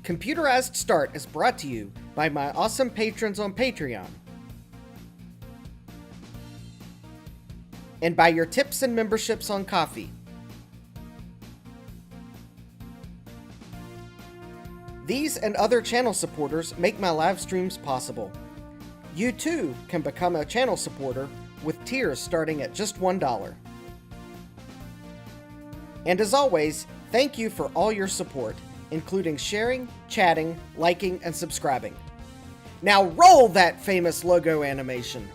Computerized Start is brought to you by my awesome patrons on Patreon, and by your tips and memberships on Ko-fi. These and other channel supporters make my live streams possible. You too can become a channel supporter with tiers starting at just $1. And as always, thank you for all your support, including sharing, chatting, liking, and subscribing. Now roll that famous logo animation!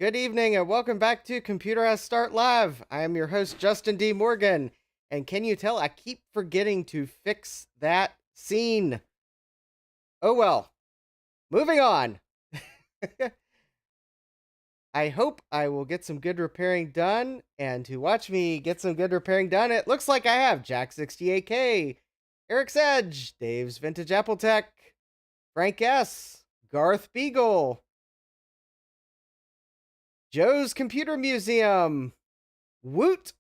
Good evening and welcome back to Computerized Start Live. I am your host, Justin D. Morgan. And can you tell I keep forgetting to fix that scene? Oh well. Moving on. I hope I will get some good repairing done. And to watch me get some good repairing done, it looks like I have Jack68K, Eric's Edge, Dave's Vintage Apple Tech, Frank S., Garth Beagle, Joe's Computer Museum, Woot.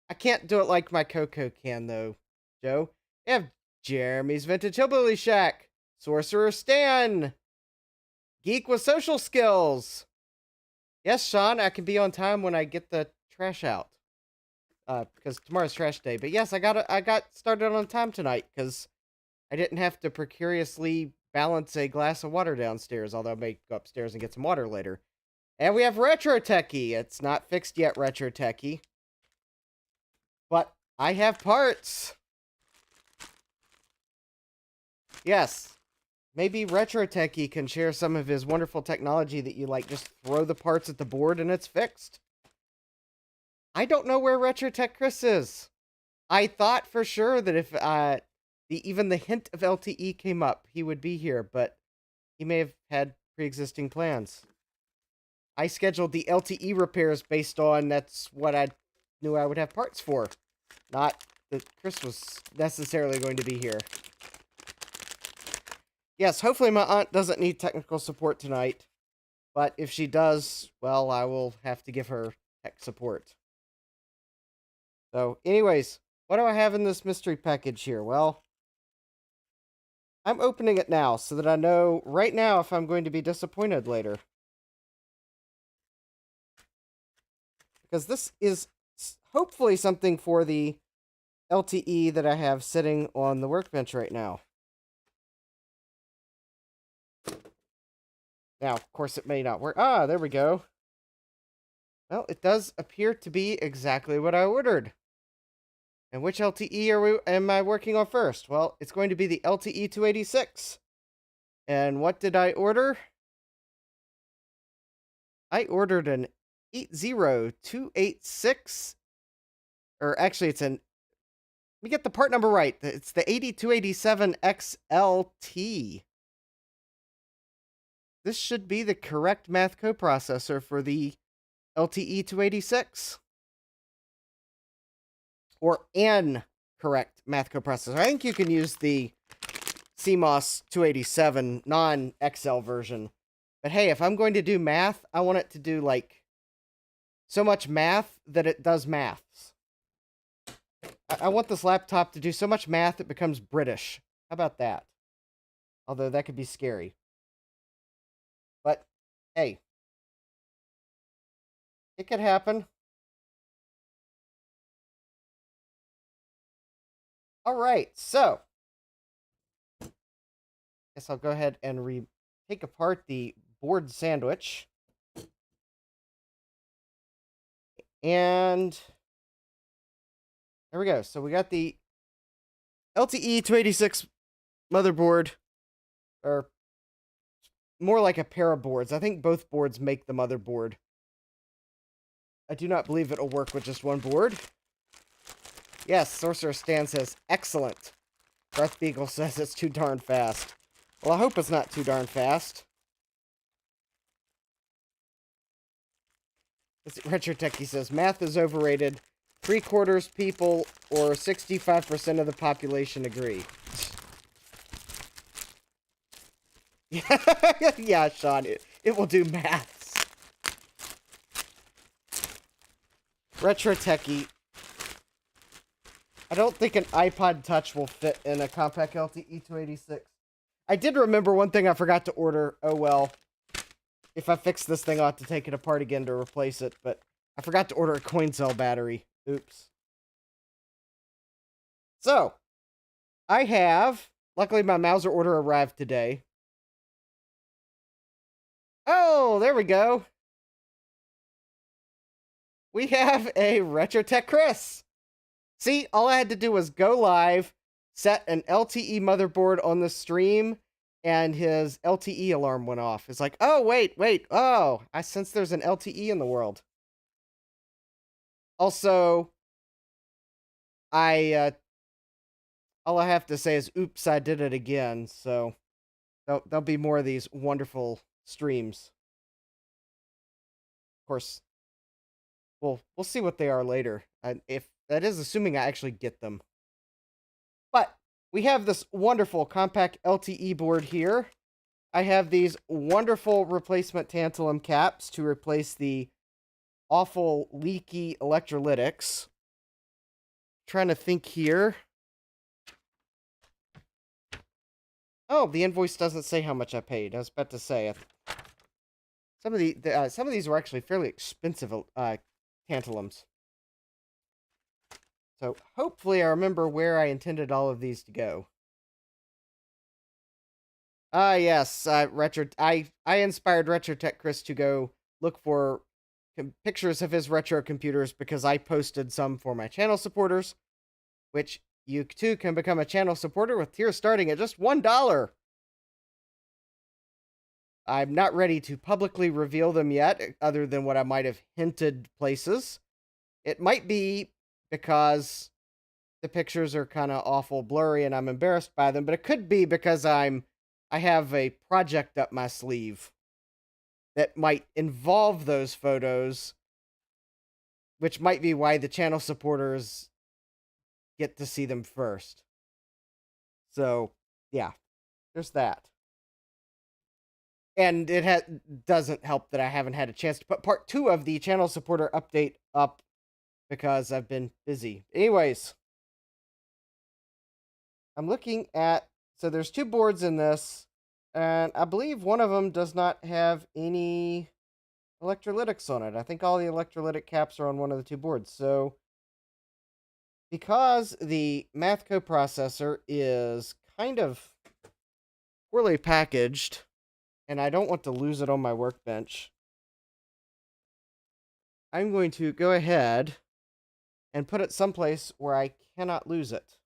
I can't do it like my Coco can, though, Joe. We have Jeremy's Vintage Hillbilly Shack, Sorcerer Stan, Geek with Social Skills. Yes, Sean, I can be on time when I get the trash out. Because tomorrow's trash day. But yes, I got started on time tonight, because I didn't have to precariously balance a glass of water downstairs, although I may go upstairs and get some water later. And we have Retro Techie. It's not fixed yet, Retro Techie. But I have parts. Yes. Maybe Retro Techie can share some of his wonderful technology that you like. Just throw the parts at the board and it's fixed. I don't know where Retro Tech Chris is. I thought for sure that if even the hint of LTE came up, he would be here. But he may have had pre-existing plans. I scheduled the LTE repairs based on that's what I knew I would have parts for. Not that Chris was necessarily going to be here. Yes, hopefully my aunt doesn't need technical support tonight. But if she does, well, I will have to give her tech support. So, anyways, what do I have in this mystery package here? Well, I'm opening it now so that I know right now if I'm going to be disappointed later. Because this is hopefully something for the LTE that I have sitting on the workbench right now. Now, of course, it may not work. Ah, there we go. Well, it does appear to be exactly what I ordered. And which LTE am I working on first? Well, it's going to be the LTE 286. And what did I order? I ordered an 80286, or actually it's let me get the part number right. It's the 8287 XLT. This should be the correct math coprocessor for the LTE 286. Or an correct math coprocessor. I think you can use the CMOS 287 non-XL version. But hey, if I'm going to do math, I want it to do like so much math that it does maths. I want this laptop to do so much math it becomes British. How about that? Although that could be scary. But, hey. It could happen. Alright, so. Guess I'll go ahead and take apart the board sandwich. And there we go. So we got the LTE 286 motherboard, or more like a pair of boards. I think both boards make the motherboard. I do not believe it'll work with just one board. Yes, Sorcerer Stan says, excellent. Garth Beagle says it's too darn fast. Well, I hope it's not too darn fast. Retro Techie says, math is overrated. 3/4 people or 65% of the population agree. Yeah, Sean, it will do maths. Retro Techie. I don't think an iPod Touch will fit in a Compaq LTE 286. I did remember one thing I forgot to order. Oh well. If I fix this thing, I'll have to take it apart again to replace it, but I forgot to order a coin cell battery. Oops. So, I have... Luckily, my Mauser order arrived today. Oh, there we go. We have a RetroTech Chris. See, all I had to do was go live, set an LTE motherboard on the stream, and his LTE alarm went off. It's like, oh, wait. Oh, I sense there's an LTE in the world. Also, all I have to say is, oops, I did it again. So, there'll be more of these wonderful streams. Of course, we'll see what they are later. If that is assuming I actually get them. But we have this wonderful Compaq LTE board here. I have these wonderful replacement tantalum caps to replace the awful leaky electrolytics. Trying to think here. Oh, the invoice doesn't say how much I paid. I was about to say some of these were actually fairly expensive tantalums. So hopefully I remember where I intended all of these to go. Yes, I inspired RetroTech Chris to go look for pictures of his retro computers because I posted some for my channel supporters, which you too can become a channel supporter with tiers starting at just $1. I'm not ready to publicly reveal them yet, other than what I might have hinted places. It might be because the pictures are kind of awful blurry and I'm embarrassed by them, but it could be because I have a project up my sleeve that might involve those photos, which might be why the channel supporters get to see them first. So, yeah, there's that. And it doesn't help that I haven't had a chance to put part 2 of the channel supporter update up because I've been busy. Anyways, I'm looking at... So there's 2 boards in this, and I believe one of them does not have any electrolytics on it. I think all the electrolytic caps are on one of the 2 boards. So, because the math coprocessor is kind of poorly packaged, and I don't want to lose it on my workbench, I'm going to go ahead and put it someplace where I cannot lose it.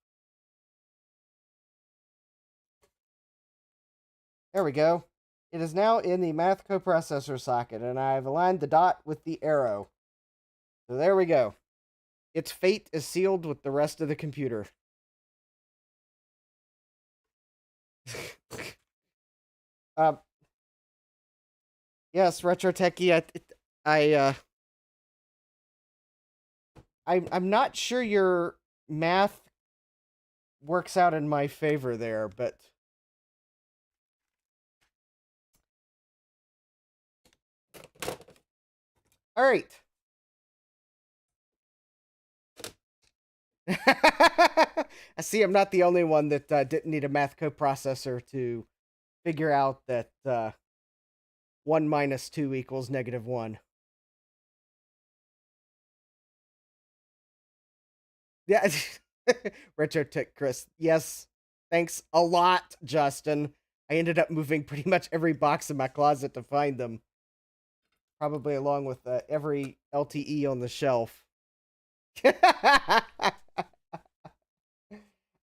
There we go. It is now in the math coprocessor socket, and I've aligned the dot with the arrow. So there we go. Its fate is sealed with the rest of the computer. Yes, Retro Techie, I'm not sure your math works out in my favor there, but all right. I see I'm not the only one that didn't need a math coprocessor to figure out that 1 minus 2 equals -1. Yeah. Retro Tech Chris. Yes. Thanks a lot, Justin. I ended up moving pretty much every box in my closet to find them. Probably along with every LTE on the shelf.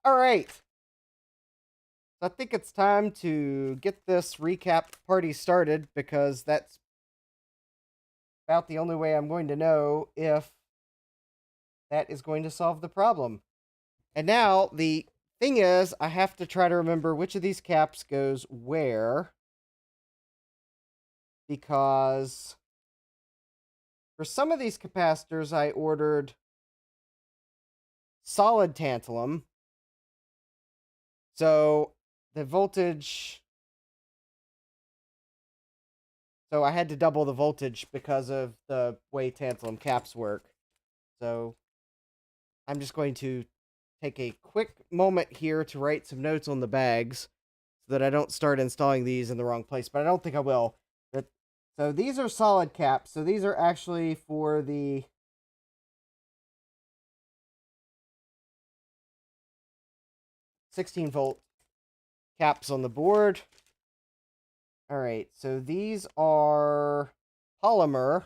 All right. I think it's time to get this recap party started because that's about the only way I'm going to know if that is going to solve the problem. And now the thing is, I have to try to remember which of these caps goes where, because for some of these capacitors I ordered solid tantalum. So the voltage... So I had to double the voltage because of the way tantalum caps work. So I'm just going to take a quick moment here to write some notes on the bags so that I don't start installing these in the wrong place, but I don't think I will. So these are solid caps. So these are actually for the 16-volt caps on the board. All right, so these are polymer.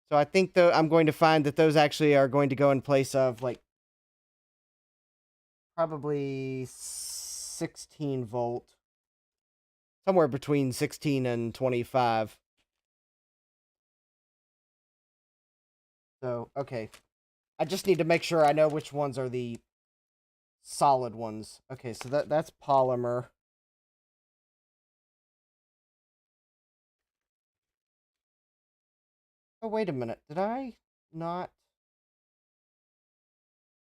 So I think I'm going to find that those actually are going to go in place of like probably 16 volt. Somewhere between 16 and 25. So, okay. I just need to make sure I know which ones are the solid ones. Okay, so that's polymer. Oh, wait a minute. Did I not?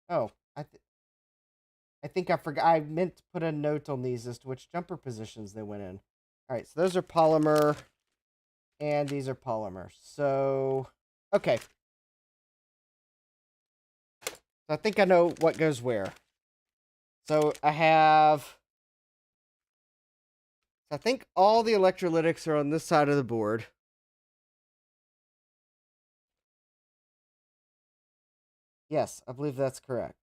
Oh, I think I forgot. I meant to put a note on these as to which jumper positions they went in. All right, so those are polymer, and these are polymer. So, okay. So I think I know what goes where. So I think all the electrolytics are on this side of the board. Yes, I believe that's correct.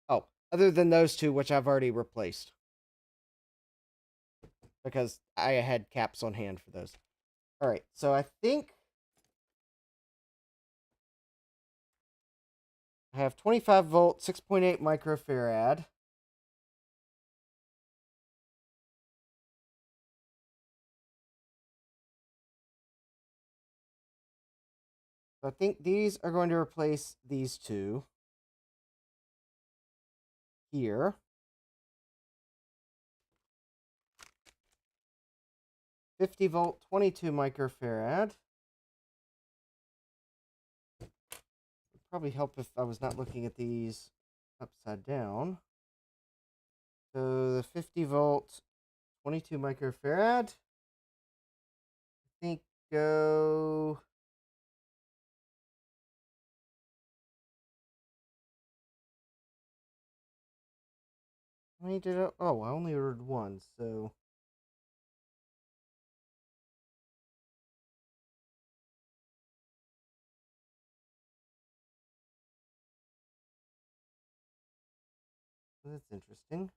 Oh, other than those two, which I've already replaced. Because I had caps on hand for those. Alright, so I think I have 25 volt, 6.8 microfarad. So I think these are going to replace these two. Here. 50 volt, 22 microfarad. Would probably help if I was not looking at these upside down. So the 50 volt, 22 microfarad. I think go... How many did I... Oh, I only ordered one, so... That's interesting.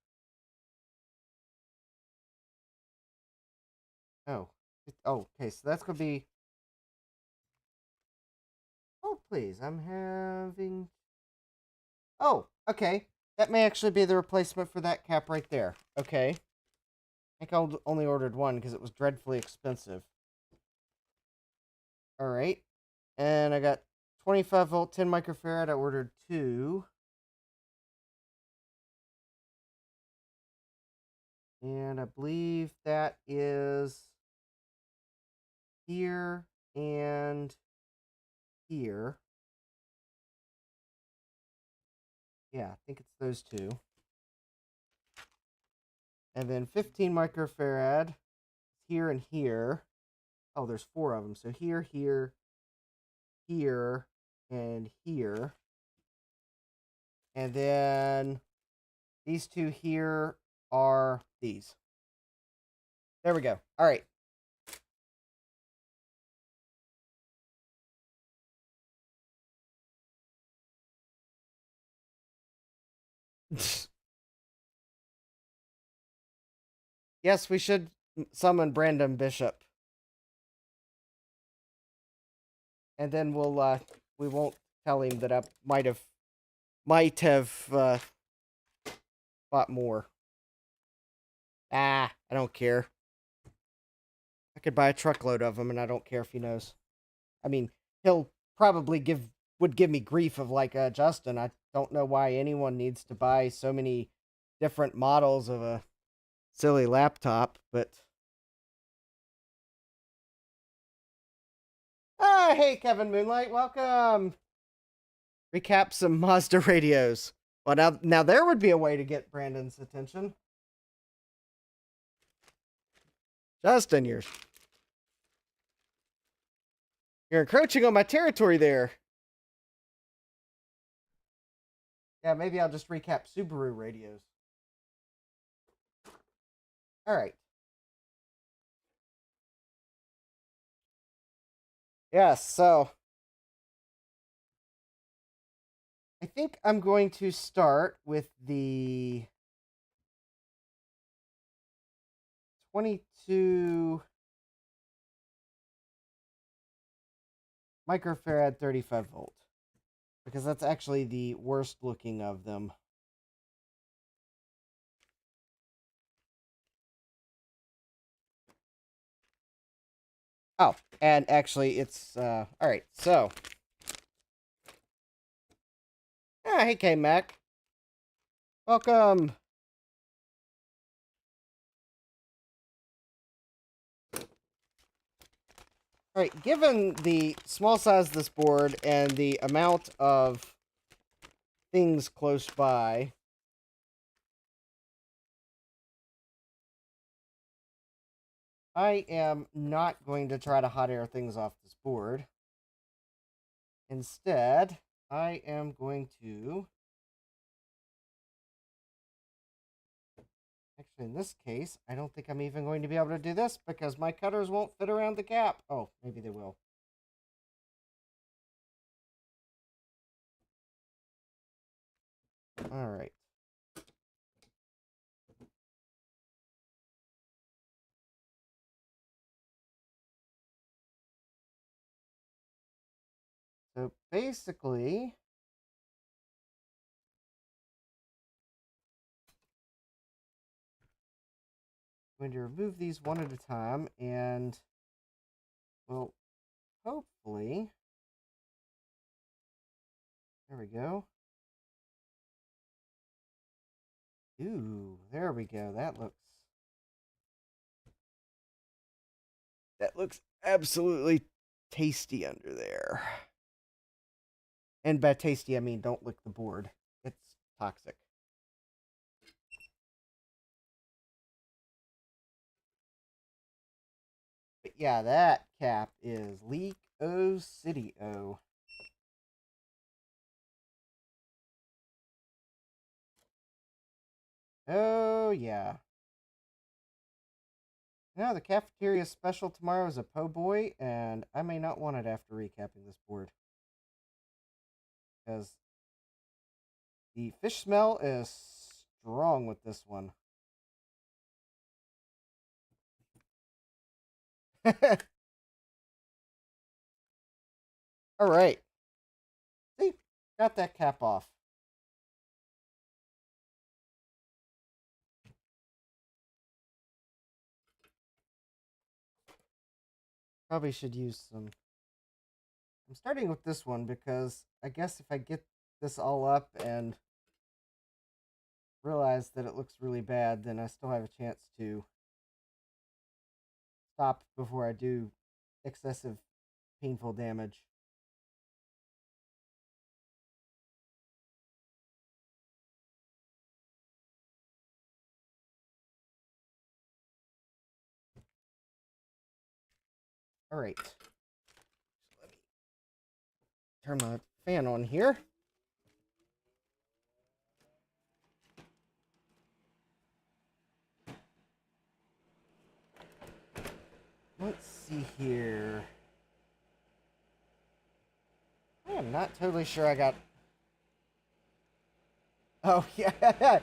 Oh. Oh, okay, so that's going to be... Oh, please, I'm having... Oh, okay. That may actually be the replacement for that cap right there. Okay. I think I only ordered one because it was dreadfully expensive. Alright. And I got 25 volt, 10 microfarad. I ordered two. And I believe that is here and here. Yeah, I think it's those two. And then 15 microfarad here and here. Oh, there's four of them. So here, here, here, and here. And then these two here are these. There we go. All right. Yes, we should summon Brandon Bishop. And then we won't tell him that I might have bought more. Ah, I don't care. I could buy a truckload of them, and I don't care if he knows. I mean, he'll probably would give me grief of like, Justin, I don't know why anyone needs to buy so many different models of a silly laptop, but Ah, hey, Kevin Moonlight, welcome. Recap some Mazda radios. Well, now there would be a way to get Brandon's attention. Justin, you're encroaching on my territory there. Yeah, maybe I'll just recap Subaru radios. All right. Yes, so I think I'm going to start with the 22 microfarad 35 volt, because that's actually the worst looking of them. Oh, and actually it's all right, so hey K-Mac, welcome. All right, given the small size of this board and the amount of things close by, I am not going to try to hot air things off this board. Instead, I am going to... Actually, in this case, I don't think I'm even going to be able to do this because my cutters won't fit around the cap. Oh, maybe they will. All right. So basically, I'm going to remove these one at a time, and well, hopefully, there we go. Ooh, there we go. That looks absolutely tasty under there. And by tasty, I mean don't lick the board. It's toxic. But yeah, that cap is Leak O City O. Oh, yeah. Now, the cafeteria special tomorrow is a po' boy, and I may not want it after recapping this board. Because the fish smell is strong with this one. All right. See, got that cap off. Probably should use some... I'm starting with this one because I guess if I get this all up and realize that it looks really bad, then I still have a chance to stop before I do excessive painful damage. All right. Let me turn my fan on here. Let's see here. I am not totally sure I got... Oh, yeah.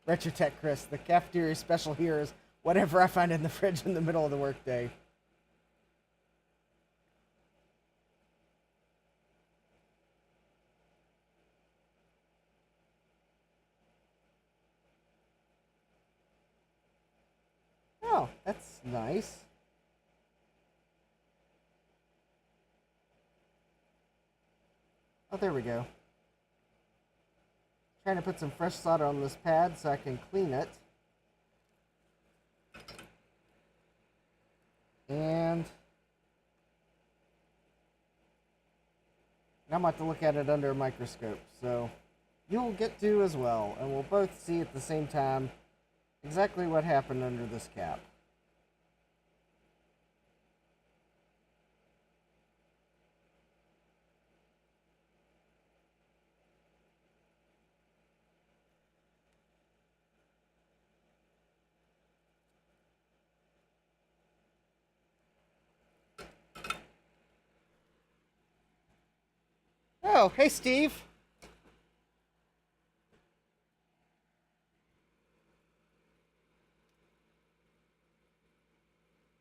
Retrotech Chris. The cafeteria special here is whatever I find in the fridge in the middle of the workday. Oh, that's nice. Oh, there we go. Trying to put some fresh solder on this pad so I can clean it. And I'm about to look at it under a microscope, so you'll get to as well, and we'll both see at the same time exactly what happened under this cap. Oh, hey Steve.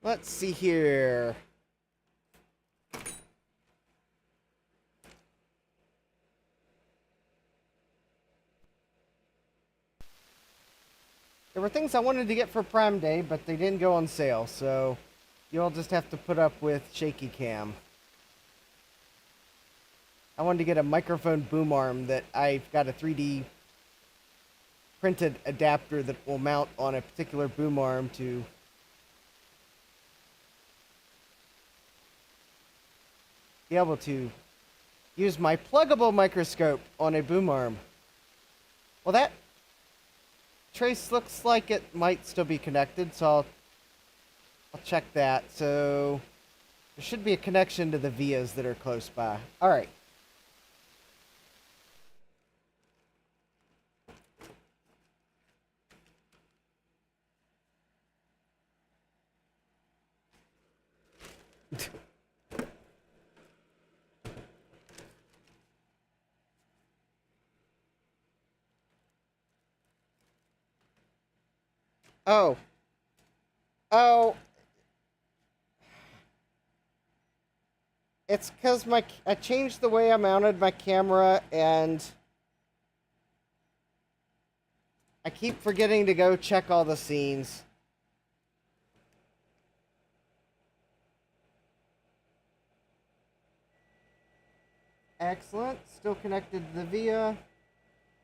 Let's see here. There were things I wanted to get for Prime Day, but they didn't go on sale, so you'll just have to put up with shaky cam. I wanted to get a microphone boom arm that I've got a 3D printed adapter that will mount on a particular boom arm to be able to use my pluggable microscope on a boom arm. Well, that trace looks like it might still be connected, so I'll check that. So there should be a connection to the vias that are close by. All right. Oh. Oh. It's because I changed the way I mounted my camera, and I keep forgetting to go check all the scenes. Excellent. Still connected to the via.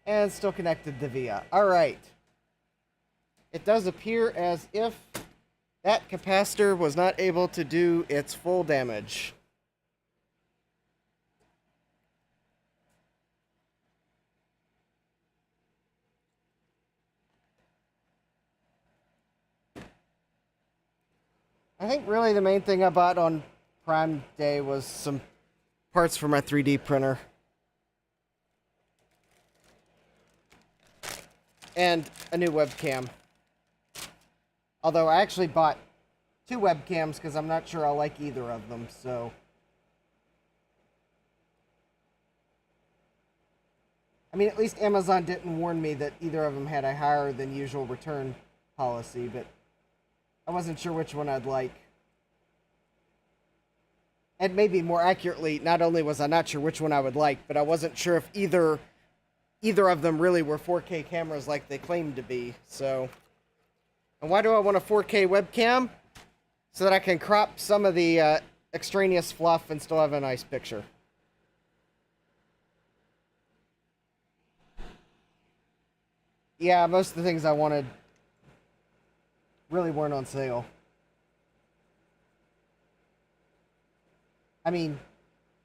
And still connected to the via. Alright. It does appear as if that capacitor was not able to do its full damage. I think really the main thing I bought on Prime Day was some parts for my 3D printer. And a new webcam. Although I actually bought 2 webcams because I'm not sure I'll like either of them, so. I mean, at least Amazon didn't warn me that either of them had a higher than usual return policy, but I wasn't sure which one I'd like. And maybe more accurately, not only was I not sure which one I would like, but I wasn't sure if either of them really were 4K cameras like they claimed to be, so. And why do I want a 4K webcam? So that I can crop some of the extraneous fluff and still have a nice picture. Yeah, most of the things I wanted really weren't on sale. I mean,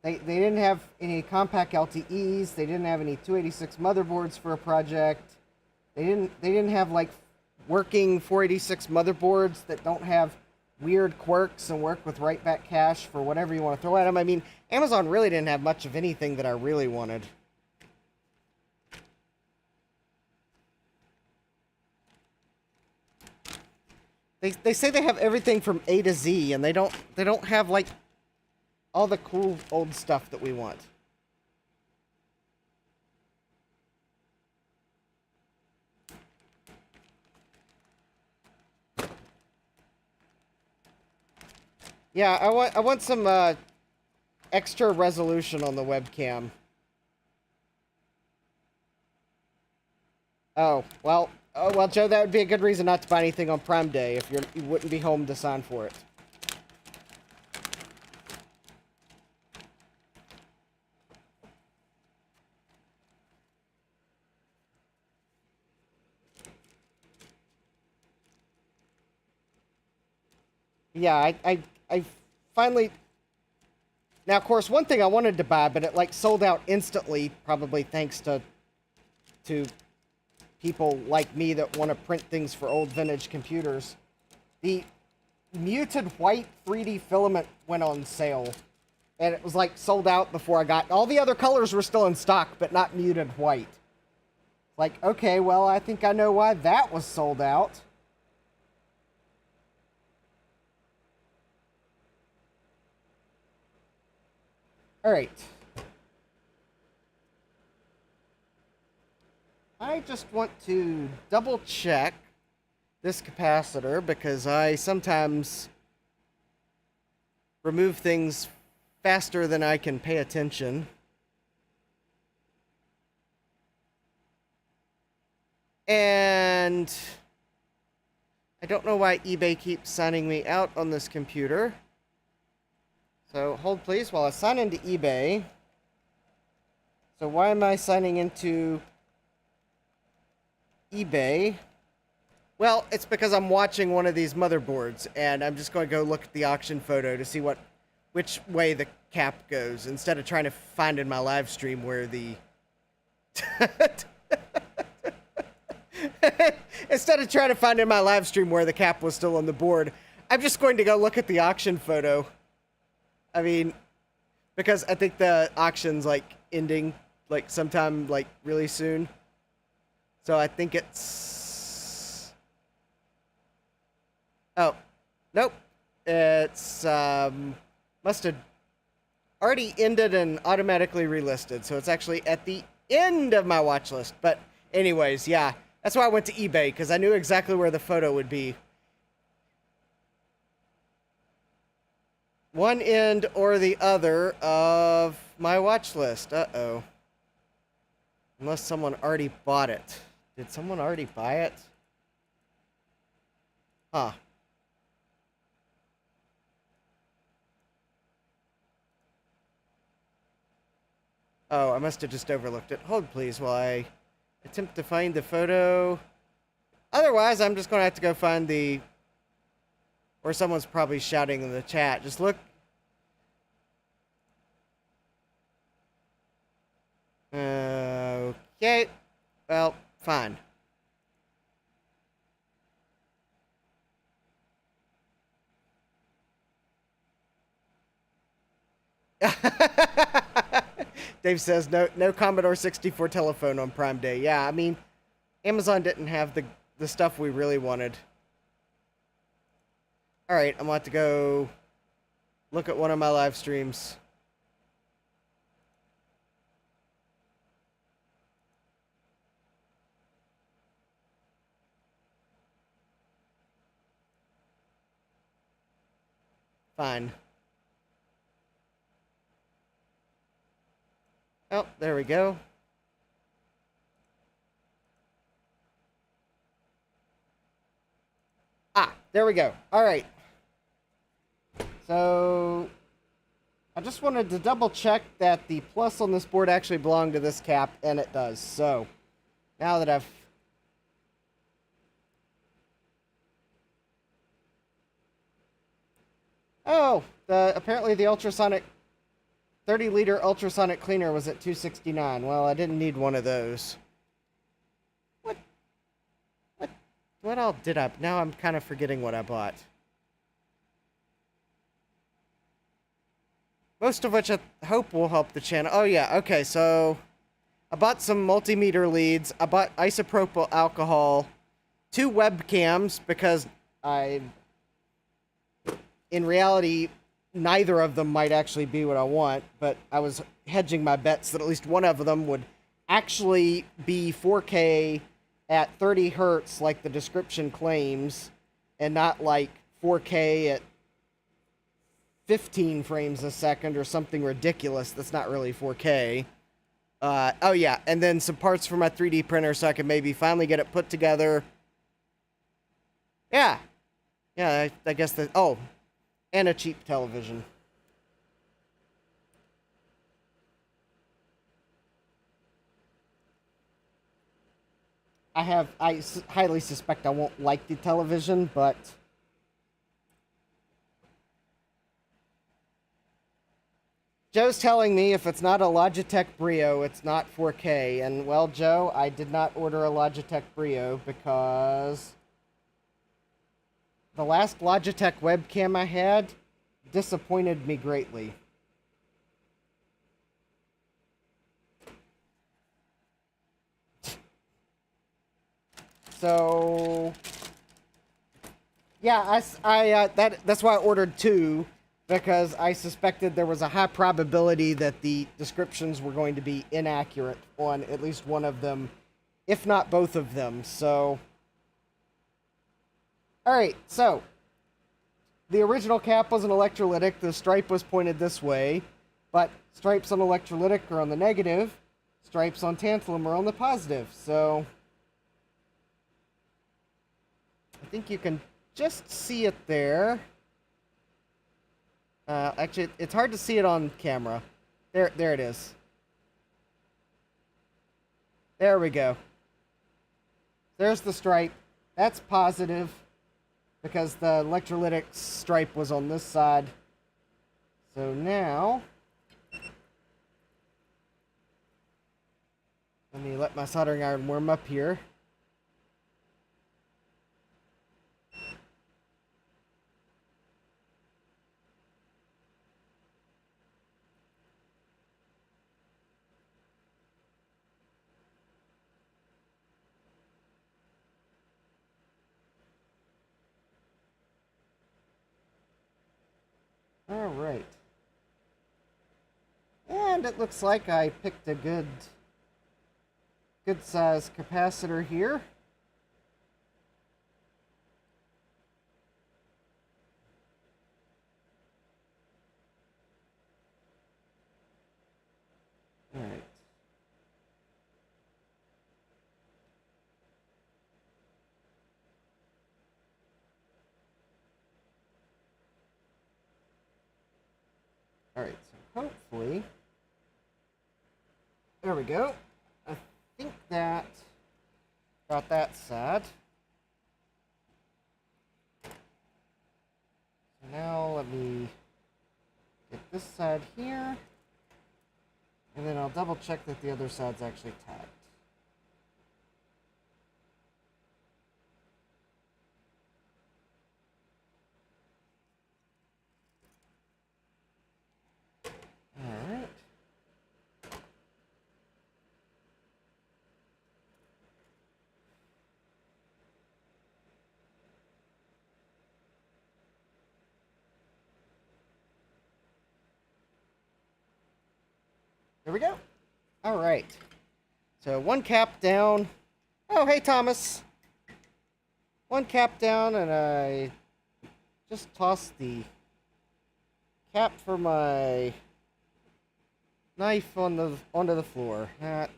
they didn't have any Compaq LTEs. They didn't have any 286 motherboards for a project. They didn't have like working 486 motherboards that don't have weird quirks and work with write back cache for whatever you want to throw at them. I mean, Amazon really didn't have much of anything that I really wanted. They say they have everything from A to Z, and they don't have like all the cool old stuff that we want. Yeah, I want some extra resolution on the webcam. Oh, well, Joe, that would be a good reason not to buy anything on Prime Day if you wouldn't be home to sign for it. Yeah, I finally Now, of course, one thing I wanted to buy, but it like sold out instantly, probably thanks to people like me that want to print things for old vintage computers. The muted white 3D filament went on sale, and it was like sold out before I got. All the other colors were still in stock, but not muted white. Like, okay, well, I think I know why that was sold out. All right. I just want to double check this capacitor because I sometimes remove things faster than I can pay attention. And I don't know why eBay keeps signing me out on this computer. So hold please while I sign into eBay. So why am I signing into eBay? Well, it's because I'm watching one of these motherboards, and I'm just going to go look at the auction photo to see which way the cap goes, instead of trying to find in my live stream where the instead of trying to find in my live stream where the cap was still on the board. I'm just going to go look at the auction photo. I mean, because I think the auction's like ending like sometime like really soon. So I think it's... Oh, nope. It's must have already ended and automatically relisted. So it's actually at the end of my watch list. But anyways, yeah. That's why I went to eBay, because I knew exactly where the photo would be. One end or the other of my watch list. Uh-oh. Unless someone already bought it. Did someone already buy it? Huh. Oh, I must have just overlooked it. Hold please while I attempt to find the photo. Otherwise, I'm just going to have to go find the... Or someone's probably shouting in the chat. Just look. Okay. Well, fine. Dave says, no Commodore 64 telephone on Prime Day. Yeah, I mean, Amazon didn't have the stuff we really wanted. Alright, I'm about to go look at one of my live streams. Fine. Oh, there we go. Ah, there we go. Alright. So, I just wanted to double check that the plus on this board actually belonged to this cap, and it does. So, now that I've... Oh, apparently the ultrasonic 30-liter ultrasonic cleaner was at $269. Well, I didn't need one of those. What all did I... Now I'm kind of forgetting what I bought. Most of which I hope will help the channel. Oh, yeah. Okay, so I bought some multimeter leads. I bought isopropyl alcohol. 2 webcams, because in reality, neither of them might actually be what I want, but I was hedging my bets that at least one of them would actually be 4K at 30 hertz like the description claims, and not like 4K at 15 frames a second or something ridiculous that's not really 4K. Oh yeah, and then some parts for my 3D printer so I can maybe finally get it put together. Yeah. Yeah, I guess that... Oh, and a cheap television. I highly suspect I won't like the television, but... Joe's telling me if it's not a Logitech Brio, it's not 4K. And, well, Joe, I did not order a Logitech Brio because the last Logitech webcam I had disappointed me greatly. So, yeah, that's why I ordered two, because I suspected there was a high probability that the descriptions were going to be inaccurate on at least one of them, if not both of them. So, alright, so the original cap was an electrolytic. The stripe was pointed this way, but stripes on electrolytic are on the negative, stripes on tantalum are on the positive. So I think you can just see it there. Actually, it's hard to see it on camera. There it is. There we go. There's the stripe. That's positive because the electrolytic stripe was on this side. So now, let me let my soldering iron warm up here. Alright. And it looks like I picked a good size capacitor here. Alright. Alright, so hopefully, there we go. I think that got that side. So now let me get this side here, and then I'll double check that the other side's actually tagged. Alright. There we go. Alright. So one cap down. Oh, hey, Thomas. One cap down, and I just tossed the cap for my knife onto the floor. That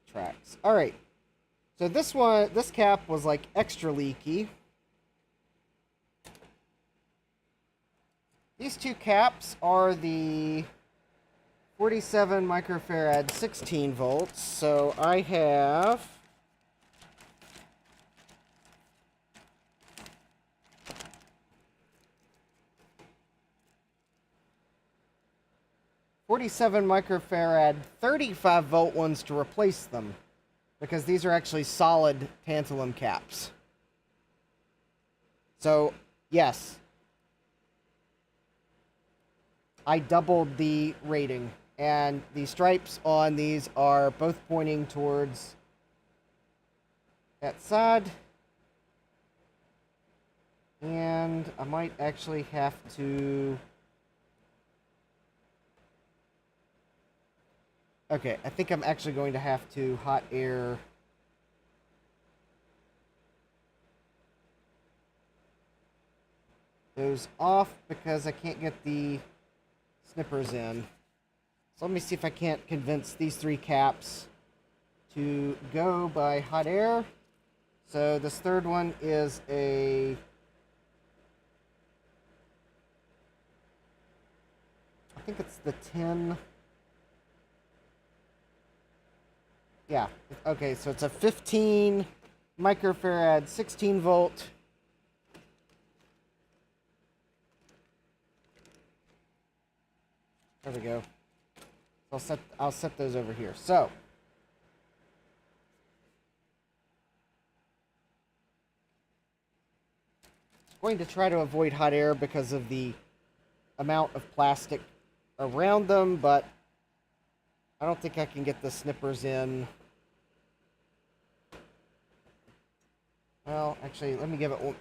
tracks. Alright. So this cap was like extra leaky. These two caps are the 47 microfarad 16 volts. So I have 47 microfarad 35 volt ones to replace them, because these are actually solid tantalum caps. So, yes, I doubled the rating, and the stripes on these are both pointing towards that side. And I might actually have to... Okay, I think I'm actually going to have to hot air those off because I can't get the snippers in. So let me see if I can't convince these three caps to go by hot air. So this third one is a... I think it's the 10... Yeah, okay, so it's a 15 microfarad 16 volt. There we go. I'll set those over here. So going to try to avoid hot air because of the amount of plastic around them, but I don't think I can get the snippers in. Well, actually, let me give it one.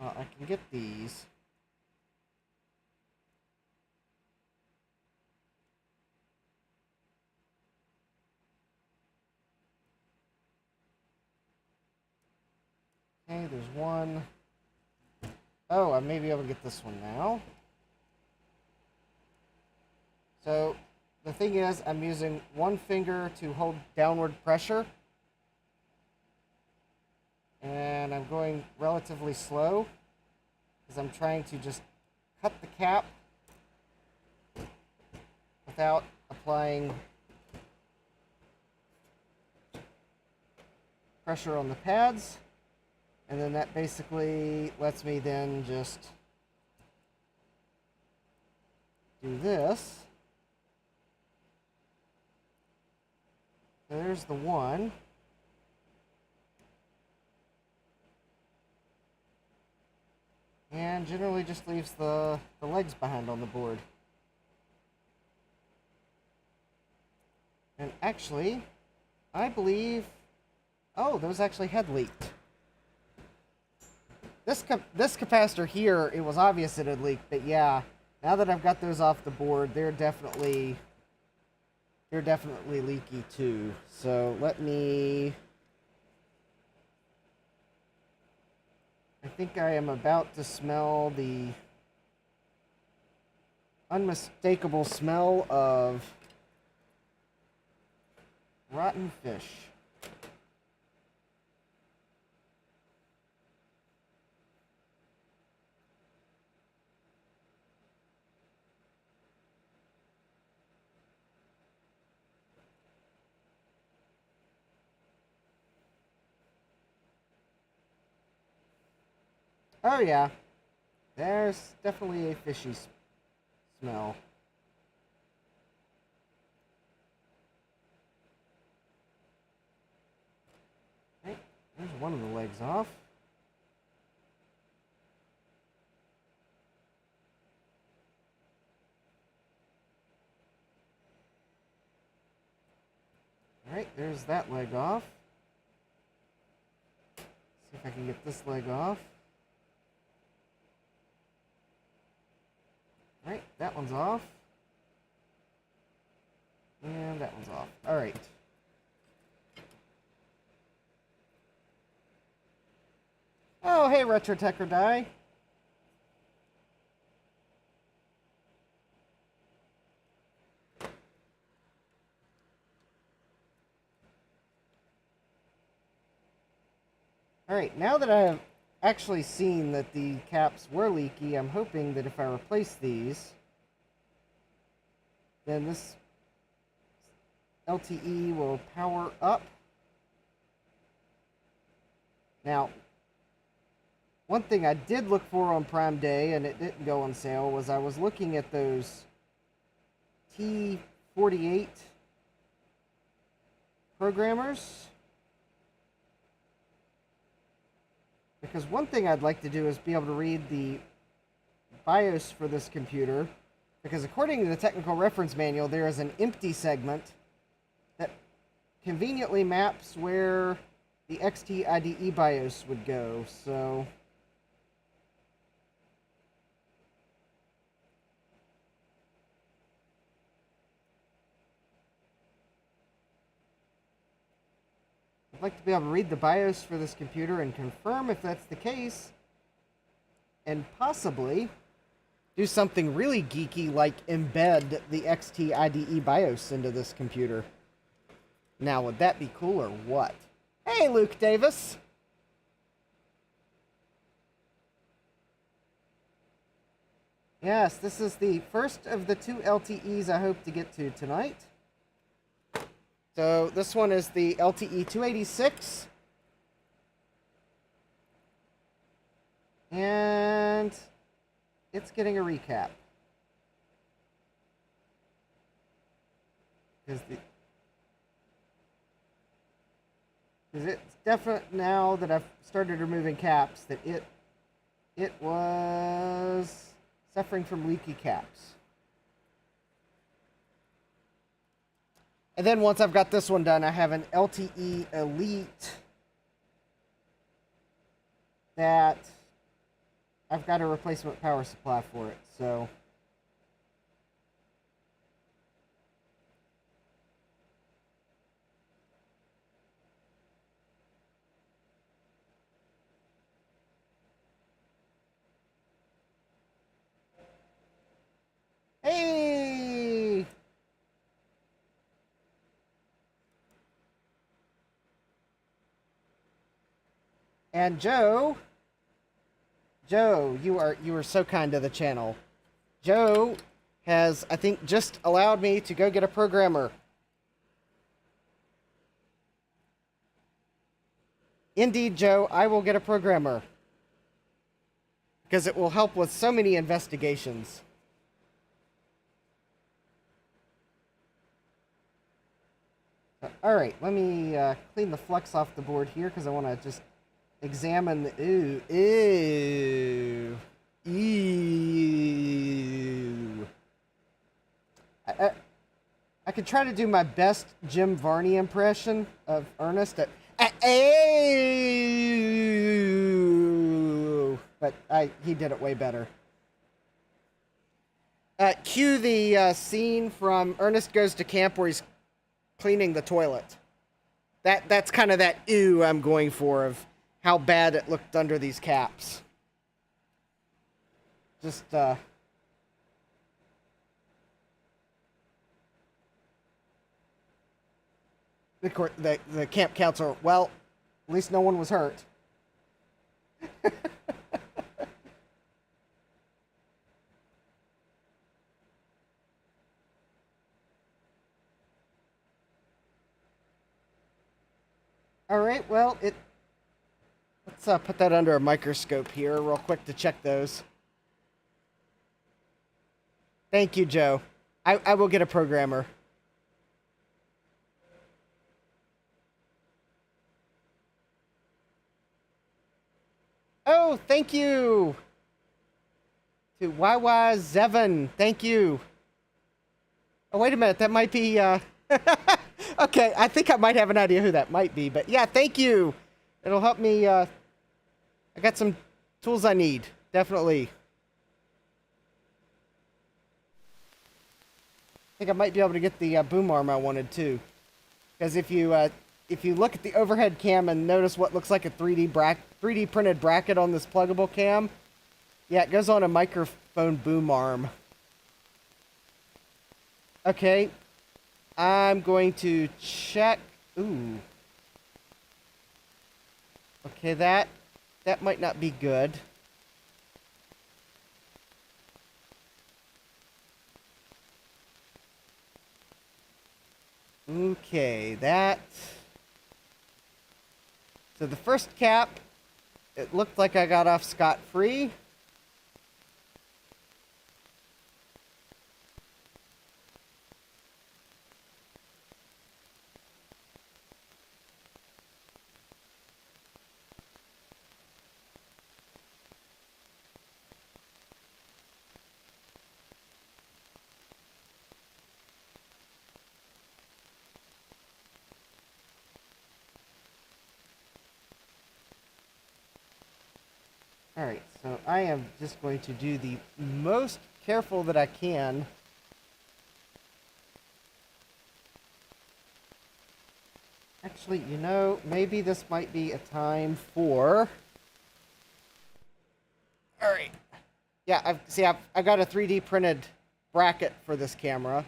I can get these. Okay, there's one. Oh, I may be able to get this one now. So, the thing is, I'm using one finger to hold downward pressure. And I'm going relatively slow because I'm trying to just cut the cap without applying pressure on the pads. And then that basically lets me then just do this. There's the one. And generally just leaves the legs behind on the board. And actually, I believe... Oh, those actually had leaked. This capacitor here, it was obvious it had leaked, but yeah, now that I've got those off the board, they're definitely leaky too. So let me... I think I am about to smell the unmistakable smell of rotten fish. Oh yeah, there's definitely a fishy smell. Right, there's one of the legs off. Alright, there's that leg off. See if I can get this leg off. Alright, that one's off. And that one's off. Alright. Oh, hey, Retro Tech or Die. Alright, now that I have actually seen that the caps were leaky, I'm hoping that if I replace these, then this LTE will power up. Now, one thing I did look for on Prime Day, and it didn't go on sale, was I was looking at those T48 programmers. Because one thing I'd like to do is be able to read the BIOS for this computer. Because according to the technical reference manual, there is an empty segment that conveniently maps where the XT IDE BIOS would go. So I'd like to be able to read the BIOS for this computer and confirm if that's the case, and possibly do something really geeky like embed the XT IDE BIOS into this computer. Now, would that be cool or what? Hey, Luke Davis! Yes, this is the first of the 2 LTEs I hope to get to tonight. So this one is the LTE 286. And it's getting a recap. Because it's definite now that I've started removing caps that it was suffering from leaky caps. And then once I've got this one done, I have an LTE Elite that I've got a replacement power supply for it, so. Hey! And Joe, you are so kind to the channel. Joe has, I think, just allowed me to go get a programmer. Indeed, Joe, I will get a programmer. Because it will help with so many investigations. Alright, let me clean the flux off the board here because I want to just examine the... Ew. I could try to do my best Jim Varney impression of Ernest at... Ew. But he did it way better. Cue the scene from Ernest Goes to Camp where he's cleaning the toilet. That's kind of that ew I'm going for of how bad it looked under these caps. Just of course, the camp counselor, well, at least no one was hurt. Alright, well, let's put that under a microscope here real quick to check those. Thank you, Joe. I will get a programmer. Oh, thank you! To YY Zevon, thank you. Oh, wait a minute, that might be, okay, I think I might have an idea who that might be, but yeah, thank you. It'll help me, I got some tools I need, definitely. I think I might be able to get the boom arm I wanted too. Because if you look at the overhead cam and notice what looks like a 3D printed bracket on this pluggable cam, yeah, it goes on a microphone boom arm. Okay, I'm going to check. Ooh. Okay, that might not be good. Okay, so the first cap, it looked like I got off scot-free. Alright, so I am just going to do the most careful that I can. Actually, you know, maybe this might be a time for... Alright. Yeah, I've got a 3D printed bracket for this camera.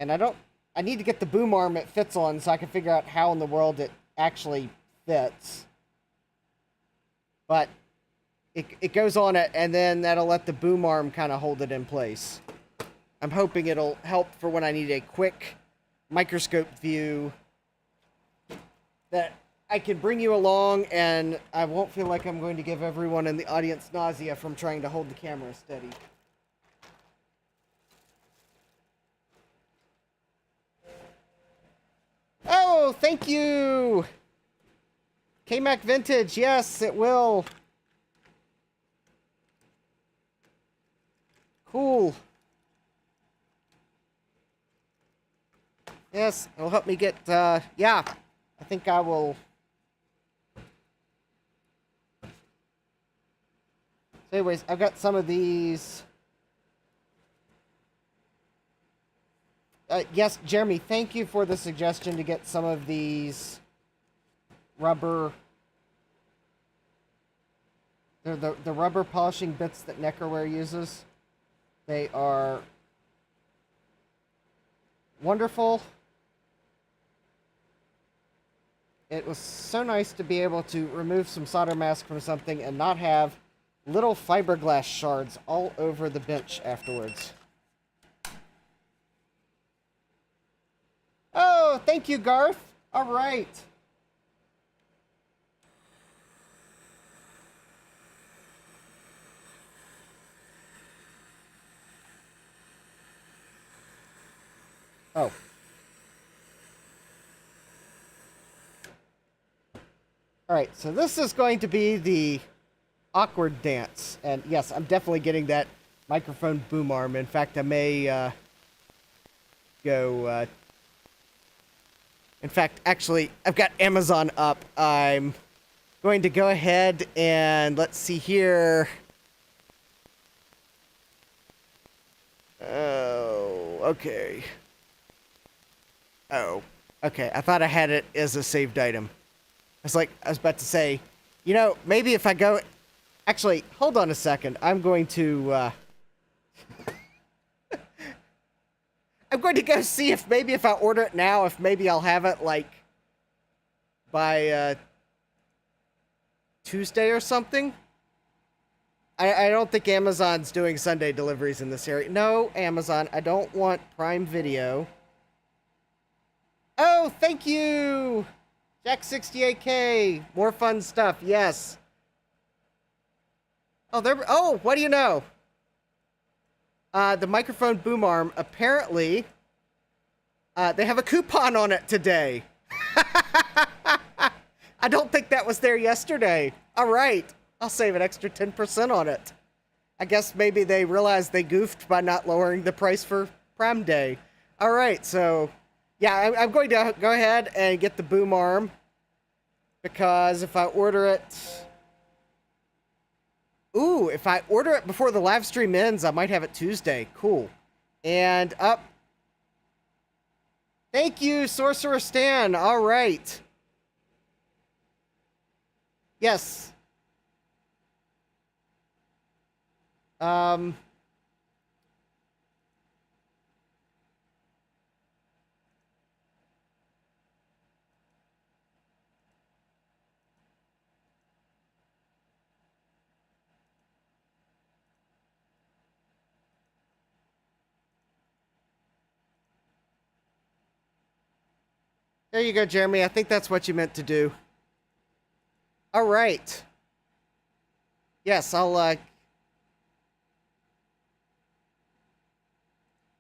And I need to get the boom arm it fits on so I can figure out how in the world it actually fits. But it goes on it, and then that'll let the boom arm kind of hold it in place. I'm hoping it'll help for when I need a quick microscope view that I can bring you along, and I won't feel like I'm going to give everyone in the audience nausea from trying to hold the camera steady. Oh, thank you! KMac Vintage, yes, it will. Cool. Yes, it'll help me get, yeah. I think I will. So anyways, I've got some of these. Yes, Jeremy, thank you for the suggestion to get some of these rubber. They're the rubber polishing bits that Neckerware uses. They are wonderful. It was so nice to be able to remove some solder mask from something and not have little fiberglass shards all over the bench afterwards. Oh, thank you, Garth. All right. Oh. All right, so this is going to be the awkward dance. And yes, I'm definitely getting that microphone boom arm. In fact, I may go... In fact, actually, I've got Amazon up. I'm going to go ahead and let's see here. Oh, okay. Oh, okay. I thought I had it as a saved item. I was about to say, you know, maybe if I go... Actually, hold on a second. I'm going to go see if maybe if I order it now, if maybe I'll have it, like, by, Tuesday or something. I don't think Amazon's doing Sunday deliveries in this area. No, Amazon, I don't want Prime Video. Oh, thank you! Jack68K, more fun stuff, yes. Oh, what do you know? The microphone boom arm, apparently, they have a coupon on it today. I don't think that was there yesterday. All right, I'll save an extra 10% on it. I guess maybe they realized they goofed by not lowering the price for Prime Day. All right, so, yeah, I'm going to go ahead and get the boom arm, because if I order it... Ooh, if I order it before the live stream ends, I might have it Tuesday. Cool. And up. Thank you, Sorcerer Stan. All right. Yes. There you go, Jeremy. I think that's what you meant to do. All right. Yes, I'll,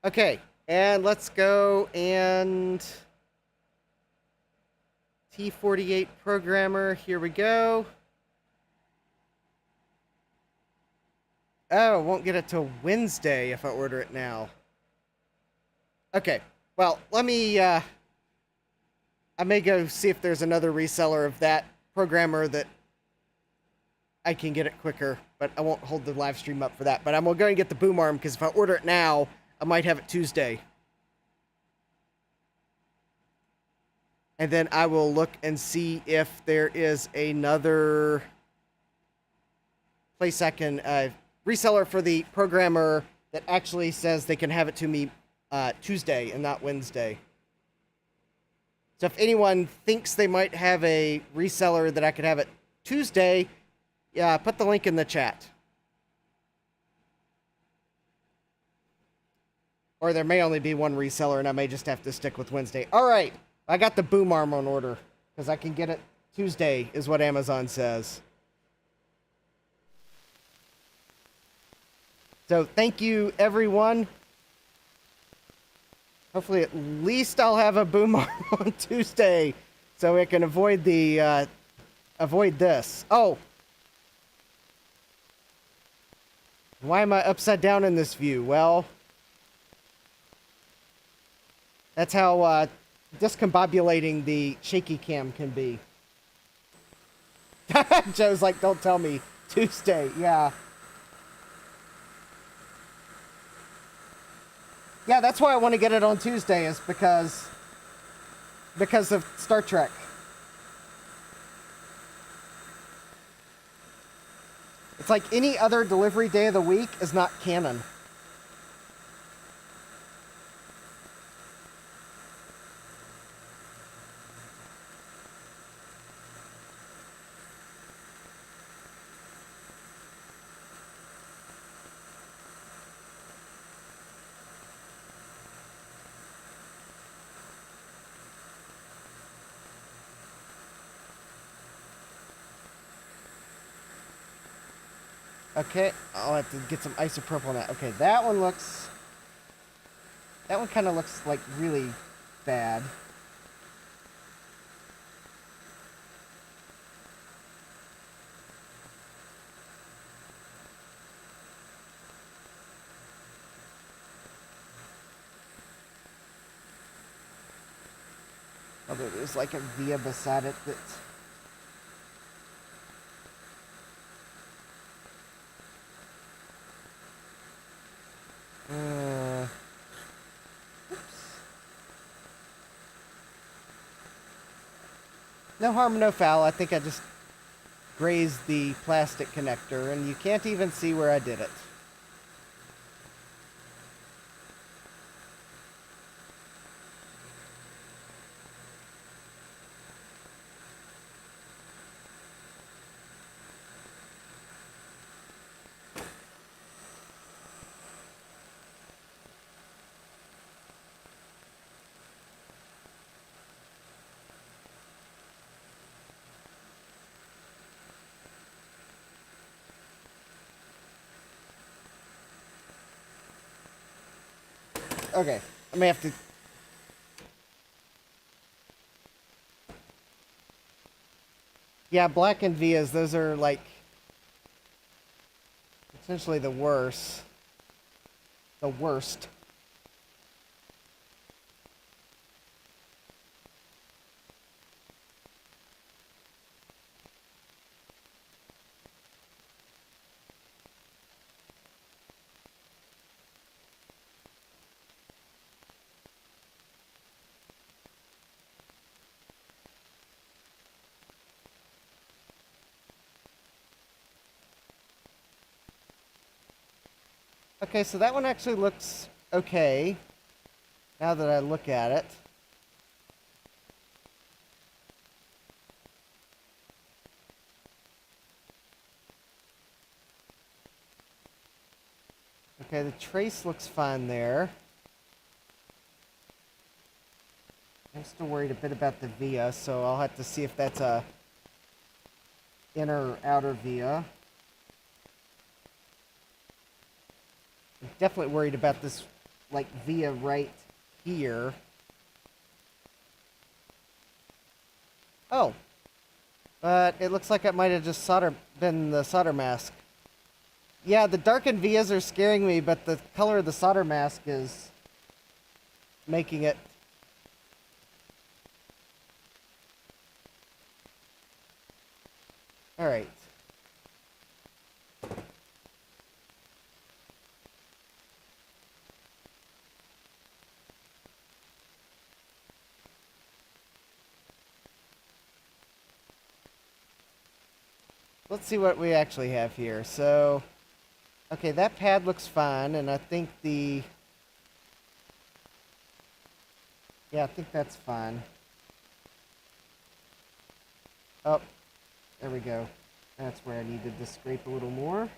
Okay, and let's go and... T48 programmer, here we go. Oh, won't get it till Wednesday if I order it now. Okay, well, let me, I may go see if there's another reseller of that programmer that I can get it quicker, but I won't hold the live stream up for that. But I'm going to get the boom arm, because if I order it now, I might have it Tuesday. And then I will look and see if there is another place I can, reseller for the programmer that actually says they can have it to me Tuesday and not Wednesday. So if anyone thinks they might have a reseller that I could have it Tuesday, yeah, put the link in the chat. Or there may only be one reseller and I may just have to stick with Wednesday. All right, I got the boom arm on order because I can get it Tuesday is what Amazon says. So thank you, everyone. Hopefully at least I'll have a boom arm on Tuesday so we can avoid the, avoid this. Oh! Why am I upside down in this view? Well, that's how, discombobulating the shaky cam can be. Joe's like, don't tell me. Tuesday, yeah. Yeah, that's why I want to get it on Tuesday, is because of Star Trek. It's like any other delivery day of the week is not canon. Okay, I'll have to get some isopropyl on that. Okay, that one looks... That one kind of looks like really bad. Although there's like a via beside it that's... Oops. No harm, no foul. I think I just grazed the plastic connector, and you can't even see where I did it. Okay, I may have to... Yeah, black and vias, those are like... essentially the worst. The worst. Okay, so that one actually looks okay, now that I look at it. Okay, the trace looks fine there. I'm still worried a bit about the via, so I'll have to see if that's a inner or outer via. I'm definitely worried about this, like, via right here. Oh. But it looks like it might have just been the solder mask. Yeah, the darkened vias are scaring me, but the color of the solder mask is making it... Alright. Let's see what we actually have here. So, okay, that pad looks fine, and I think the... Yeah, I think that's fine. Oh, there we go. That's where I needed to scrape a little more.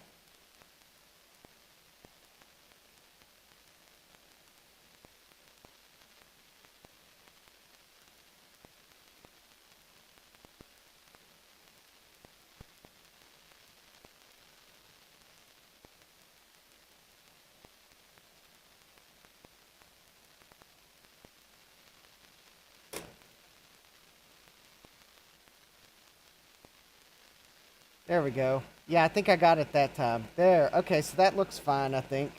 There we go. Yeah, I think I got it that time. There. Okay, so that looks fine, I think.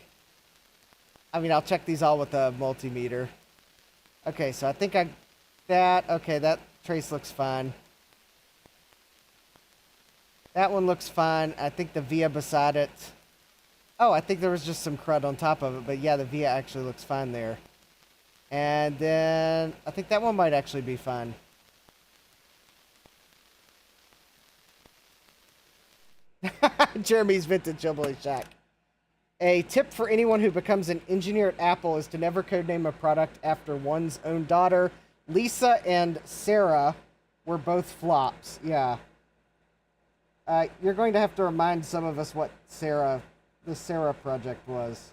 I mean, I'll check these all with a multimeter. Okay, so I think okay, that trace looks fine. That one looks fine. I think the via beside it. Oh, I think there was just some crud on top of it, but yeah, the via actually looks fine there. And then I think that one might actually be fine. Jeremy's Vintage Hillbilly Shack. A tip for anyone who becomes an engineer at Apple is to never codename a product after one's own daughter. Lisa and Sarah were both flops. Yeah. You're going to have to remind some of us what the Sarah project was.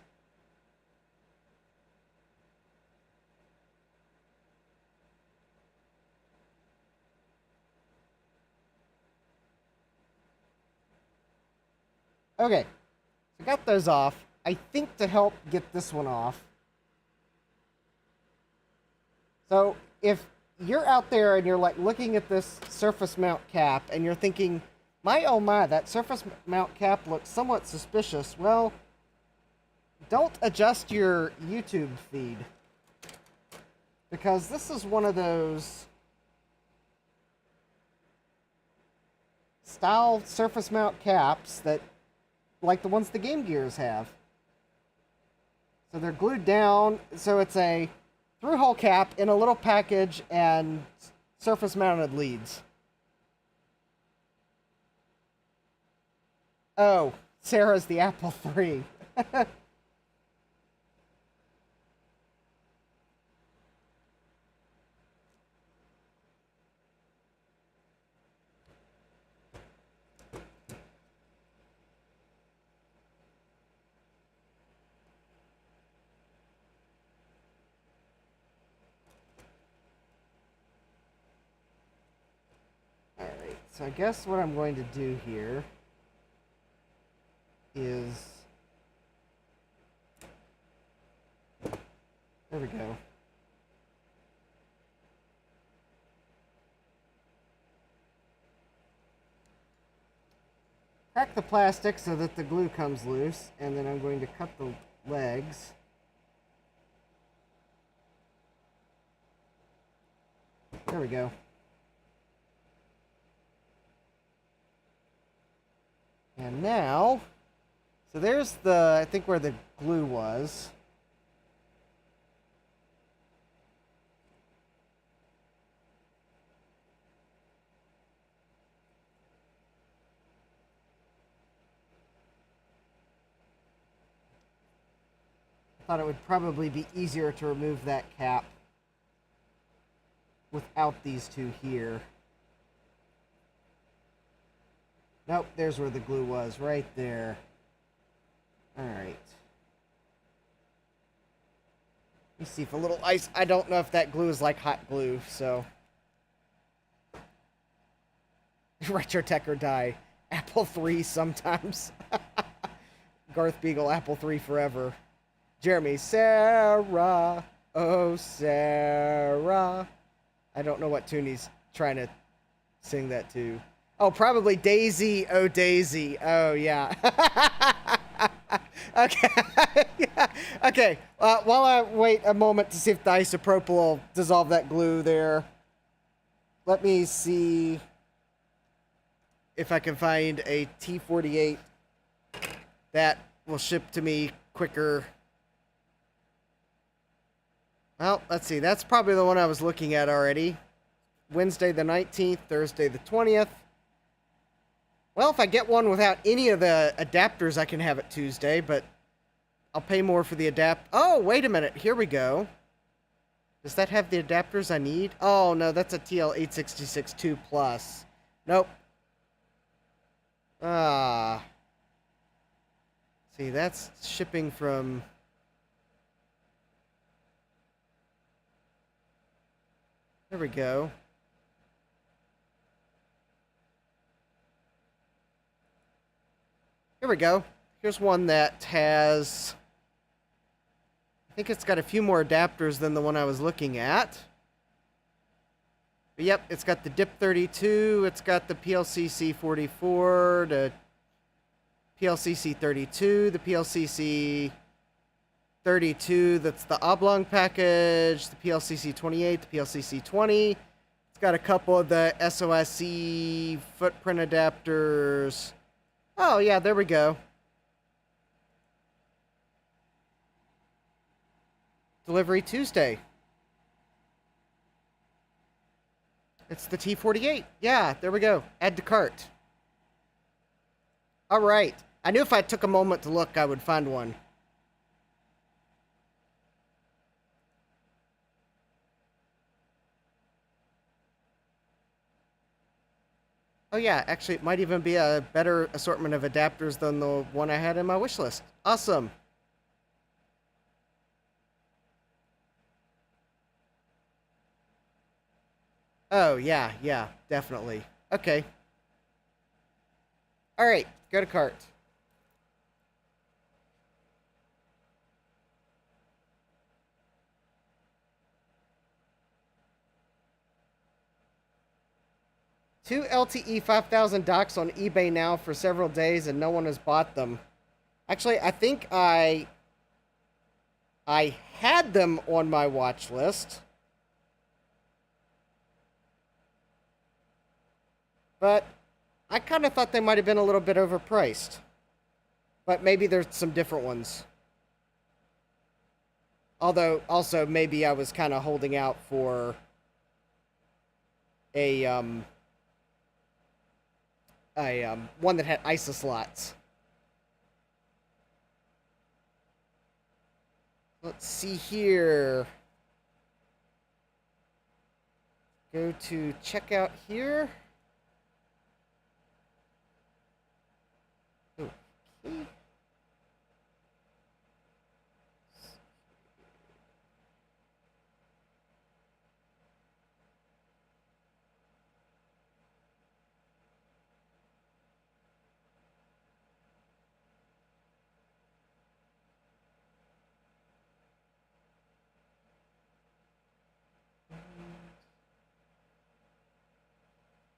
Okay. So got those off. I think to help get this one off. So if you're out there and you're like looking at this surface mount cap and you're thinking, my oh my, that surface mount cap looks somewhat suspicious. Well, don't adjust your YouTube feed. Because this is one of those style surface mount caps that, like the ones the Game Gears have. So they're glued down, so it's a through-hole cap in a little package and surface-mounted leads. Oh, Sarah's the Apple III. Alright, so I guess what I'm going to do here is... There we go. Crack the plastic so that the glue comes loose, and then I'm going to cut the legs. There we go. And now, so there's the, I think where the glue was. I thought it would probably be easier to remove that cap without these two here. Nope, there's where the glue was, right there. Alright. Let me see if a little ice... I don't know if that glue is like hot glue, so... Retro Tech or die. Apple III sometimes. Garth Beagle, Apple III forever. Jeremy, Sarah, oh Sarah. I don't know what tune he's trying to sing that to. Oh, probably Daisy, oh Daisy. Oh, yeah. Okay. Yeah. Okay. While I wait a moment to see if the isopropyl will dissolve that glue there, let me see if I can find a T48 that will ship to me quicker. Well, let's see. That's probably the one I was looking at already. Wednesday the 19th, Thursday the 20th. Well, if I get one without any of the adapters, I can have it Tuesday, but I'll pay more for the Oh, wait a minute. Here we go. Does that have the adapters I need? Oh, no, that's a TL866-2 Plus. Nope. Ah. See, that's shipping from... There we go. Here we go. Here's one that has... I think it's got a few more adapters than the one I was looking at. But yep, it's got the DIP32, it's got the PLCC44, the PLCC32, the PLCC32, that's the oblong package, the PLCC28, the PLCC20. It's got a couple of the SOSC footprint adapters. Oh, yeah, there we go. Delivery Tuesday. It's the T48. Yeah, there we go. Add to cart. All right. I knew if I took a moment to look, I would find one. Oh yeah, actually, it might even be a better assortment of adapters than the one I had in my wish list. Awesome. Oh, yeah, definitely. Okay. All right, go to cart. Two LTE 5000 docks on eBay now for several days, and no one has bought them. Actually, I think I had them on my watch list. But I kind of thought they might have been a little bit overpriced. But maybe there's some different ones. Although, also, maybe I was kind of holding out for a one that had ISA slots. Let's see here. Go to checkout here. Okay.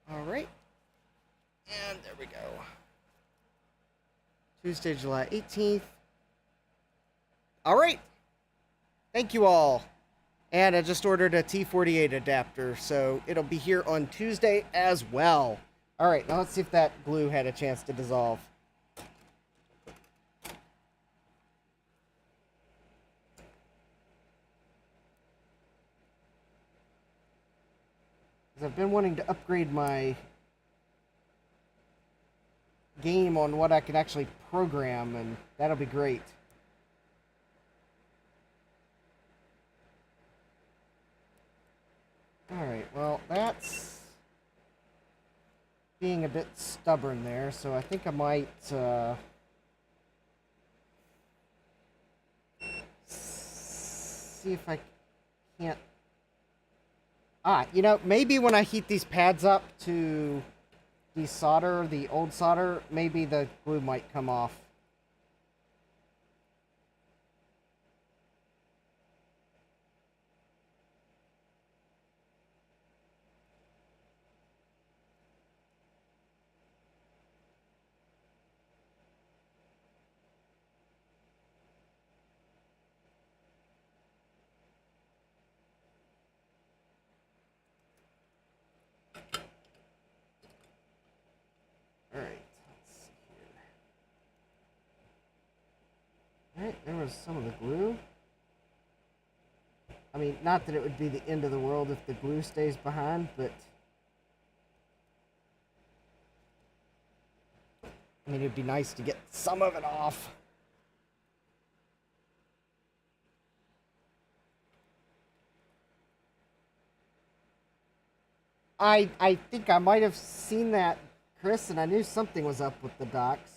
All right. And there we go. Tuesday, July 18th. All right. Thank you all. And I just ordered a T48 adapter, so it'll be here on Tuesday as well. All right, now let's see if that glue had a chance to dissolve. Because I've been wanting to upgrade my game on what I can actually program, and that'll be great. Alright, well, that's being a bit stubborn there, so I think I might see if I can't... you know, maybe when I heat these pads up to desolder the old solder, maybe the glue might come off. Alright, there was some of the glue. I mean, not that it would be the end of the world if the glue stays behind, but... I mean, it'd be nice to get some of it off. I think I might have seen that, Chris, and I knew something was up with the docks.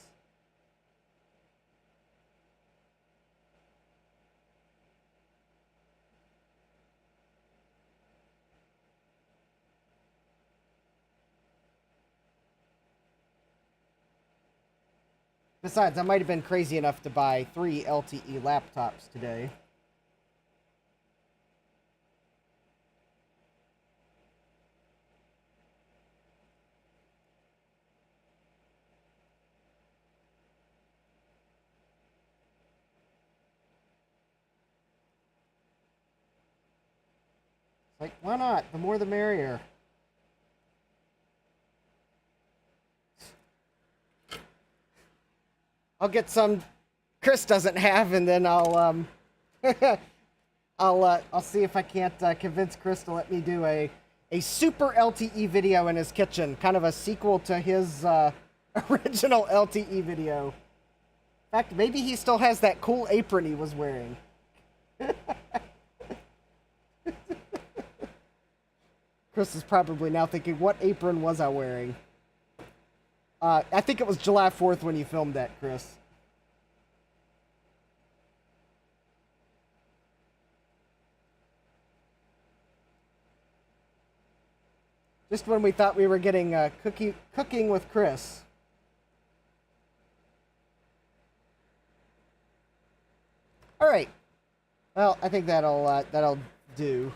Besides, I might have been crazy enough to buy 3 LTE laptops today. Like, why not? The more the merrier. I'll get some Chris doesn't have, and then I'll I'll see if I can't convince Chris to let me do a super LTE video in his kitchen, kind of a sequel to his original LTE video. In fact, maybe he still has that cool apron he was wearing. Chris is probably now thinking, what apron was I wearing? I think it was July 4th when you filmed that, Chris. Just when we thought we were getting cooking with Chris. All right. Well, I think that'll do.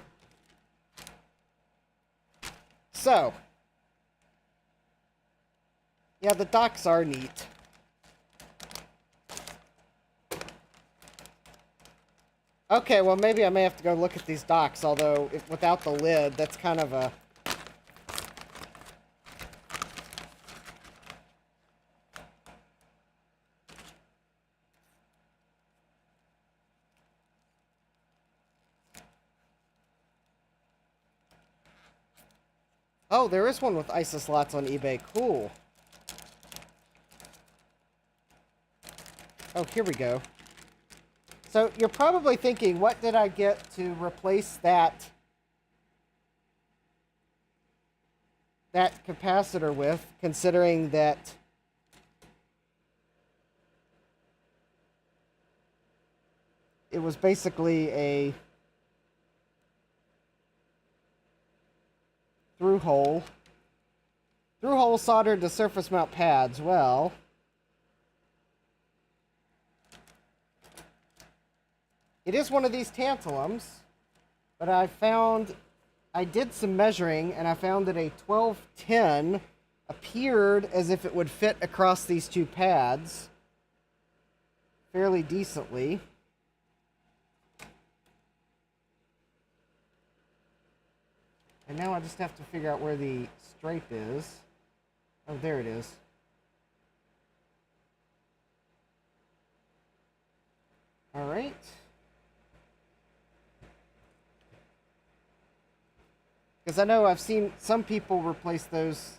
So, yeah, the docks are neat. Okay, well, maybe I may have to go look at these docks, although without the lid, that's kind of a... Oh, there is one with ISA slots on eBay. Cool. Oh, here we go. So you're probably thinking, what did I get to replace that capacitor with, considering that it was basically a through-hole soldered to surface mount pads. Well, it is one of these tantalums, but I did some measuring, and I found that a 1210 appeared as if it would fit across these two pads fairly decently. And now I just have to figure out where the stripe is. Oh, there it is. All right. Because I know I've seen some people replace those,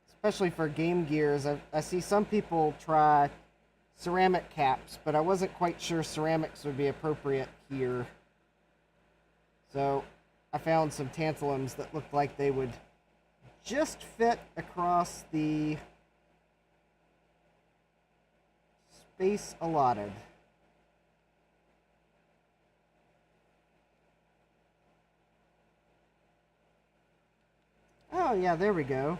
especially for Game Gears. I see some people try ceramic caps, but I wasn't quite sure ceramics would be appropriate here. So I found some tantalums that looked like they would just fit across the space allotted. Oh, yeah, there we go.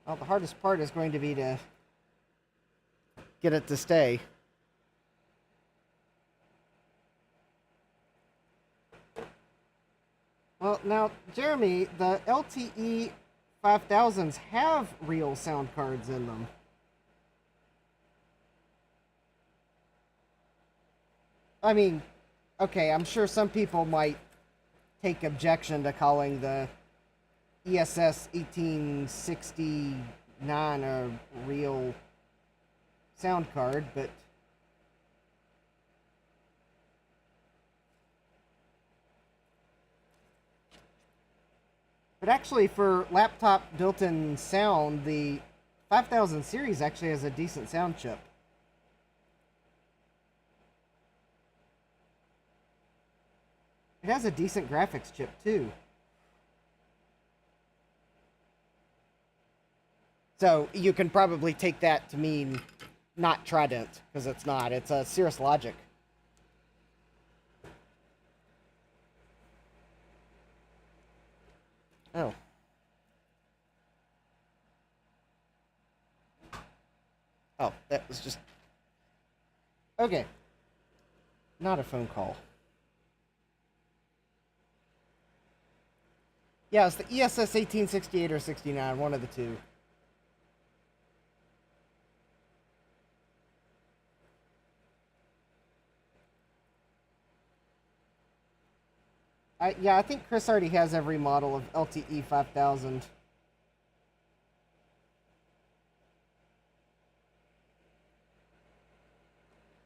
Well, the hardest part is going to be to get it to stay. Well, now, Jeremy, the LTE 5000s have real sound cards in them. I mean, okay, I'm sure some people might take objection to calling the ESS 1869 a real sound card, but actually for laptop built-in sound, the 5000 series actually has a decent sound chip. It has a decent graphics chip too. So you can probably take that to mean not Trident, because it's not. It's a Cirrus Logic. Oh. Oh, that was just... Okay. Not a phone call. Yeah, it's the ESS 1868 or 69, one of the two. Yeah, I think Chris already has every model of LTE 5000.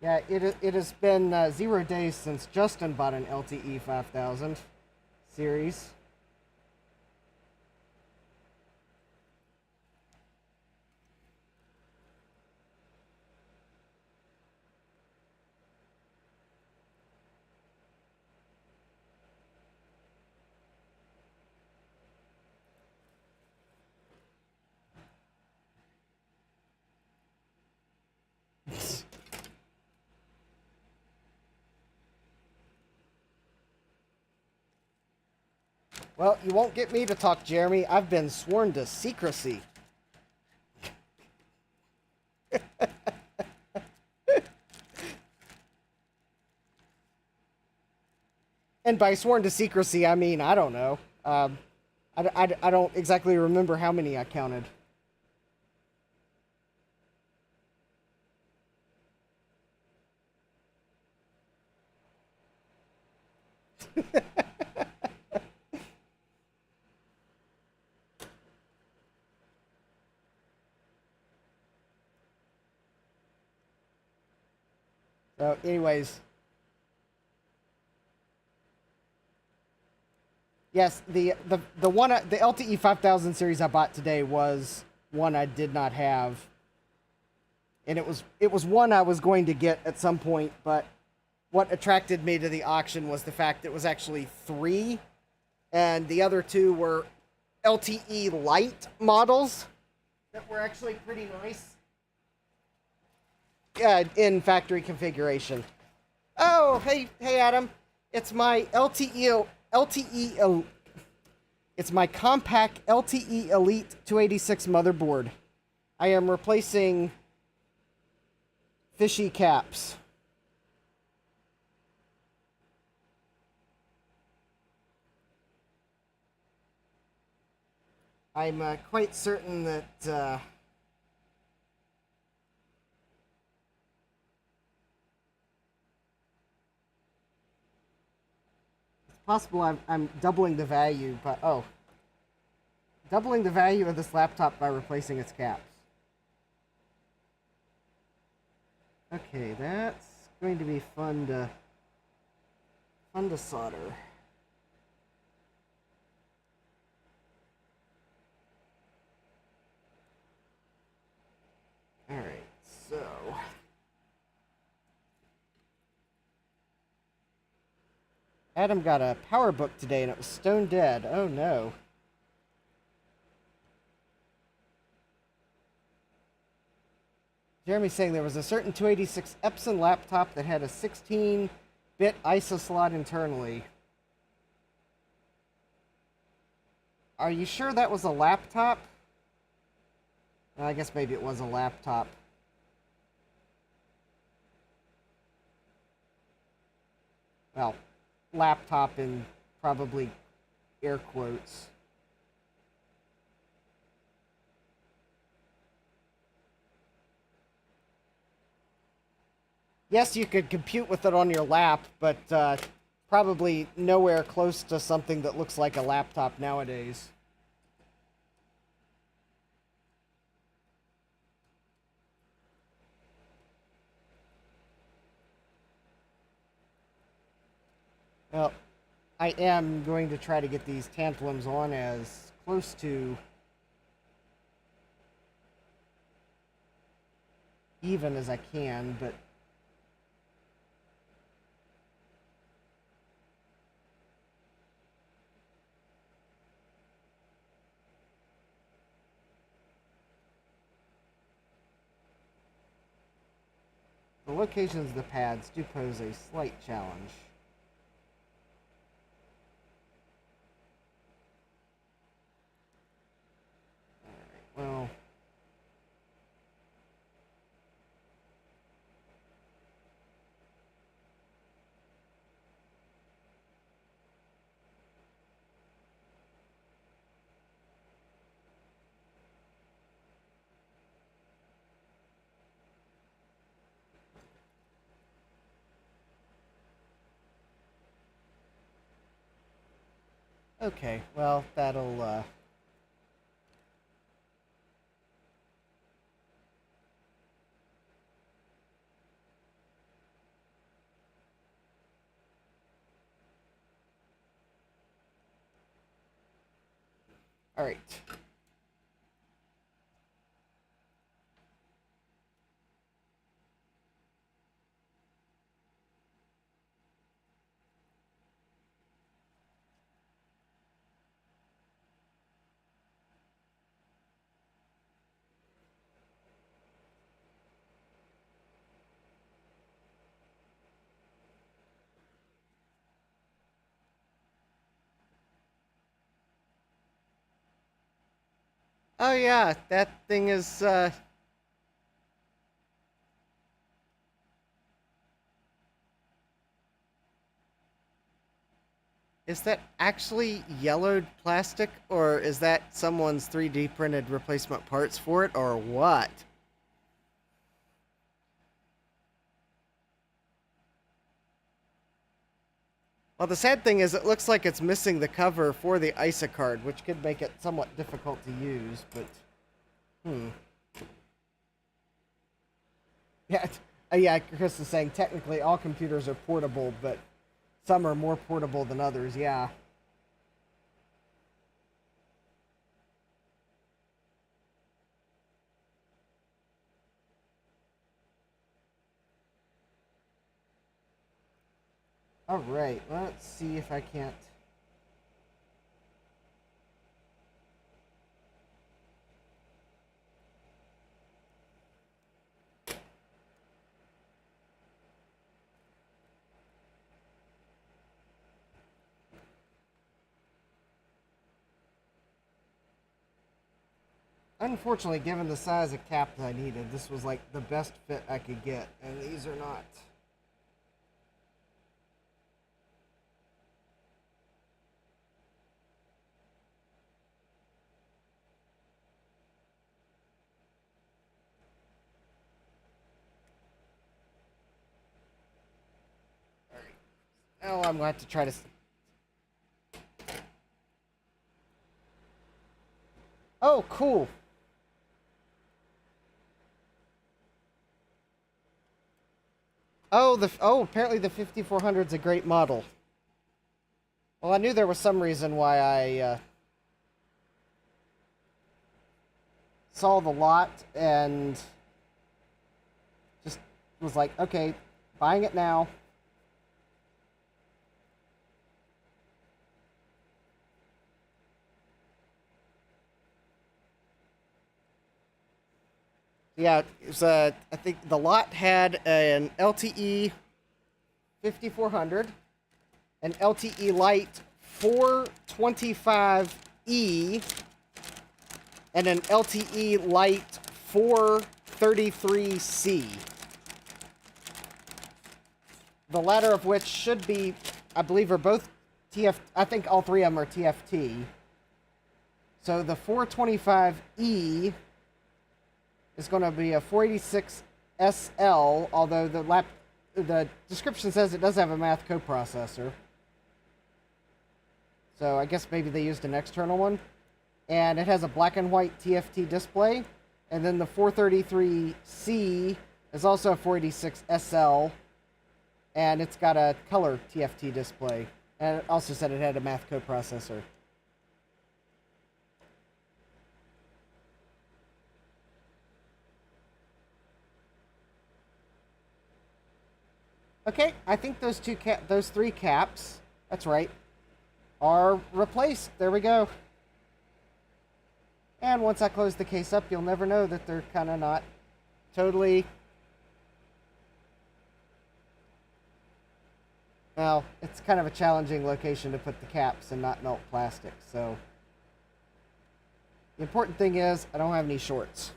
Yeah, it has been 0 days since Justin bought an LTE 5000 series. Well, you won't get me to talk, Jeremy. I've been sworn to secrecy. And by sworn to secrecy, I mean, I don't know. I don't exactly remember how many I counted. So, anyways. Yes, the one the LTE 5000 series I bought today was one I did not have, and it was one I was going to get at some point. But what attracted me to the auction was the fact it was actually 3, and the other 2 were LTE Lite models that were actually pretty nice. Yeah, in factory configuration. Oh, hey, Adam, it's my It's my Compaq LTE Elite 286 motherboard. I am replacing fishy caps. I'm quite certain that it's possible I'm doubling the value, but doubling the value of this laptop by replacing its caps. Okay, that's going to be fun to solder. All right, so Adam got a power book today and it was stone dead. Oh no. Jeremy's saying there was a certain 286 Epson laptop that had a 16-bit ISO slot internally. Are you sure that was a laptop? Well, I guess maybe it was a laptop. Well, laptop in probably air quotes. Yes, you could compute with it on your lap, but probably nowhere close to something that looks like a laptop nowadays. Well, I am going to try to get these tantalums on as close to even as I can, but the locations of the pads do pose a slight challenge. Alright, well, Okay, well, that'll, alright. Oh yeah, that thing is that actually yellowed plastic, or is that someone's 3D printed replacement parts for it, or what? Well, the sad thing is it looks like it's missing the cover for the ISA card, which could make it somewhat difficult to use, but... Hmm. Yeah, yeah, Chris is saying technically all computers are portable, but some are more portable than others, yeah. Alright, let's see if I can't... Unfortunately, given the size of cap that I needed, this was like the best fit I could get, and these are not. Oh, I'm going to have to try to... Oh, cool. Apparently the 5400 is a great model. Well, I knew there was some reason why I saw the lot and just was like, okay, buying it now. Yeah, it was, I think the lot had an LTE 5400, an LTE Lite 425E, and an LTE Lite 433C. The latter of which should be, I believe, are both TF. I think all three of them are TFT. So the 425E is going to be a 486 SL, although the description says it does have a math coprocessor. So I guess maybe they used an external one. And it has a black and white TFT display. And then the 433C is also a 486 SL. And it's got a color TFT display. And it also said it had a math coprocessor. Okay, I think those three caps, that's right, are replaced. There we go. And once I close the case up, you'll never know that they're kind of not totally... Well, it's kind of a challenging location to put the caps and not melt plastic, so... The important thing is, I don't have any shorts.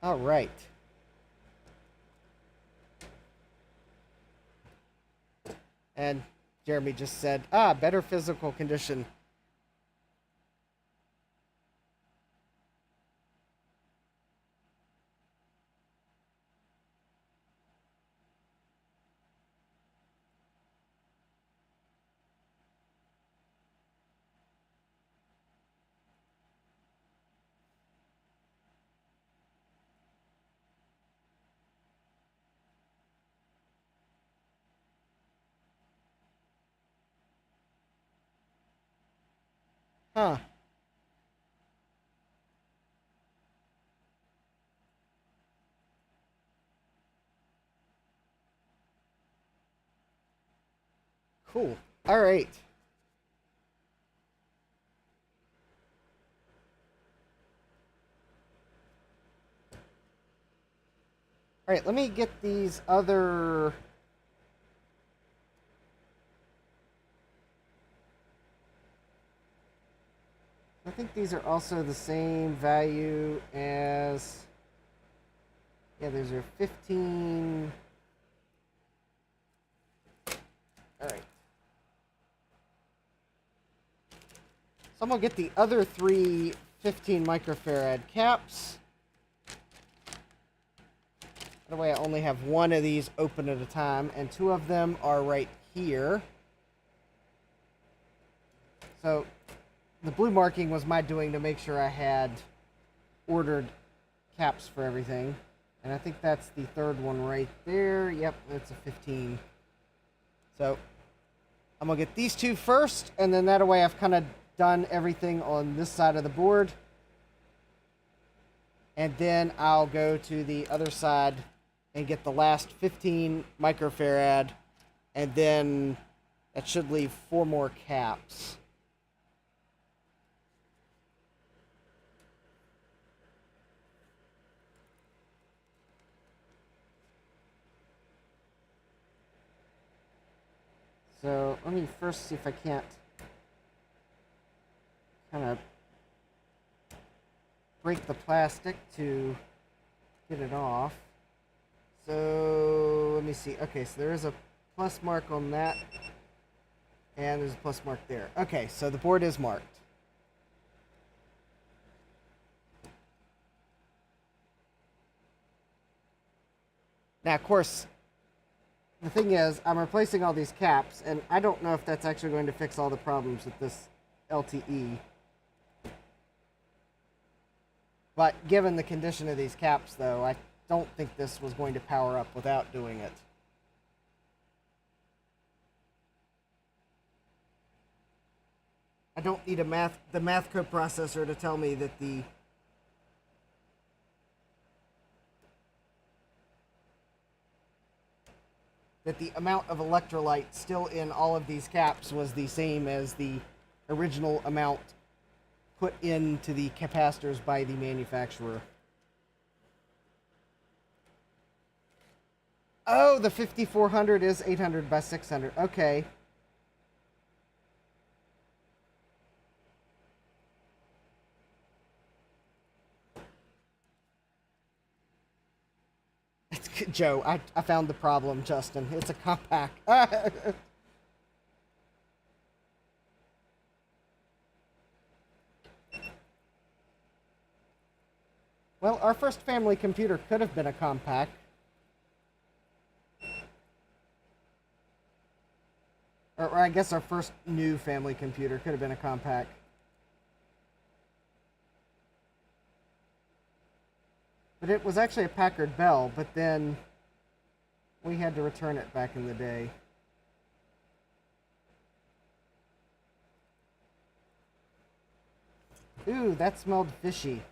All right. And Jeremy just said. Better physical condition. Huh. Cool. All right. All right, let me get these other... I think these are also the same value as... Yeah, those are 15... All right. So I'm going to get the other three 15 microfarad caps. That way I only have one of these open at a time, and two of them are right here. So the blue marking was my doing to make sure I had ordered caps for everything. And I think that's the third one right there. Yep, that's a 15. So I'm going to get these two first, and then that way I've kind of done everything on this side of the board. And then I'll go to the other side and get the last 15 microfarad, and then that should leave 4 more caps. So let me first see if I can't kind of break the plastic to get it off. So let me see. Okay, so there is a plus mark on that, and there's a plus mark there. Okay, so the board is marked. Now, of course, the thing is, I'm replacing all these caps, and I don't know if that's actually going to fix all the problems with this LTE. But given the condition of these caps, though, I don't think this was going to power up without doing it. I don't need the math code processor to tell me that the amount of electrolyte still in all of these caps was the same as the original amount put into the capacitors by the manufacturer. Oh, the 5400 is 800 by 600. Okay. Joe, I found the problem, Justin. It's a Compaq. Well, our first family computer could have been a Compaq. Or I guess our first new family computer could have been a Compaq. But it was actually a Packard Bell, but then we had to return it back in the day. Ooh, that smelled fishy.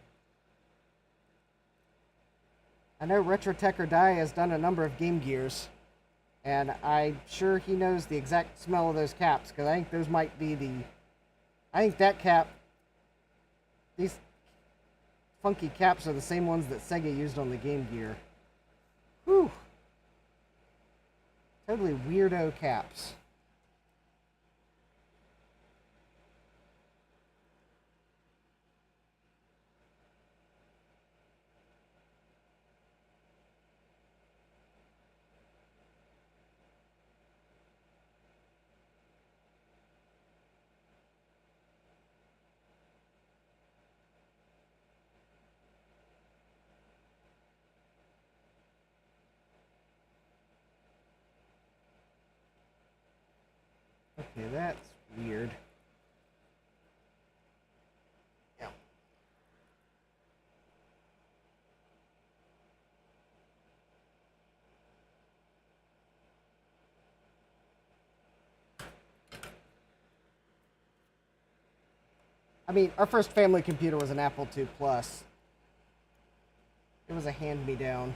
I know RetroTech or Die has done a number of Game Gears, and I'm sure he knows the exact smell of those caps, because I think those might be the... I think that cap... These funky caps are the same ones that Sega used on the Game Gear. Whew. Totally weirdo caps. Okay, that's weird. Yeah. I mean, our first family computer was an Apple II Plus. It was a hand-me-down.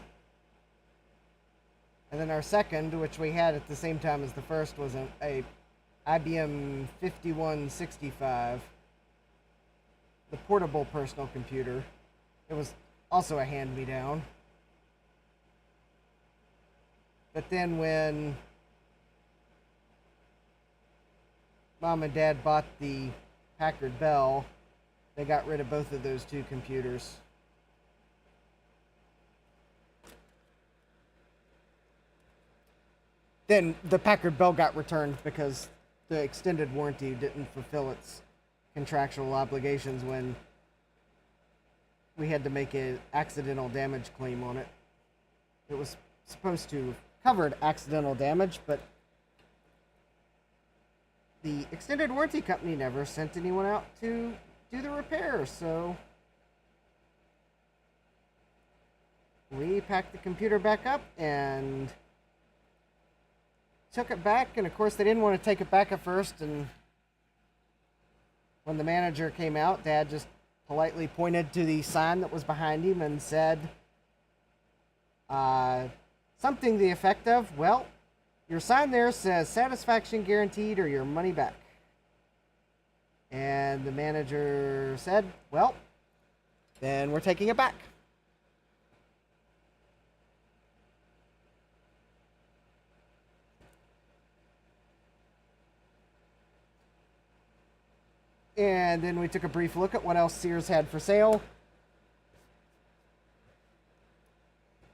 And then our second, which we had at the same time as the first, was a IBM 5165, the portable personal computer. It was also a hand-me-down. But then when Mom and Dad bought the Packard Bell, they got rid of both of those two computers. Then the Packard Bell got returned because the extended warranty didn't fulfill its contractual obligations when we had to make an accidental damage claim on it. It was supposed to have covered accidental damage, but the extended warranty company never sent anyone out to do the repair, so we packed the computer back up and took it back, and of course they didn't want to take it back at first, and when the manager came out, Dad just politely pointed to the sign that was behind him and said something to the effect of, well, your sign there says satisfaction guaranteed or your money back. And the manager said, well, then we're taking it back. And then we took a brief look at what else Sears had for sale.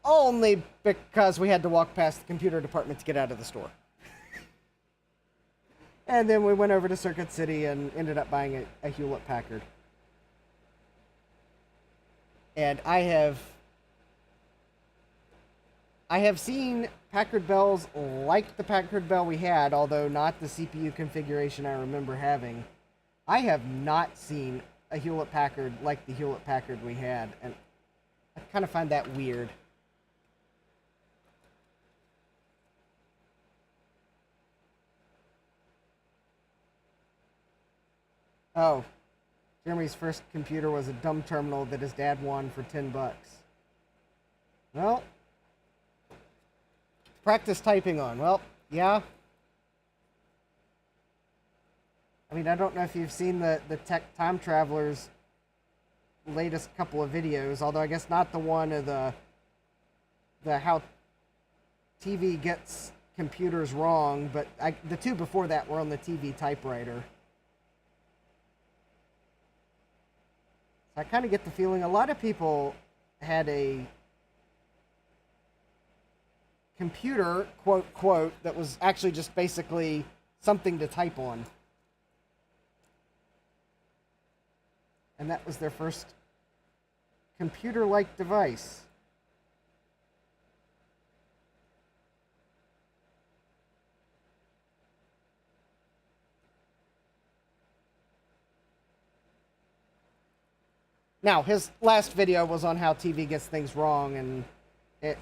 Only because we had to walk past the computer department to get out of the store. And then we went over to Circuit City and ended up buying a Hewlett-Packard. And I have seen Packard Bells like the Packard Bell we had, although not the CPU configuration I remember having. I have not seen a Hewlett-Packard like the Hewlett-Packard we had, and I kind of find that weird. Oh, Jeremy's first computer was a dumb terminal that his dad won for $10. Well, practice typing on. Well, yeah. I mean, I don't know if you've seen the Tech Time Traveler's latest couple of videos, although I guess not the one of the how TV gets computers wrong, but the two before that were on the TV typewriter. So I kind of get the feeling a lot of people had a computer, quote, quote, that was actually just basically something to type on. And that was their first computer-like device. Now, his last video was on how TV gets things wrong, and it,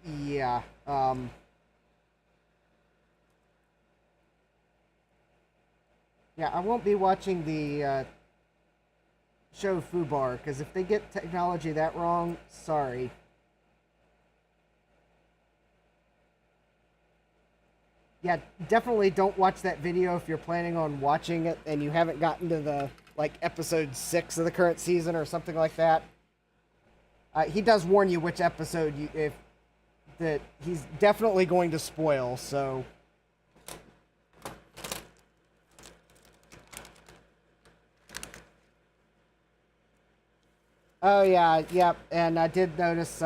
yeah, yeah, I won't be watching the show Fubar, because if they get technology that wrong, sorry. Yeah, definitely don't watch that video if you're planning on watching it and you haven't gotten to the, like, episode 6 of the current season or something like that. He does warn you which episode that he's definitely going to spoil, so... Oh, yeah, yep, and I did notice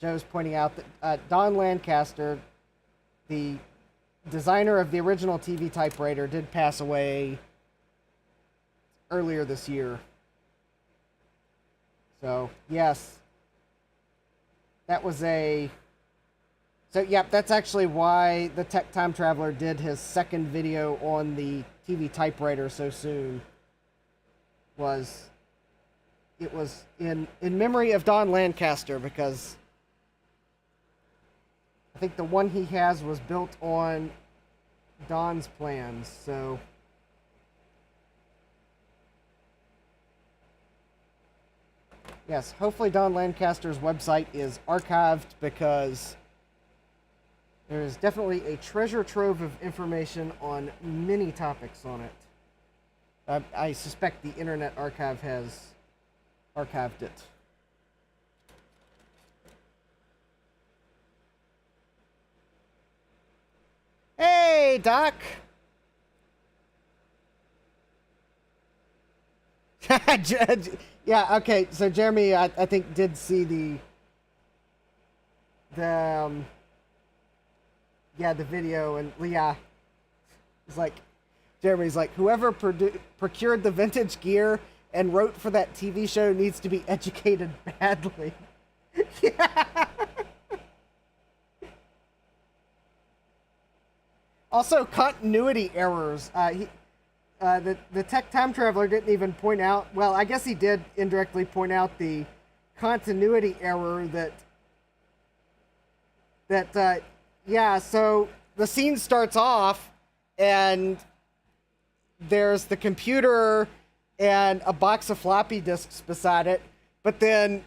Joe's pointing out that Don Lancaster, the designer of the original TV typewriter, did pass away earlier this year. So, yes, that was a So, yep, that's actually why the Tech Time Traveler did his second video on the TV typewriter so soon. It was in memory of Don Lancaster, because I think the one he has was built on Don's plans, so... Yes, hopefully Don Lancaster's website is archived, because there is definitely a treasure trove of information on many topics on it. I suspect the Internet Archive has archived it. Hey, Doc! Yeah, okay, so Jeremy, I think, did see the video, and yeah, it's like, Jeremy's like, whoever procured the vintage gear and wrote for that TV show needs to be educated badly. Yeah. Also, continuity errors. The Tech Time Traveler didn't even point out... Well, I guess he did indirectly point out the continuity error yeah, so the scene starts off, and there's the computer and a box of floppy disks beside it, but then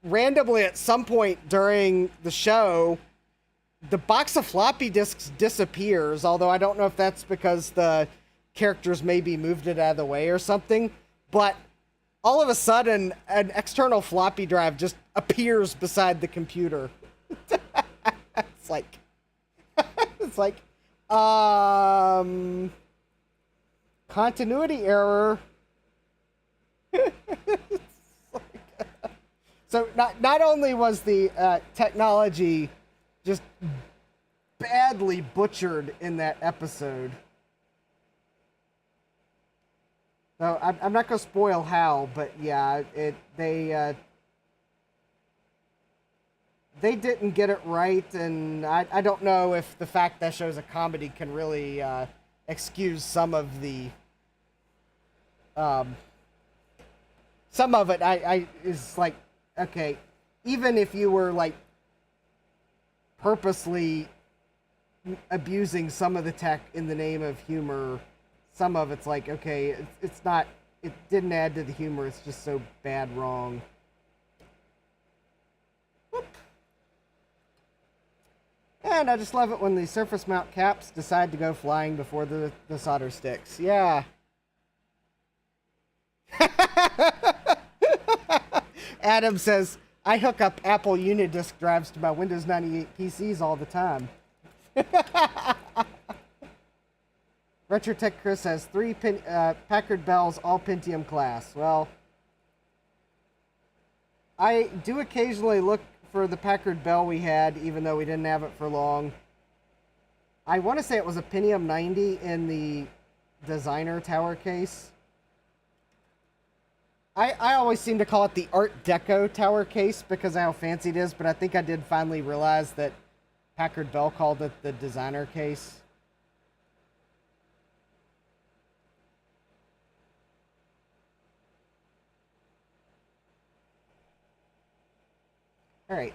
randomly at some point during the show, the box of floppy disks disappears, although I don't know if that's because the characters maybe moved it out of the way or something, but all of a sudden, an external floppy drive just appears beside the computer. It's like... It's like... Continuity error. So, not only was the technology just badly butchered in that episode... So I'm not gonna spoil how, but yeah, they didn't get it right, and I don't know if the fact that show's a comedy can really excuse some of the some of it. I is like, okay, even if you were like purposely abusing some of the tech in the name of humor, some of it's like, okay, it's not, it didn't add to the humor, it's just so bad wrong. Whoop. And I just love it when the surface mount caps decide to go flying before the solder sticks. Yeah. Adam says, I hook up Apple Unidisc drives to my Windows 98 PCs all the time. RetroTech Chris has 3 Packard Bells, all Pentium class. Well, I do occasionally look for the Packard Bell we had, even though we didn't have it for long. I want to say it was a Pentium 90 in the designer tower case. I always seem to call it the Art Deco tower case because of how fancy it is, but I think I did finally realize that Packard Bell called it the designer case. Alright.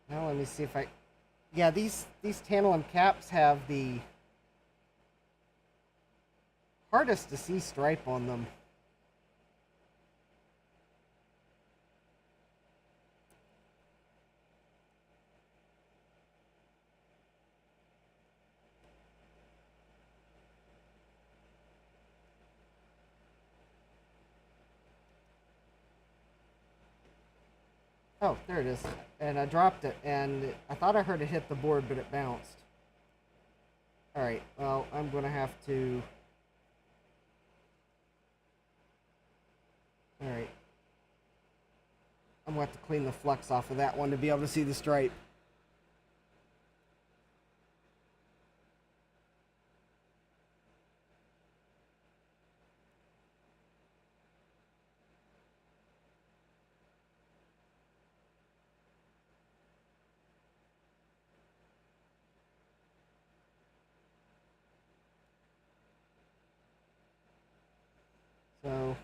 Now let me see if I... Yeah, these tantalum caps have the hardest to see stripe on them. Oh, there it is. And I dropped it, and I thought I heard it hit the board, but it bounced. Alright, well, I'm going to have to... Alright. I'm going to have to clean the flux off of that one to be able to see the stripe. So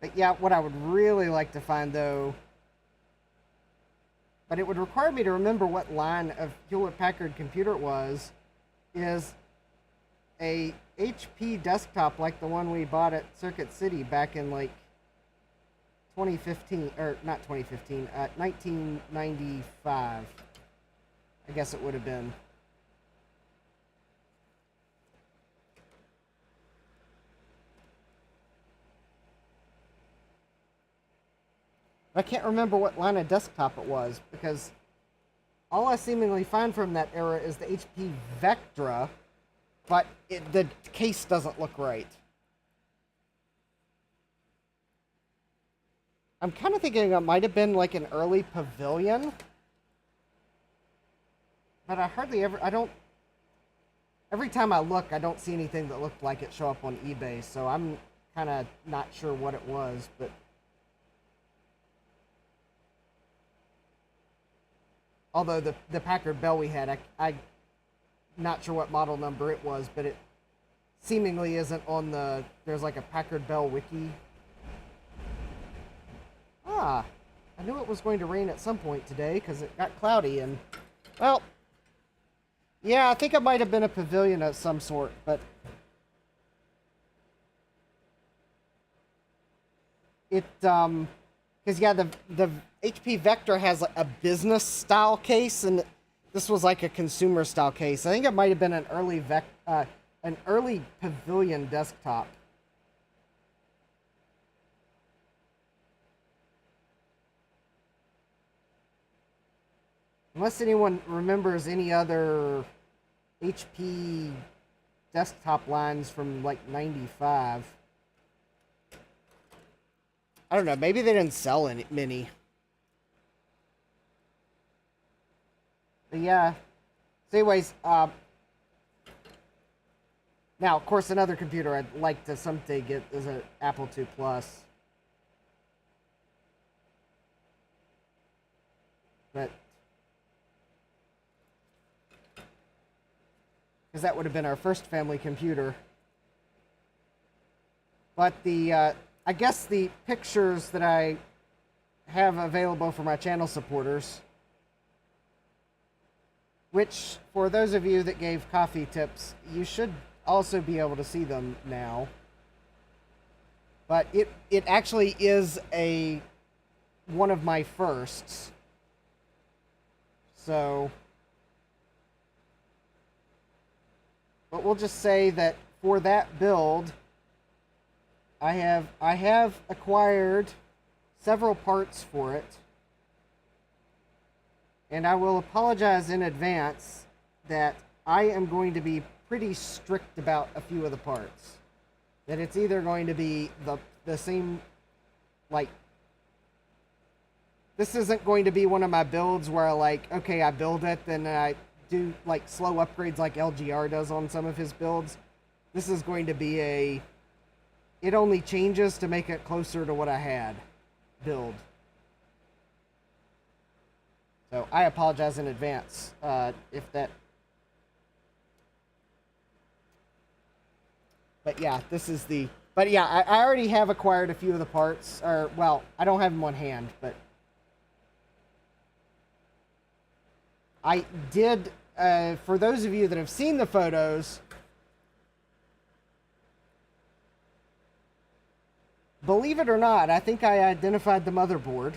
but yeah, what I would really like to find though, but it would require me to remember what line of Hewlett-Packard computer it was, is a HP desktop like the one we bought at Circuit City back in like 2015, or not 2015, 1995. I guess it would have been. I can't remember what line of desktop it was, because all I seemingly find from that era is the HP Vectra, but the case doesn't look right. I'm kind of thinking it might have been like an early Pavilion, but I hardly ever, every time I look, I don't see anything that looked like it show up on eBay, so I'm kind of not sure what it was, but although the Packard Bell we had, I'm not sure what model number it was, but it seemingly isn't on the, there's like a Packard Bell wiki. Ah, I knew it was going to rain at some point today because it got cloudy and, well, yeah, I think it might have been a Pavilion of some sort, but it, because yeah, the HP Vectra has like a business style case, and this was like a consumer style case. I think it might have been an early Pavilion desktop. Unless anyone remembers any other HP desktop lines from like 95. I don't know, maybe they didn't sell many. But yeah. So anyways, now of course another computer I'd like to someday get is an Apple II Plus. But because that would have been our first family computer. But the I guess the pictures that I have available for my channel supporters, which for those of you that gave coffee tips, you should also be able to see them now. But it actually is one of my firsts. So, but we'll just say that for that build, I have acquired several parts for it, and I will apologize in advance that I am going to be pretty strict about a few of the parts. That it's either going to be the same, like, this isn't going to be one of my builds where I build it, then I do like slow upgrades like LGR does on some of his builds. This is going to be it only changes to make it closer to what I had build. So I apologize in advance if that. But yeah, this is the. But yeah, I already have acquired a few of the parts. Or, well, I don't have them on hand, but I did. For those of you that have seen the photos, believe it or not, I think I identified the motherboard.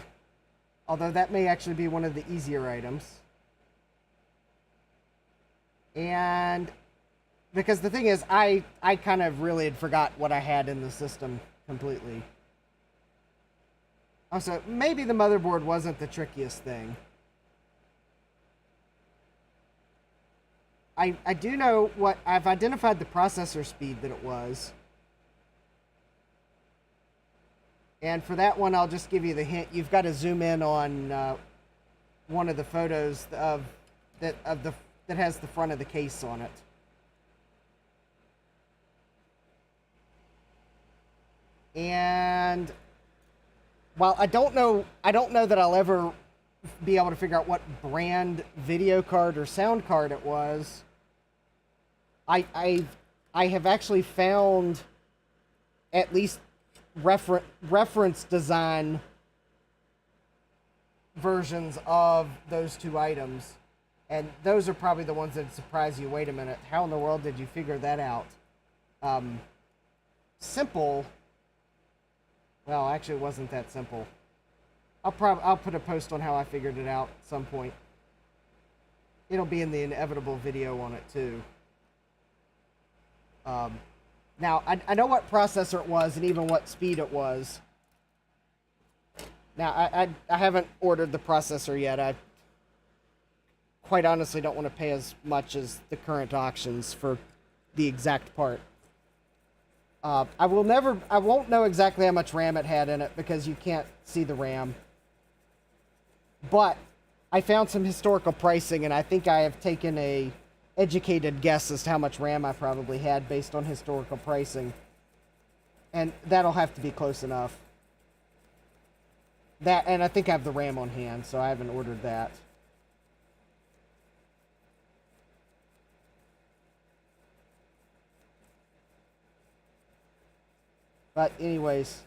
Although that may actually be one of the easier items. And because the thing is, I kind of really had forgot what I had in the system completely. Also, maybe the motherboard wasn't the trickiest thing. I do know what I've identified the processor speed that it was. And for that one, I'll just give you the hint. You've got to zoom in on one of the photos that has the front of the case on it. And while I don't know that I'll ever be able to figure out what brand video card or sound card it was, I have actually found at least reference design versions of those two items, and those are probably the ones that surprise you. Wait a minute, how in the world did you figure that out? Simple. Well, actually, it wasn't that simple. I'll put a post on how I figured it out at some point. It'll be in the inevitable video on it too. Now, I know what processor it was and even what speed it was. Now, I haven't ordered the processor yet. I quite honestly don't want to pay as much as the current auctions for the exact part. I won't know exactly how much RAM it had in it because you can't see the RAM. But I found some historical pricing, and I think I have taken a educated guess as to how much RAM I probably had based on historical pricing. And that'll have to be close enough. And I think I have the RAM on hand, so I haven't ordered that. But anyways,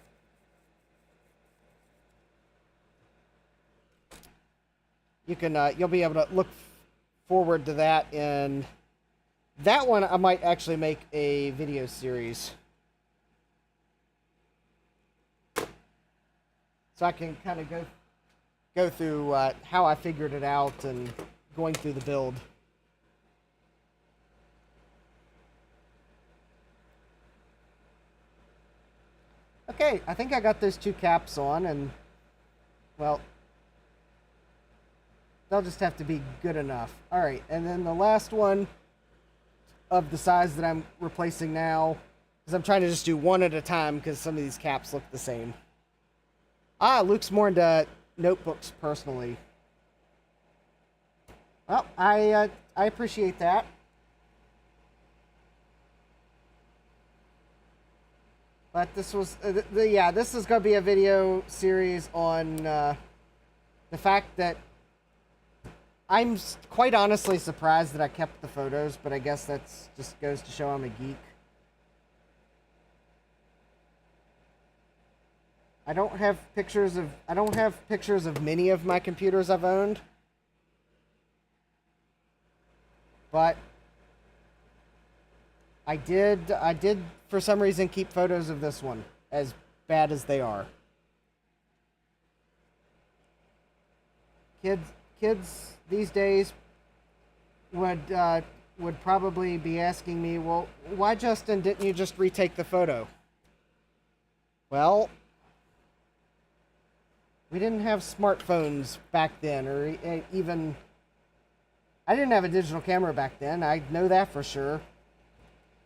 you'll be able to look forward to that, and that one I might actually make a video series. So I can kind of go through how I figured it out and going through the build. Okay, I think I got those two caps on, and well, they'll just have to be good enough. All right, and then the last one of the size that I'm replacing now, because I'm trying to just do one at a time because some of these caps look the same. Luke's more into notebooks personally. Well, I appreciate that. But this was, this is going to be a video series on the fact that I'm quite honestly surprised that I kept the photos, but I guess that's just goes to show I'm a geek. I don't have pictures of many of my computers I've owned. But I did for some reason keep photos of this one, as bad as they are. Kids these days would probably be asking me, well, why, Justin, didn't you just retake the photo? Well, we didn't have smartphones back then, or even I didn't have a digital camera back then. I know that for sure.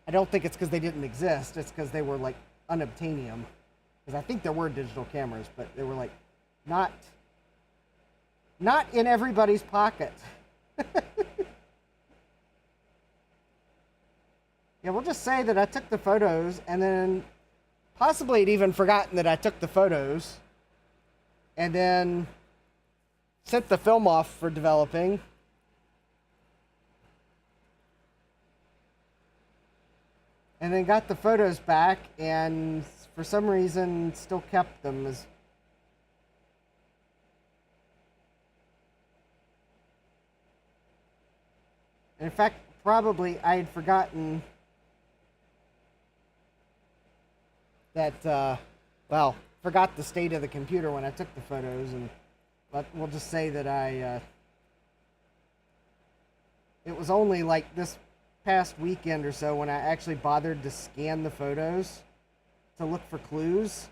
I don't think it's because they didn't exist. It's because they were like unobtainium. Because I think there were digital cameras, but they were like not in everybody's pocket. Yeah, we'll just say that I took the photos, and then possibly had even forgotten that I took the photos, and then sent the film off for developing. And then got the photos back, and for some reason still kept them as... In fact, probably I had forgotten that, forgot the state of the computer when I took the photos, but we'll just say that it was only like this past weekend or so when I actually bothered to scan the photos to look for clues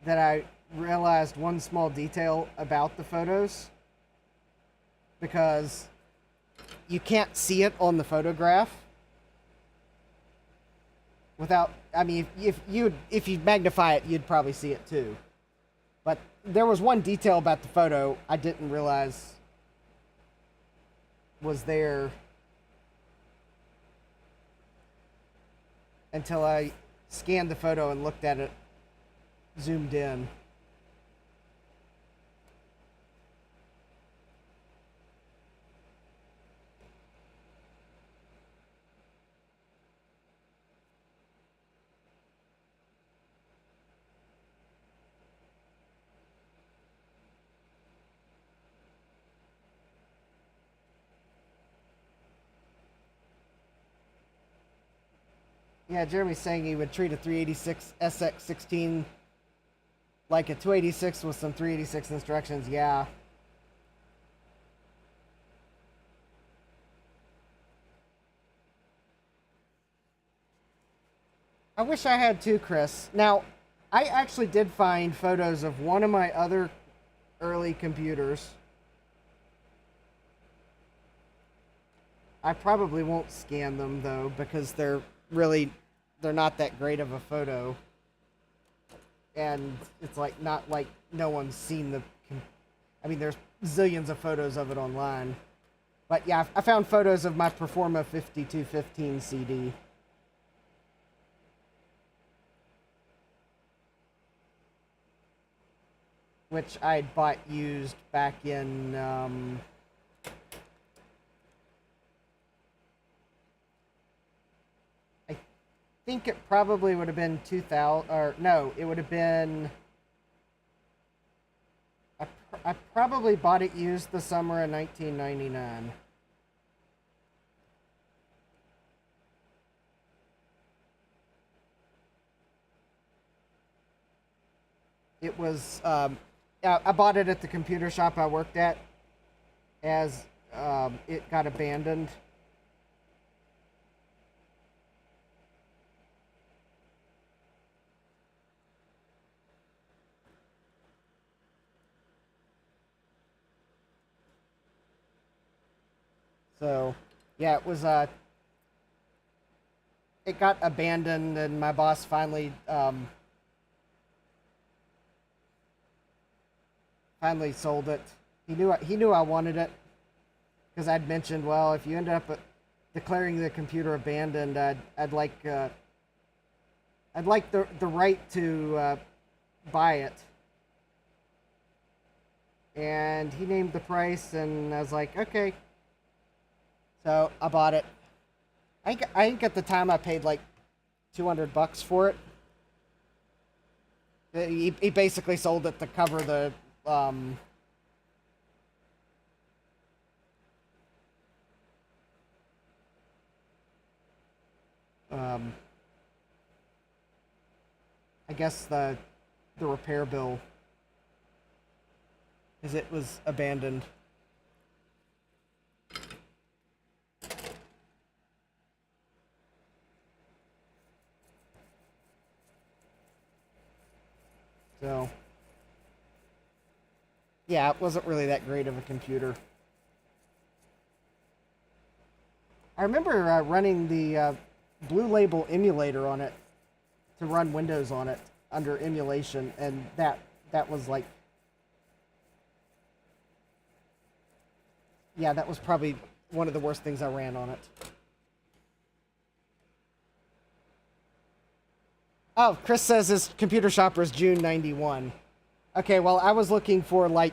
that I realized one small detail about the photos, because you can't see it on the photograph without, I mean, if you magnify it, you'd probably see it too. But there was one detail about the photo I didn't realize was there until I scanned the photo and looked at it zoomed in. Yeah, Jeremy's saying he would treat a 386 SX16 like a 286 with some 386 instructions. Yeah. I wish I had too, Chris. Now, I actually did find photos of one of my other early computers. I probably won't scan them though, because they're not that great of a photo. And it's like not like no one's seen the, I mean, there's zillions of photos of it online. But yeah, I found photos of my Performa 5215 CD. Which I had bought used back in, I think it probably would have been 2000, or no, it would have been, I probably bought it used the summer of 1999. It was, I bought it at the computer shop I worked at as it got abandoned. So, yeah, it was, it got abandoned, and my boss finally, finally sold it. He knew I wanted it, because I'd mentioned, well, if you end up declaring the computer abandoned, I'd like the right to buy it. And he named the price, and I was like, okay. So I bought it. I think at the time I paid like $200 for it. He basically sold it to cover the I guess the repair bill, because it was abandoned. So, yeah, it wasn't really that great of a computer. I remember running the Blue Label emulator on it to run Windows on it under emulation, and that was like, yeah, that was probably one of the worst things I ran on it. Oh, Chris says his computer shopper is June 91. Okay, well, I was looking for like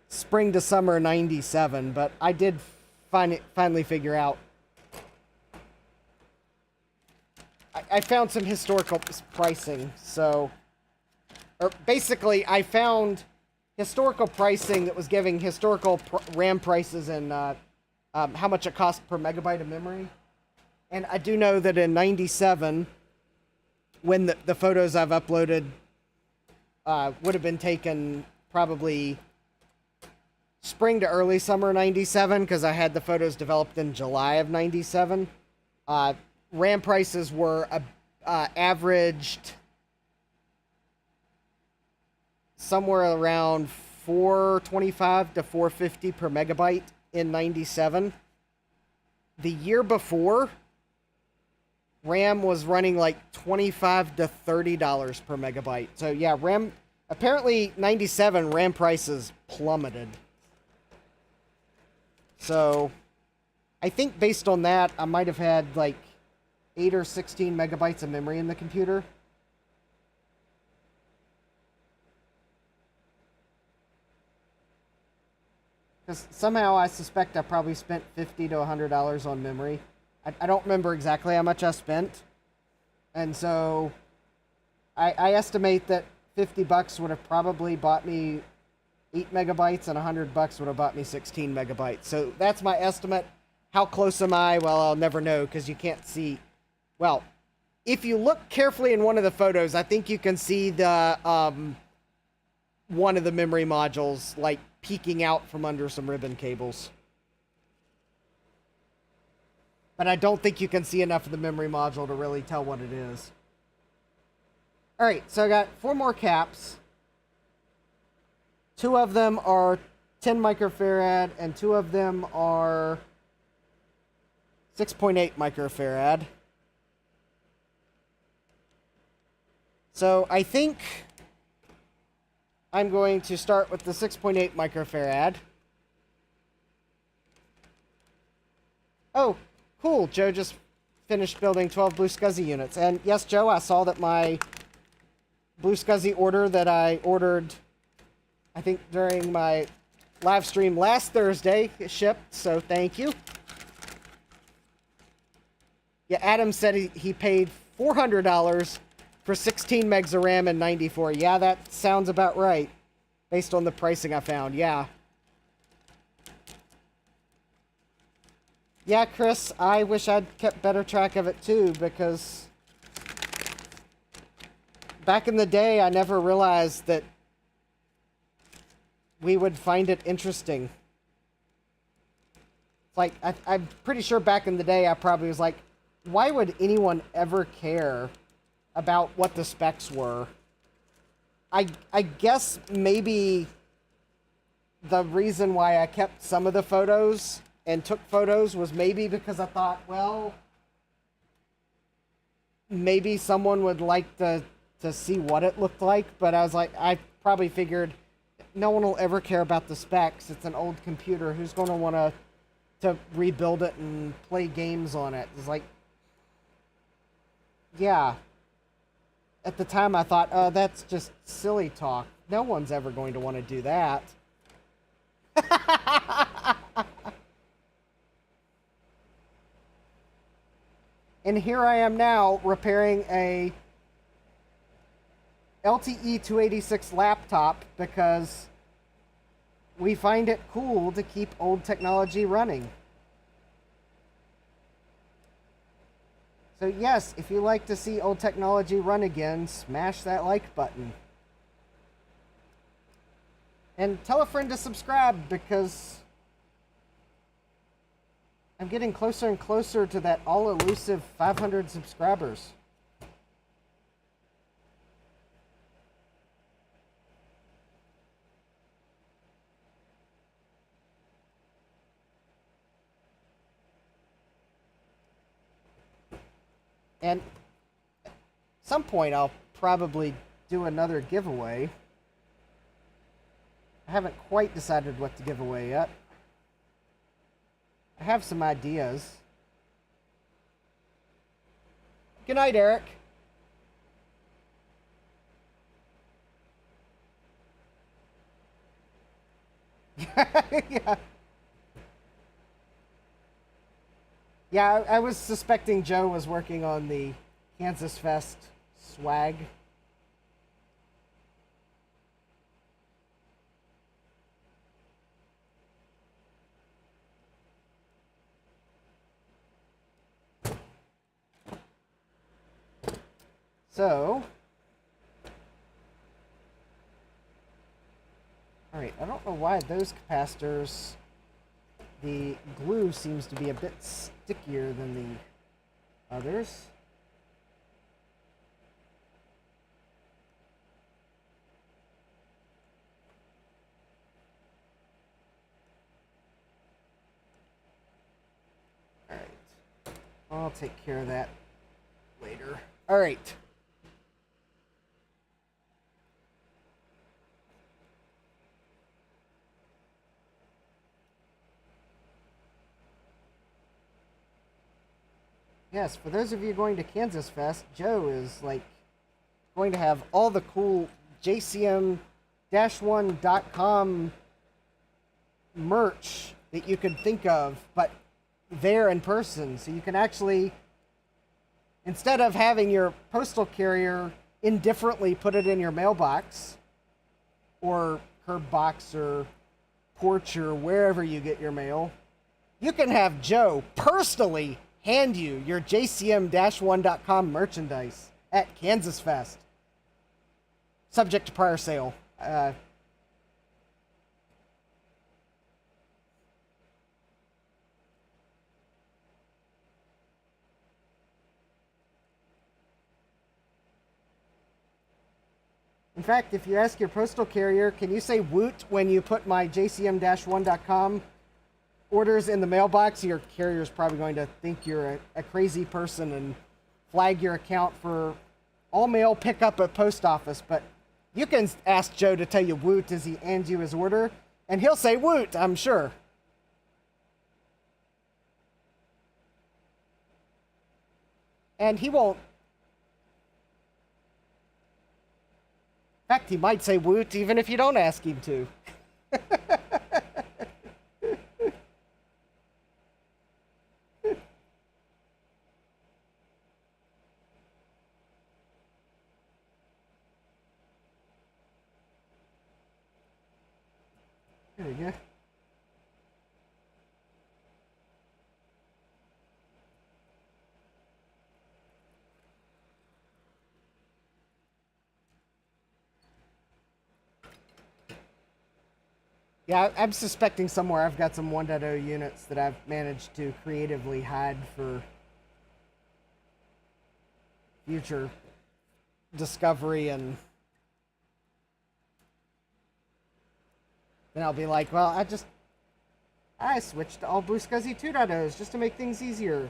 spring to summer 97, but I did finally figure out. I found some historical pricing, so, or basically I found historical pricing that was giving historical RAM prices and how much it cost per megabyte of memory. And I do know that in 97, when the photos I've uploaded would have been taken probably spring to early summer 97, because I had the photos developed in July of 97. RAM prices were averaged somewhere around $425 to $450 per megabyte in 97. The year before, RAM was running like $25 to $30 per megabyte. So yeah, RAM, apparently 97 RAM prices plummeted. So I think based on that, I might have had like 8 or 16 megabytes of memory in the computer. Because somehow I suspect I probably spent $50 to $100 on memory. I don't remember exactly how much I spent. And so I estimate that $50 would have probably bought me 8 megabytes, and $100 would have bought me 16 megabytes. So that's my estimate. How close am I? Well, I'll never know, because you can't see. Well, if you look carefully in one of the photos, I think you can see the one of the memory modules like peeking out from under some ribbon cables. But I don't think you can see enough of the memory module to really tell what it is. Alright, so I got 4 more caps. 2 of them are 10 microfarad, and 2 of them are 6.8 microfarad. So I think I'm going to start with the 6.8 microfarad. Oh, cool. Joe just finished building 12 Blue SCSI units. And yes, Joe, I saw that my Blue SCSI order that I ordered, I think during my live stream last Thursday, shipped, so thank you. Yeah, Adam said he paid $400 for 16 megs of RAM and 94. Yeah, that sounds about right, based on the pricing I found, yeah. Yeah, Chris, I wish I'd kept better track of it too, because back in the day, I never realized that we would find it interesting. It's like, I'm pretty sure back in the day, I probably was like, why would anyone ever care about what the specs were? I guess maybe the reason why I kept some of the photos and took photos was maybe because I thought, well, maybe someone would like to see what it looked like, but I was like, I probably figured no one will ever care about the specs. It's an old computer. Who's going to want to rebuild it and play games on it? It's like, yeah. At the time, I thought, oh, that's just silly talk. No one's ever going to want to do that. And here I am now repairing a LTE 286 laptop because we find it cool to keep old technology running. So yes, if you like to see old technology run again, smash that like button. And tell a friend to subscribe because I'm getting closer and closer to that all-elusive 500 subscribers. And at some point, I'll probably do another giveaway. I haven't quite decided what to give away yet. I have some ideas. Good night, Eric. Yeah. Yeah, I was suspecting Joe was working on the Kansas Fest swag. So, alright, I don't know why those capacitors, the glue seems to be a bit stickier than the others. Alright, I'll take care of that later. Alright. Yes, for those of you going to Kansas Fest, Joe is like going to have all the cool JCM-1.com merch that you could think of, but there in person. So you can actually, instead of having your postal carrier indifferently put it in your mailbox or curb box or porch or wherever you get your mail, you can have Joe personally hand you your JCM-1.com merchandise at Kansas Fest. Subject to prior sale. In fact, if you ask your postal carrier, can you say woot when you put my JCM-1.com orders in the mailbox, your carrier is probably going to think you're a crazy person and flag your account for all mail pickup at post office. But you can ask Joe to tell you woot as he hands you his order, and he'll say woot, I'm sure. And he won't. In fact, he might say woot even if you don't ask him to. There we go. Yeah, I'm suspecting somewhere I've got some 1.0 units that I've managed to creatively hide for future discovery, and then I'll be like, well, I switched to all Blue SCSI 2.0s just to make things easier.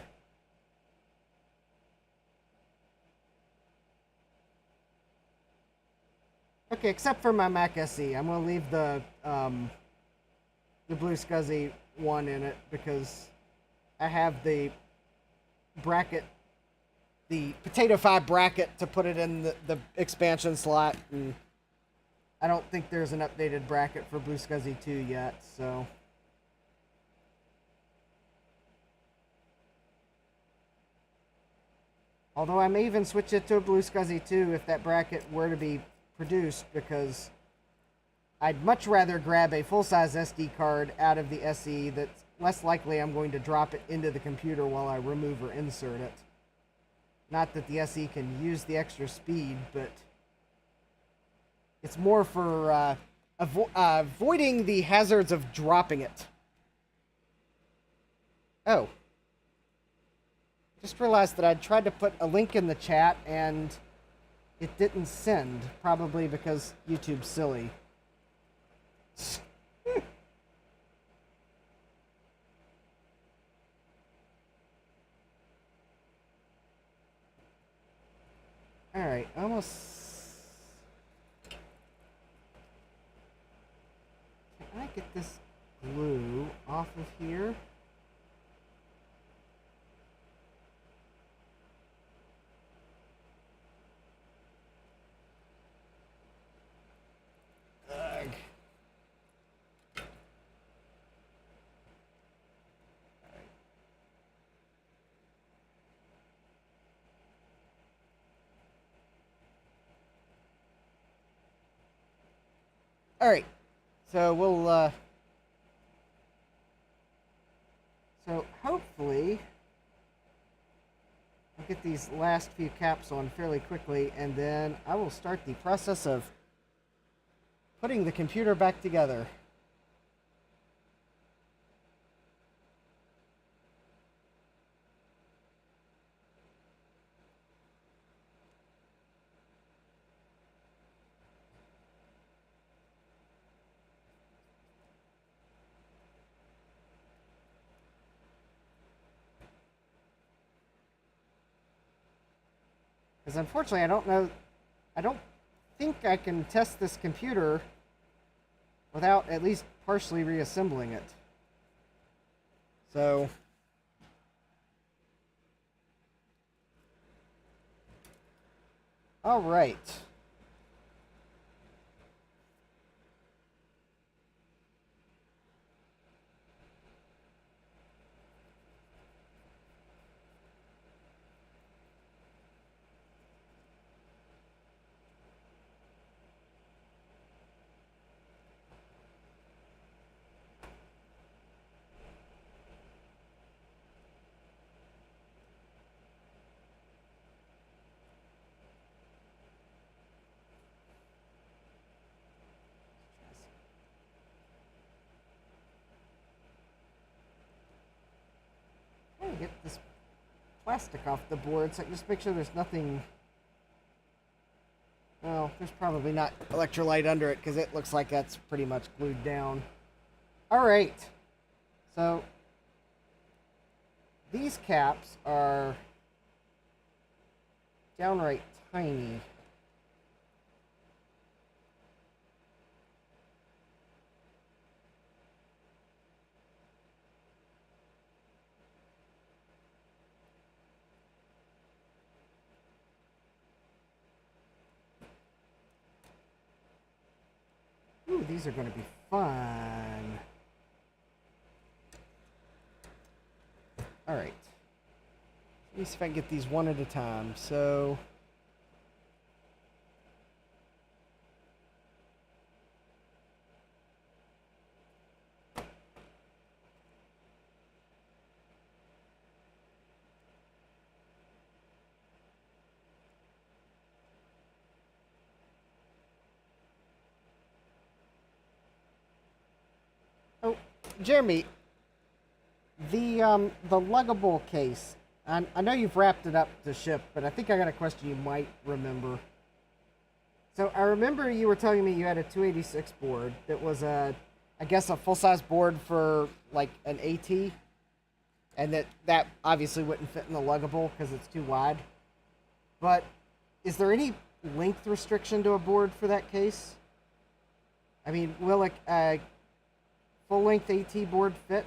Okay, except for my Mac SE. I'm going to leave the Blue SCSI one in it because I have the bracket, the Potato 5 bracket to put it in the expansion slot, and I don't think there's an updated bracket for Blue SCSI 2 yet, so. Although I may even switch it to a Blue SCSI 2 if that bracket were to be produced, because I'd much rather grab a full-size SD card out of the SE that's less likely I'm going to drop it into the computer while I remove or insert it. Not that the SE can use the extra speed, but it's more for avoiding the hazards of dropping it. Oh. Just realized that I'd tried to put a link in the chat and it didn't send, probably because YouTube's silly. Alright, almost. Can I get this glue off of here? Ugh. Alright, so we'll, so hopefully I'll get these last few caps on fairly quickly, and then I will start the process of putting the computer back together. Because unfortunately, I don't think I can test this computer without at least partially reassembling it. So, all right. to get this plastic off the board, so just make sure there's nothing. Well, there's probably not electrolyte under it because it looks like that's pretty much glued down. Alright, so these caps are downright tiny. Ooh, these are going to be fun. Alright. Let me see if I can get these one at a time. So... Oh, Jeremy, the luggable case. I know you've wrapped it up to ship, but I think I got a question you might remember. So I remember you were telling me you had a 286 board that was I guess a full-size board for like an AT, and that obviously wouldn't fit in the luggable because it's too wide. But is there any length restriction to a board for that case? I mean, will a full-length AT board fit?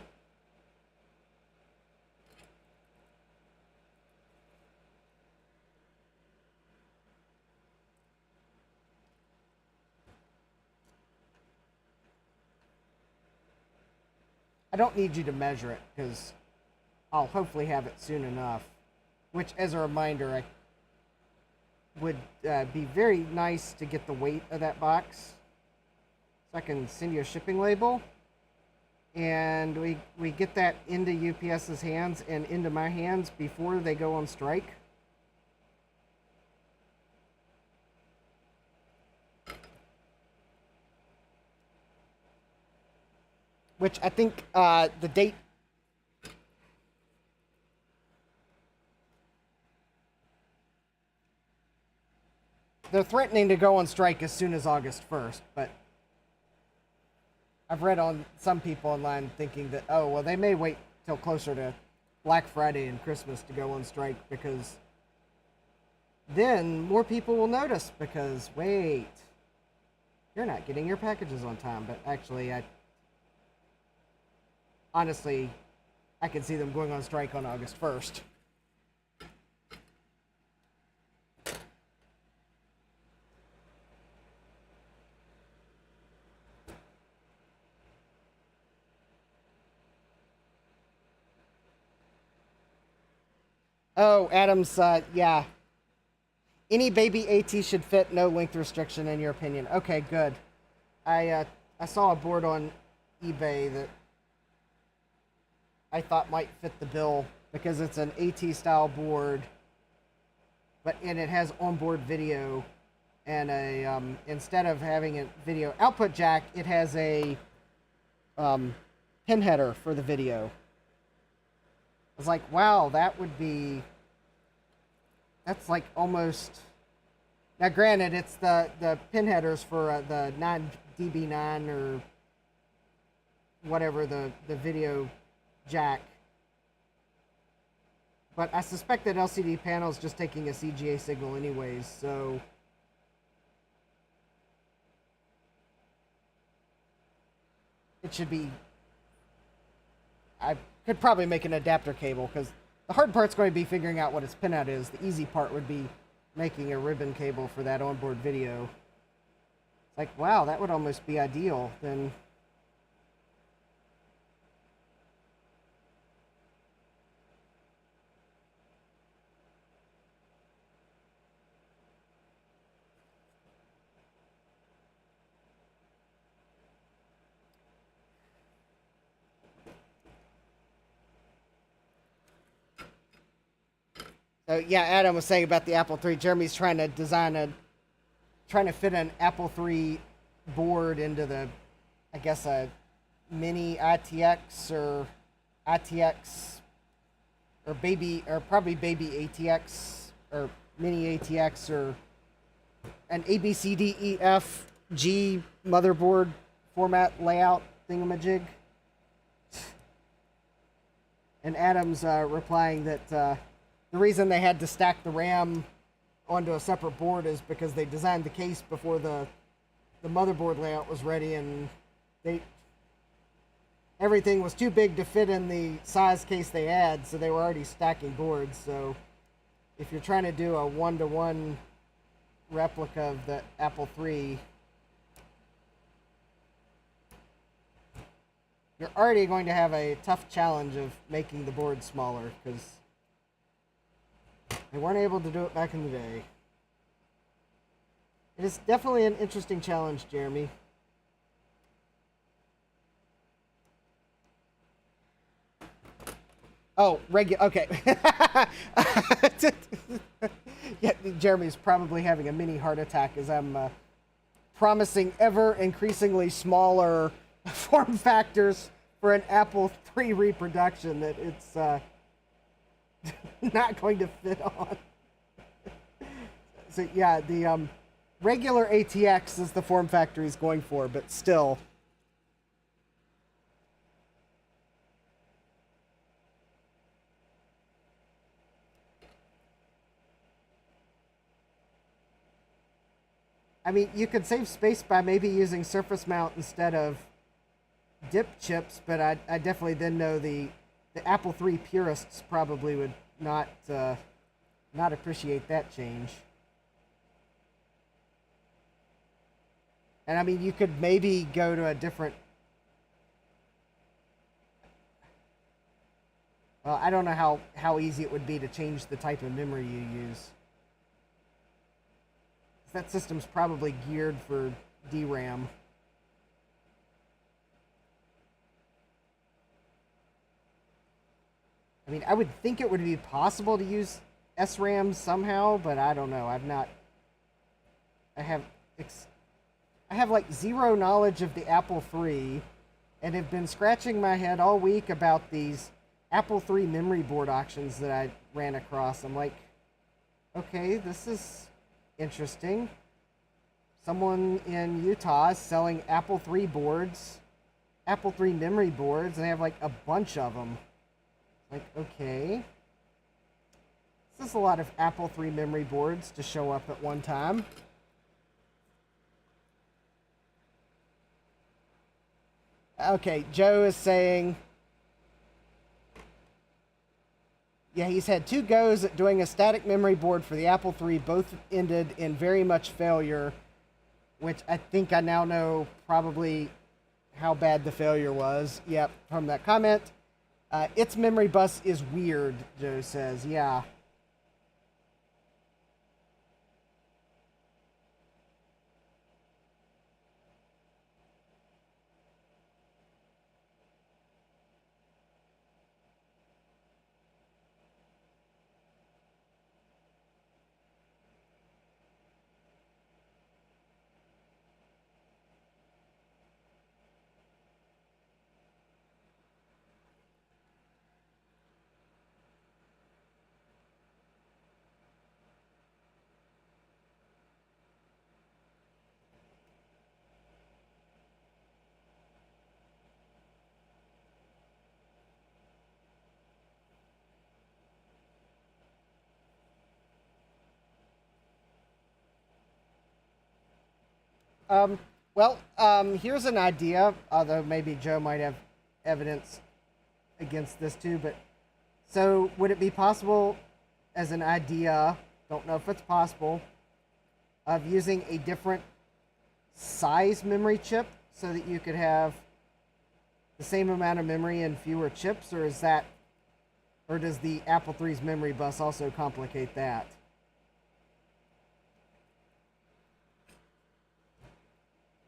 I don't need you to measure it because I'll hopefully have it soon enough. Which, as a reminder, I would be very nice to get the weight of that box, so I can send you a shipping label, and we get that into UPS's hands and into my hands before they go on strike. Which I think the date... They're threatening to go on strike as soon as August 1st, but I've read on some people online thinking that, oh, well, they may wait till closer to Black Friday and Christmas to go on strike because then more people will notice because, wait, you're not getting your packages on time. But actually, honestly, I can see them going on strike on August 1st. Oh, Adams, yeah. Any baby AT should fit, no length restriction in your opinion. Okay, good. I saw a board on eBay that I thought might fit the bill because it's an AT style board, and it has onboard video and a instead of having a video output jack, it has a pin header for the video. I was like, wow, that's like almost... Now, granted, it's the pin headers for the 9DB9 or whatever the video jack. But I suspect that LCD panel is just taking a CGA signal anyways, so... It should be... I could probably make an adapter cable, because the hard part's going to be figuring out what its pinout is. The easy part would be making a ribbon cable for that onboard video. It's like, wow, that would almost be ideal. Then... So, yeah, Adam was saying about the Apple III. Jeremy's trying to fit an Apple III board into the, I guess, a mini ITX or ITX, or probably baby ATX or mini ATX or an ABCDEFG motherboard format layout thingamajig. And Adam's replying that the reason they had to stack the RAM onto a separate board is because they designed the case before the motherboard layout was ready, and everything was too big to fit in the size case they had, so they were already stacking boards. So if you're trying to do a one-to-one replica of the Apple III, you're already going to have a tough challenge of making the board smaller, because they weren't able to do it back in the day. It is definitely an interesting challenge, Jeremy. Oh, okay. Yeah, Jeremy's probably having a mini heart attack as I'm promising ever increasingly smaller form factors for an Apple III reproduction that it's not going to fit on. So yeah, the regular ATX is the form factor he's going for, but still. I mean, you could save space by maybe using surface mount instead of dip chips, but I definitely then know the Apple III purists probably would not appreciate that change. And I mean, you could maybe go to a different. Well, I don't know how easy it would be to change the type of memory you use. That system's probably geared for DRAM. I mean, I would think it would be possible to use SRAM somehow, but I don't know. I have like zero knowledge of the Apple III, and have been scratching my head all week about these Apple III memory board auctions that I ran across. I'm like, okay, this is interesting. Someone in Utah is selling Apple III boards, Apple III memory boards, and they have like a bunch of them. Like, okay. This is a lot of Apple III memory boards to show up at one time. Okay, Joe is saying, yeah, he's had 2 goes at doing a static memory board for the Apple III. Both ended in very much failure, which I think I now know probably how bad the failure was. Yep, from that comment. Its memory bus is weird, Joe says. Yeah. Here's an idea, although maybe Joe might have evidence against this too, but so would it be possible as an idea, don't know if it's possible, of using a different size memory chip so that you could have the same amount of memory and fewer chips, or does the Apple III's memory bus also complicate that?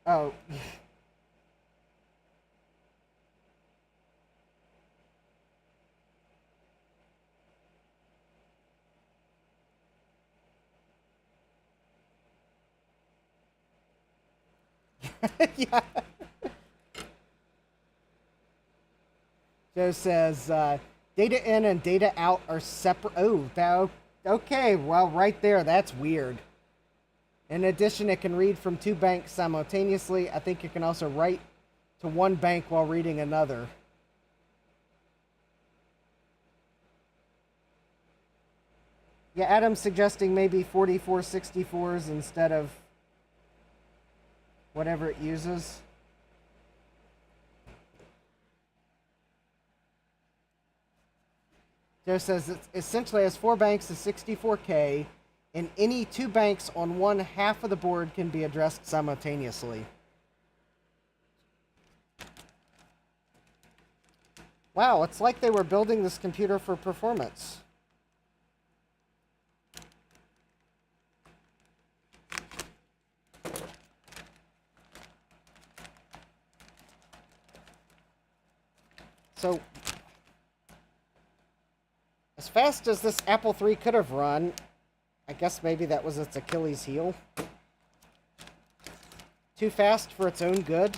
Oh. Yeah. Joe says, Data in and data out are separate. Oh, okay. Well, right there, that's weird. In addition, it can read from 2 banks simultaneously. I think it can also write to 1 bank while reading another. Yeah, Adam's suggesting maybe 4464s instead of whatever it uses. Joe says it essentially has 4 banks of 64K, and any 2 banks on one half of the board can be addressed simultaneously. Wow, it's like they were building this computer for performance. So, as fast as this Apple III could have run, I guess maybe that was its Achilles heel. Too fast for its own good.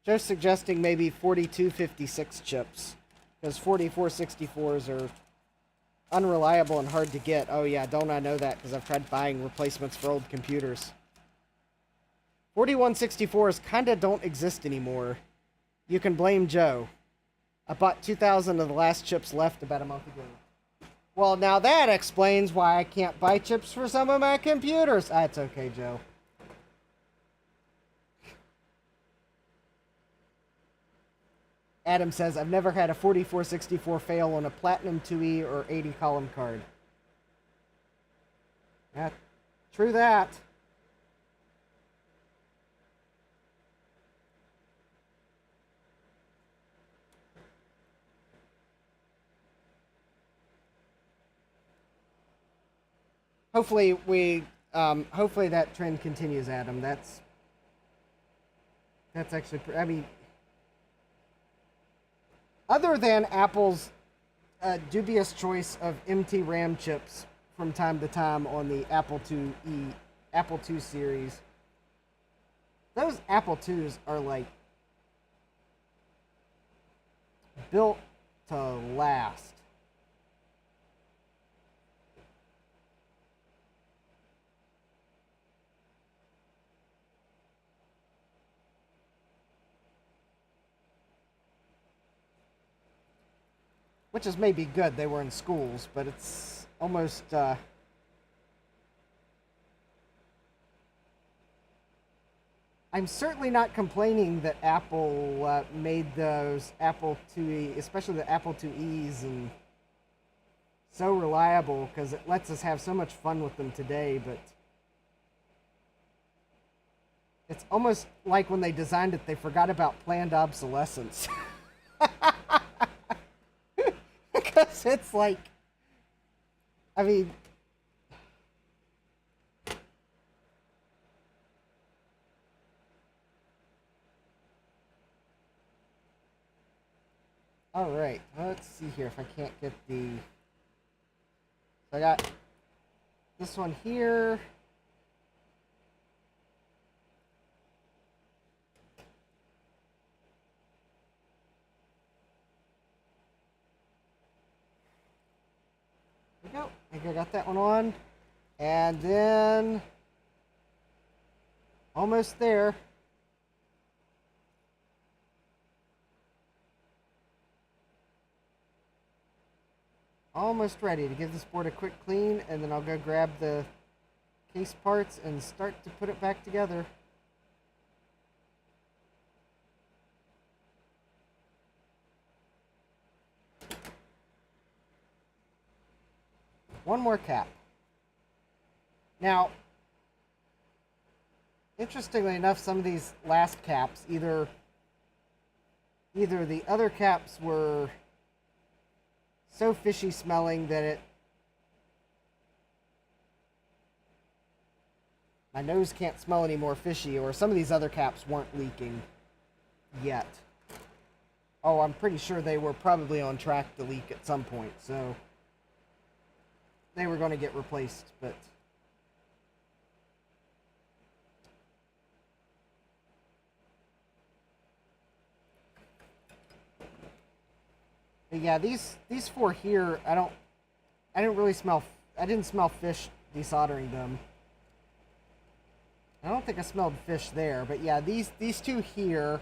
Joe's suggesting maybe 4256 chips, because 4464s are unreliable and hard to get. Oh yeah, don't I know that, because I've tried buying replacements for old computers. 4164s kind of don't exist anymore. You can blame Joe. I bought 2,000 of the last chips left about a month ago. Well, now that explains why I can't buy chips for some of my computers. That's okay, Joe. Adam says, I've never had a 4464 fail on a Platinum 2E or 80 column card. Yeah, true that. Hopefully hopefully that trend continues, Adam. That's actually, I mean, other than Apple's dubious choice of MT RAM chips from time to time on the Apple II series, those Apple IIs are like built to last. Which is maybe good, they were in schools, but it's almost, I'm certainly not complaining that Apple made those Apple IIe, especially the Apple IIes, and so reliable, because it lets us have so much fun with them today, but it's almost like when they designed it, they forgot about planned obsolescence. Because it's like, I mean, all right, let's see here if I can't get the, so I got this one here. Go. I think I got that one on. And then almost there. Almost ready to give this board a quick clean, and then I'll go grab the case parts and start to put it back together. One more cap. Now, interestingly enough, some of these last caps, either the other caps were so fishy smelling that my nose can't smell any more fishy, or some of these other caps weren't leaking yet. Oh, I'm pretty sure they were probably on track to leak at some point, so they were going to get replaced, but yeah, these four here, I didn't smell fish desoldering them. I don't think I smelled fish there, but yeah, these two here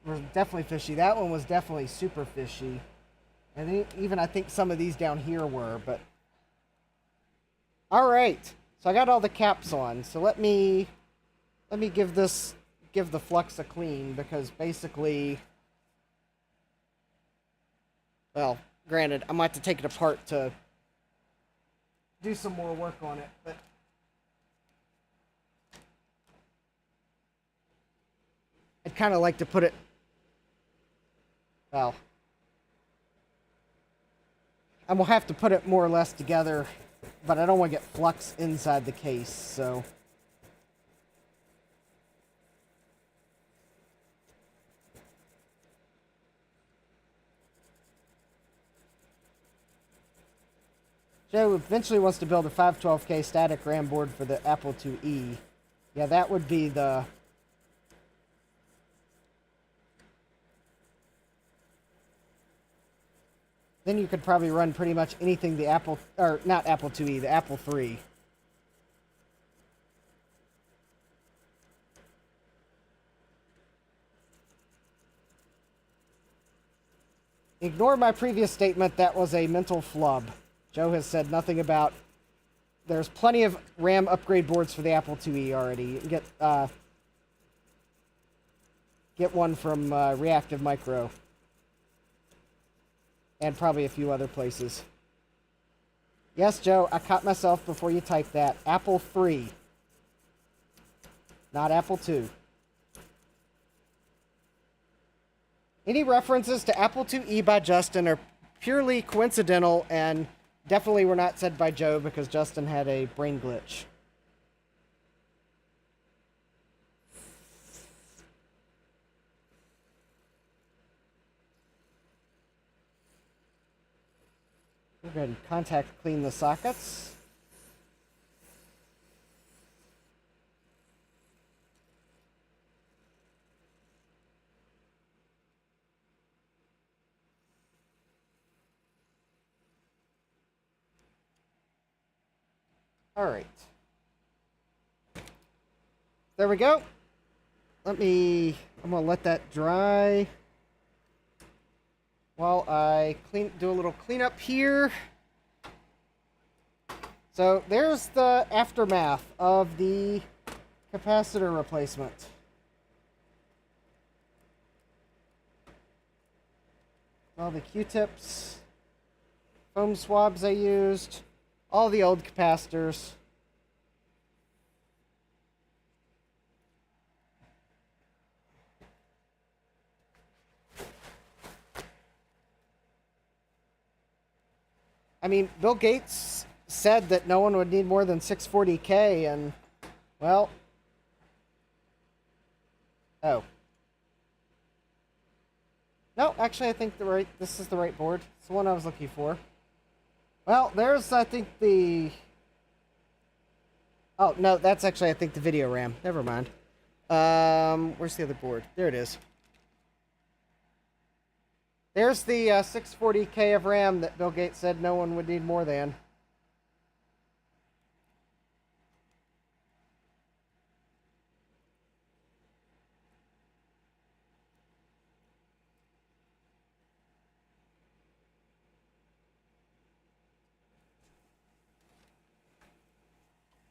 were definitely fishy. That one was definitely super fishy. And even I think some of these down here were, but all right. So I got all the caps on. So let me give the flux a clean, because basically, well, granted, I might have to take it apart to do some more work on it, but I'd kind of like to put it, well, I will have to put it more or less together, but I don't want to get flux inside the case, so. Joe eventually wants to build a 512K static RAM board for the Apple IIe. Yeah, that would be the... Then you could probably run pretty much anything the Apple... Or, not Apple IIe, the Apple III. Ignore my previous statement, that was a mental flub. Joe has said nothing about... There's plenty of RAM upgrade boards for the Apple IIe already. You can get one from Reactive Micro. And probably a few other places. Yes, Joe, I caught myself before you typed that. Apple III. Not Apple II. Any references to Apple IIe by Justin are purely coincidental and definitely were not said by Joe because Justin had a brain glitch. We'll go ahead and contact clean the sockets. All right. There we go. I'm going to let that dry while I do a little cleanup here. So there's the aftermath of the capacitor replacement. All the Q-tips, foam swabs I used, all the old capacitors. I mean, Bill Gates said that no one would need more than 640K, and, well... Oh. No, actually, I think this is the right board. It's the one I was looking for. Well, there's, I think, the... Oh, no, that's actually, I think, the video RAM. Never mind. Where's the other board? There it is. There's the 640K of RAM that Bill Gates said no one would need more than.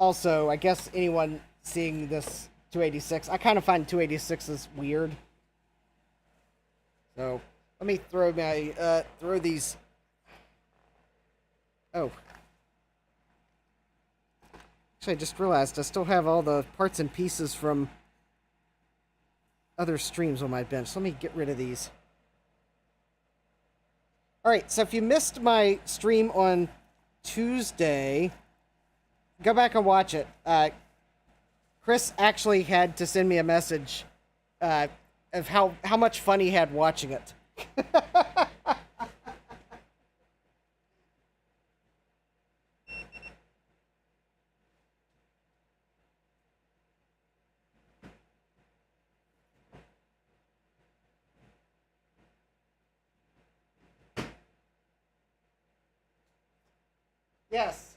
Also, I guess anyone seeing this 286, I kind of find 286s weird. So, let me throw throw these. Oh. Actually, I just realized I still have all the parts and pieces from other streams on my bench. So let me get rid of these. Alright, so if you missed my stream on Tuesday, go back and watch it. Chris actually had to send me a message of how much fun he had watching it. Yes,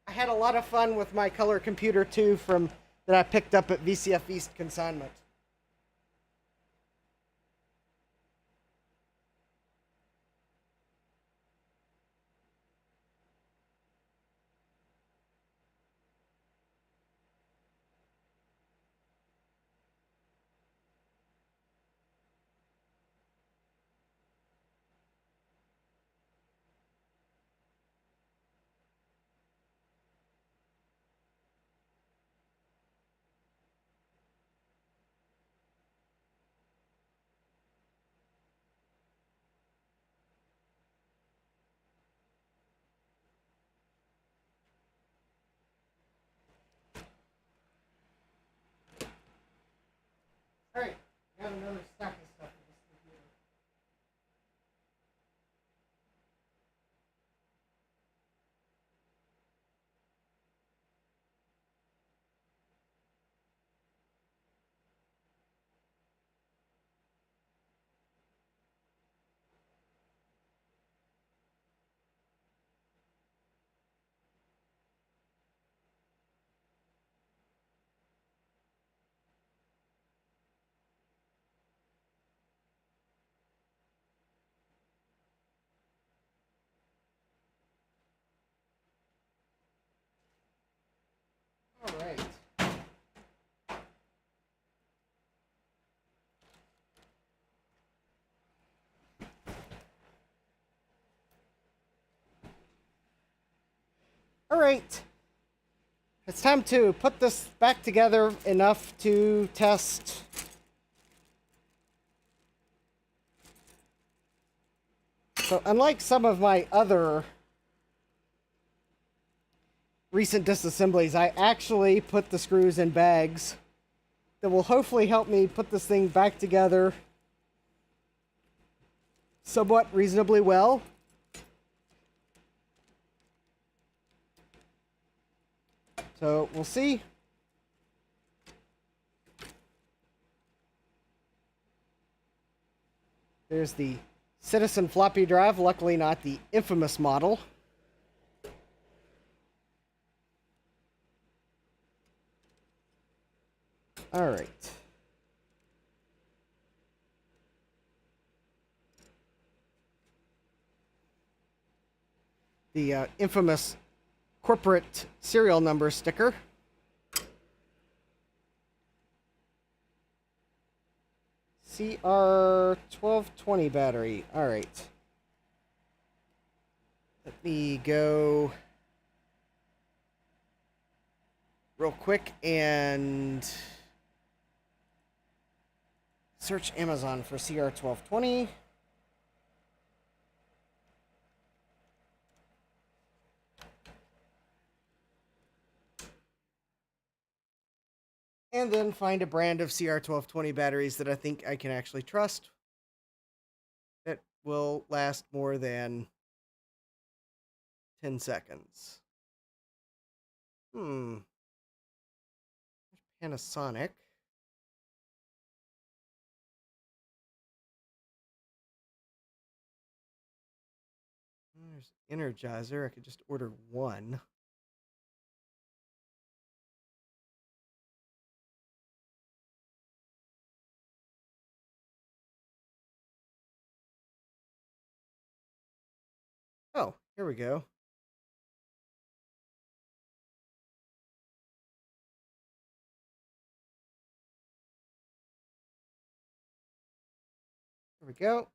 I had a lot of fun with my color computer too from that I picked up at VCF East Consignment. All right, got another stack of stuff in this computer. All right. All right. It's time to put this back together enough to test. So unlike some of my other recent disassemblies, I actually put the screws in bags that will hopefully help me put this thing back together somewhat reasonably well. So we'll see. There's the Citizen floppy drive, luckily not the infamous model. All right. The infamous corporate serial number sticker. CR1220 battery. All right. Let me go real quick and search Amazon for CR1220. And then find a brand of CR1220 batteries that I think I can actually trust that will last more than 10 seconds. Panasonic. There's Energizer. I could just order one. Oh, here we go. Here we go.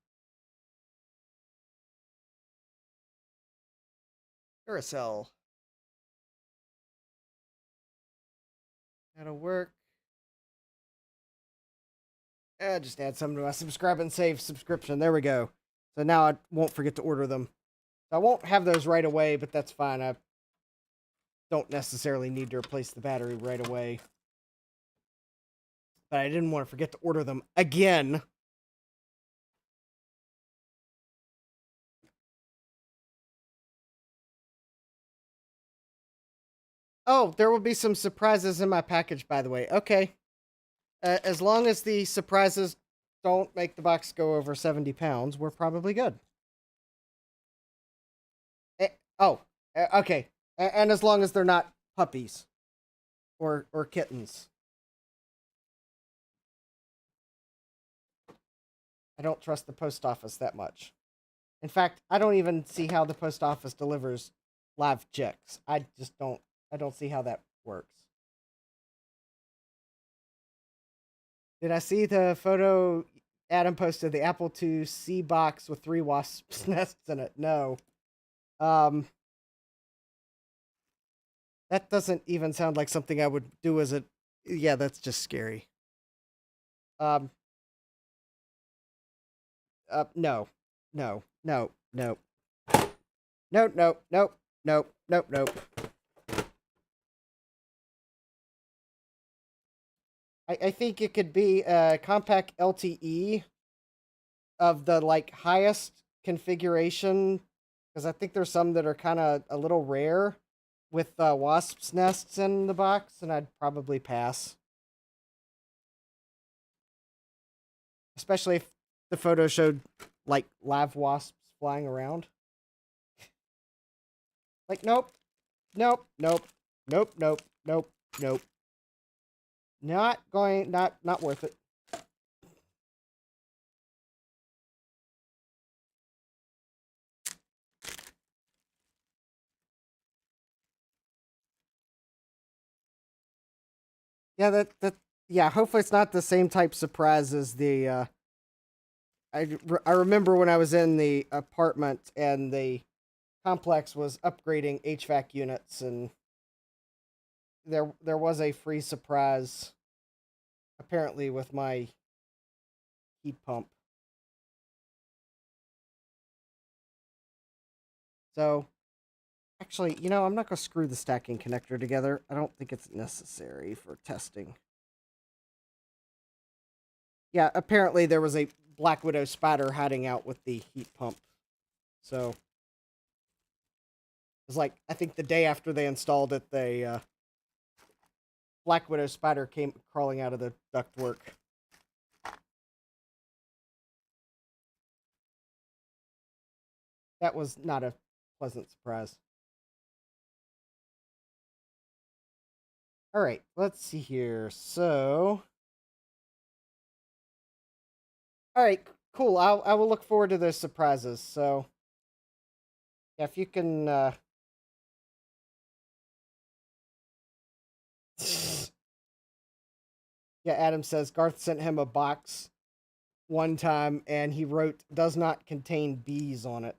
Duracell. That'll work. Just add some to my subscribe and save subscription. There we go. So now I won't forget to order them. I won't have those right away, but that's fine. I don't necessarily need to replace the battery right away. But I didn't want to forget to order them again. Oh, there will be some surprises in my package, by the way. Okay. As long as the surprises don't make the box go over 70 pounds, we're probably good. Eh, oh, okay. And as long as they're not puppies or kittens. I don't trust the post office that much. In fact, I don't even see how the post office delivers live chicks. I don't see how that works. Did I see the photo Adam posted, the Apple IIc box with 3 wasps' nests in it? No. That doesn't even sound like something I would do as a... Yeah, that's just scary. Um, no. No. No. No. No, no, nope, nope, nope, nope. I think it could be a Compaq LTE of the like highest configuration, because I think there's some that are kind of a little rare with wasps nests in the box, and I'd probably pass. Especially if the photo showed like live wasps flying around. Like, nope, nope, nope, nope, nope, nope, nope. Not worth it. Yeah, yeah, hopefully it's not the same type surprise as the I remember when I was in the apartment and the complex was upgrading HVAC units, and there was a free surprise apparently with my heat pump. So actually, I'm not going to screw the stacking connector together. I don't think it's necessary for testing. Yeah, apparently there was a Black Widow spider hiding out with the heat pump. So it was like, I think the day after they installed it, the Black Widow spider came crawling out of the ductwork. That was not a pleasant surprise. All right, let's see here. So, all right, cool. I will look forward to those surprises. So, yeah, if you can. Yeah, Adam says Garth sent him a box one time, and he wrote "does not contain bees" on it.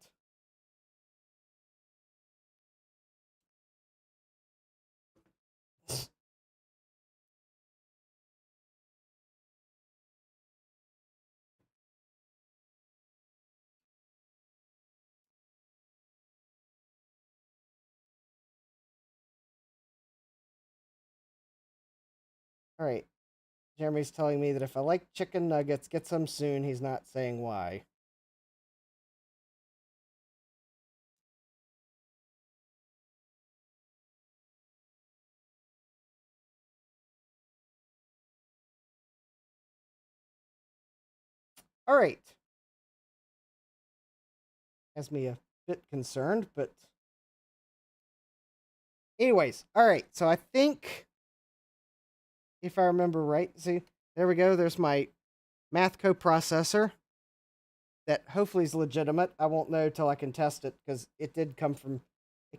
All right, Jeremy's telling me that if I like chicken nuggets, get some soon. He's not saying why. All right. Has me a bit concerned, but anyways, all right. So I think, if I remember right, see, there we go. There's my math coprocessor that hopefully is legitimate. I won't know till I can test it, because it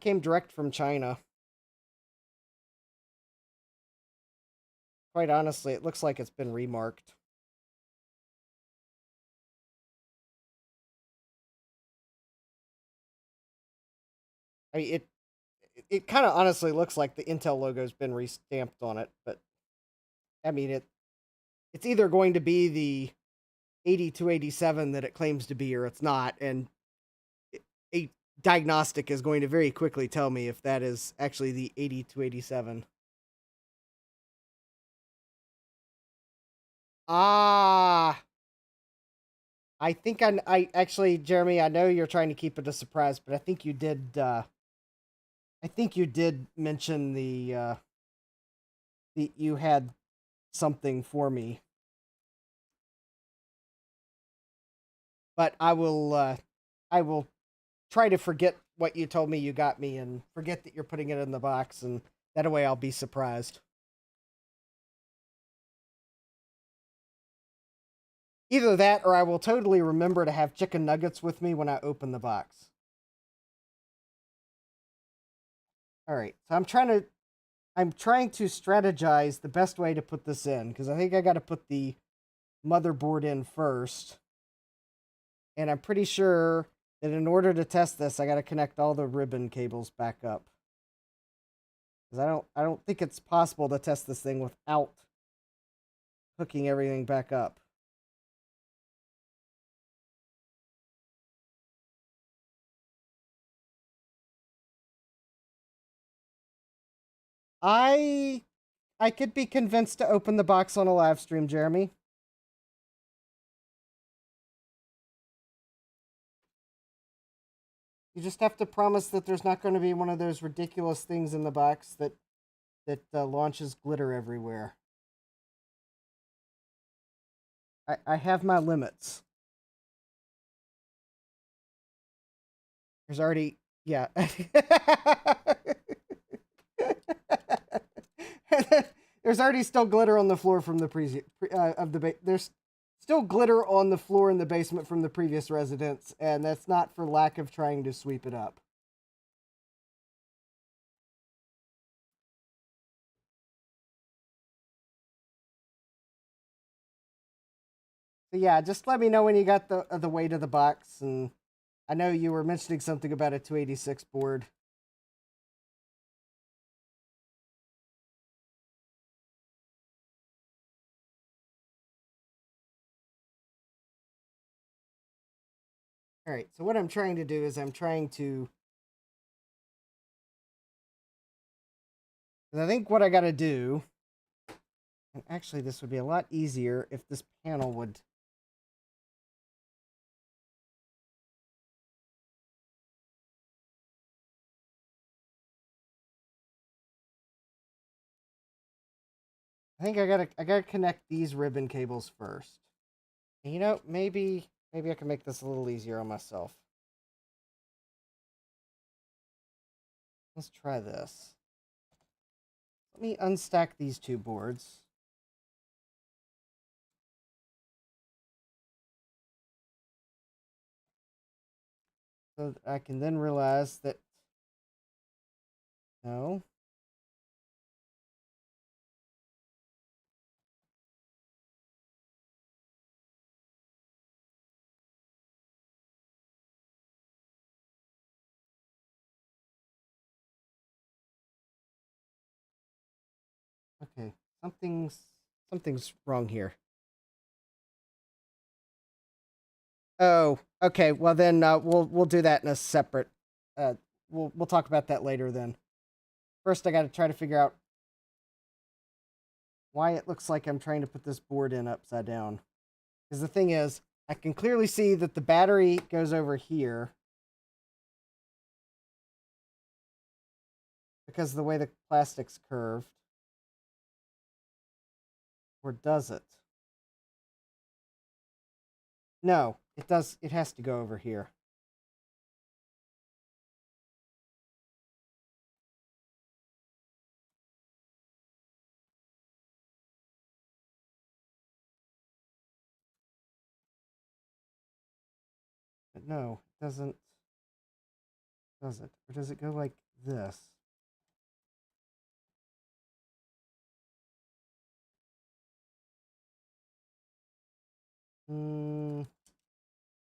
came direct from China. Quite honestly, it looks like it's been remarked. I mean, it kind of honestly looks like the Intel logo's been restamped on it, but I mean it's either going to be the 8287 that it claims to be, or it's not, and a diagnostic is going to very quickly tell me if that is actually the 8287. Ah, I think I actually, Jeremy, I know you're trying to keep it a surprise, but I think you did I think you did mention the you had something for me, but I will try to forget what you told me you got me and forget that you're putting it in the box, and that way I'll be surprised. Either that or I will totally remember to have chicken nuggets with me when I open the box. All right. So I'm trying to strategize the best way to put this in because I think I got to put the motherboard in first. And I'm pretty sure that in order to test this, I got to connect all the ribbon cables back up. Because I don't think it's possible to test this thing without hooking everything back up. I I could be convinced to open the box on a live stream, Jeremy. You just have to promise that there's not going to be one of those ridiculous things in the box that launches glitter everywhere. I have my limits. There's already, yeah. There's already still glitter on the floor from the there's still glitter on the floor in the basement from the previous residence, and that's not for lack of trying to sweep it up. So yeah, just let me know when you got the weight of the box, and I know you were mentioning something about a 286 board. All right, so what I'm trying to do is I'm trying to. I think what I got to do, and actually this would be a lot easier if this panel would. I think I gotta connect these ribbon cables first. And you know, maybe I can make this a little easier on myself. Let's try this. Let me unstack these two boards. So that I can then realize that no. Okay, something's wrong here. Oh, okay. Well then we'll do that in a separate we'll talk about that later then. First I got to try to figure out why it looks like I'm trying to put this board in upside down. Because the thing is, I can clearly see that the battery goes over here because of the way the plastic's curved. Or does it? No, it does. It has to go over here. But no, it doesn't. Does it? Or does it go like this?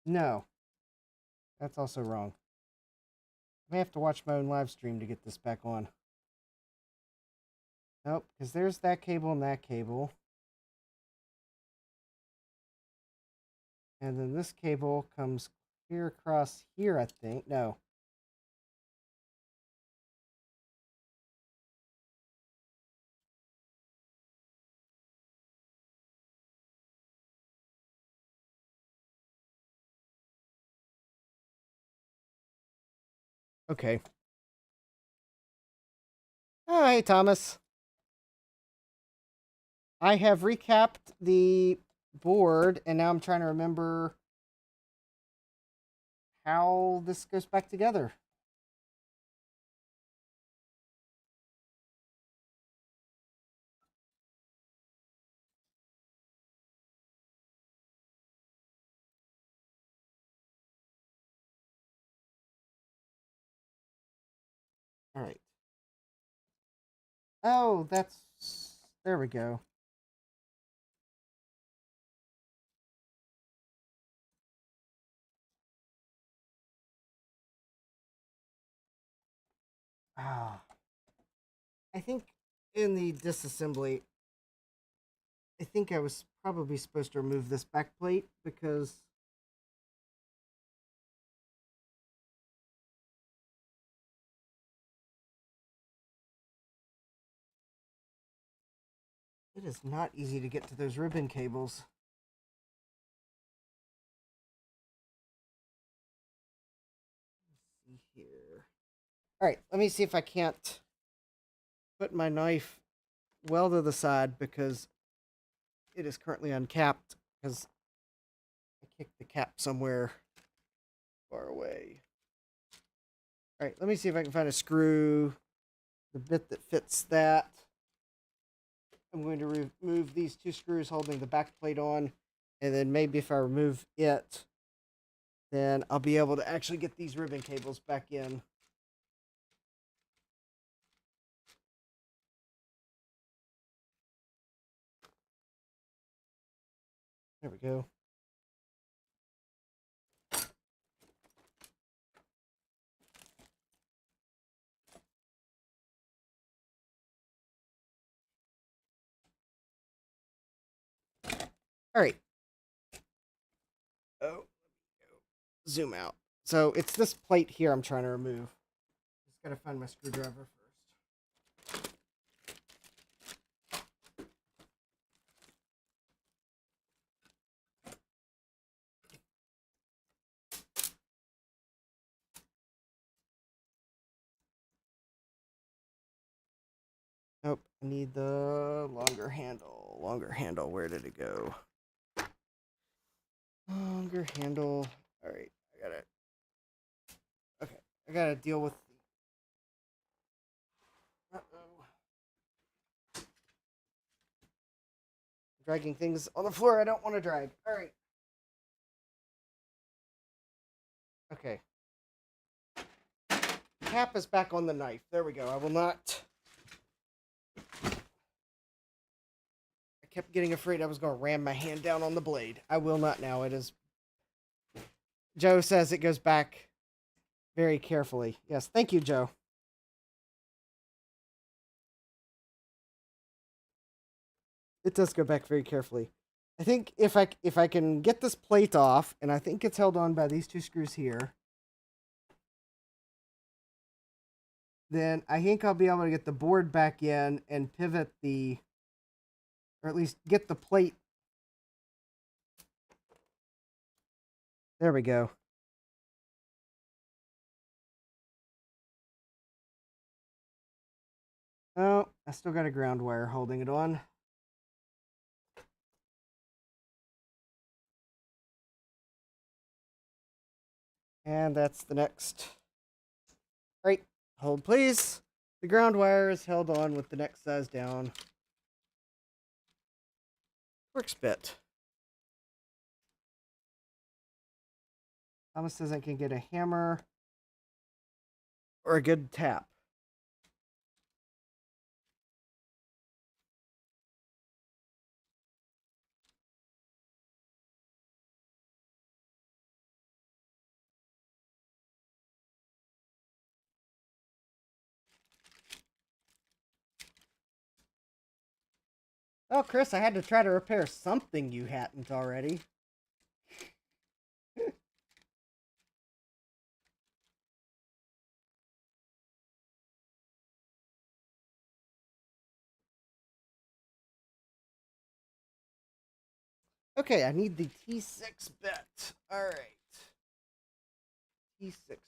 No. That's also wrong. I may have to watch my own live stream to get this back on. Nope, because there's that cable and that cable. And then this cable comes clear across here, I think. No. Okay. Oh, hey, Thomas. I have recapped the board, and now I'm trying to remember how this goes back together. All right. Oh, that's... There we go. Ah. I think in the disassembly, I think I was probably supposed to remove this back plate because it is not easy to get to those ribbon cables. Let's see here. All right, let me see if I can't put my knife well to the side because it is currently uncapped because I kicked the cap somewhere far away. All right, let me see if I can find a screw, the bit that fits that. I'm going to remove these two screws holding the back plate on, and then maybe if I remove it, then I'll be able to actually get these ribbon cables back in. There we go. All right. Oh, zoom out. So it's this plate here I'm trying to remove. Just gotta find my screwdriver first. Nope, I need the longer handle. Longer handle, where did it go? Longer handle. All right, I got it. Okay, I gotta deal with the... Uh-oh. Dragging things on the floor I don't want to drag. All right. Okay. Cap is back on the knife. There we go. I will not... I kept getting afraid I was going to ram my hand down on the blade. I will not now. It is... Joe says it goes back very carefully. Yes, thank you, Joe. It does go back very carefully. I think if I can get this plate off, and I think it's held on by these two screws here, then I think I'll be able to get the board back in and pivot the, or at least get the plate. There we go. Oh, I still got a ground wire holding it on. And that's the next. All right, hold please. The ground wire is held on with the next size down. Works bit. Thomas says I can get a hammer or a good tap. Oh, Chris, I had to try to repair something you hadn't already. Okay, I need the T6 bit. All right. T6 bit.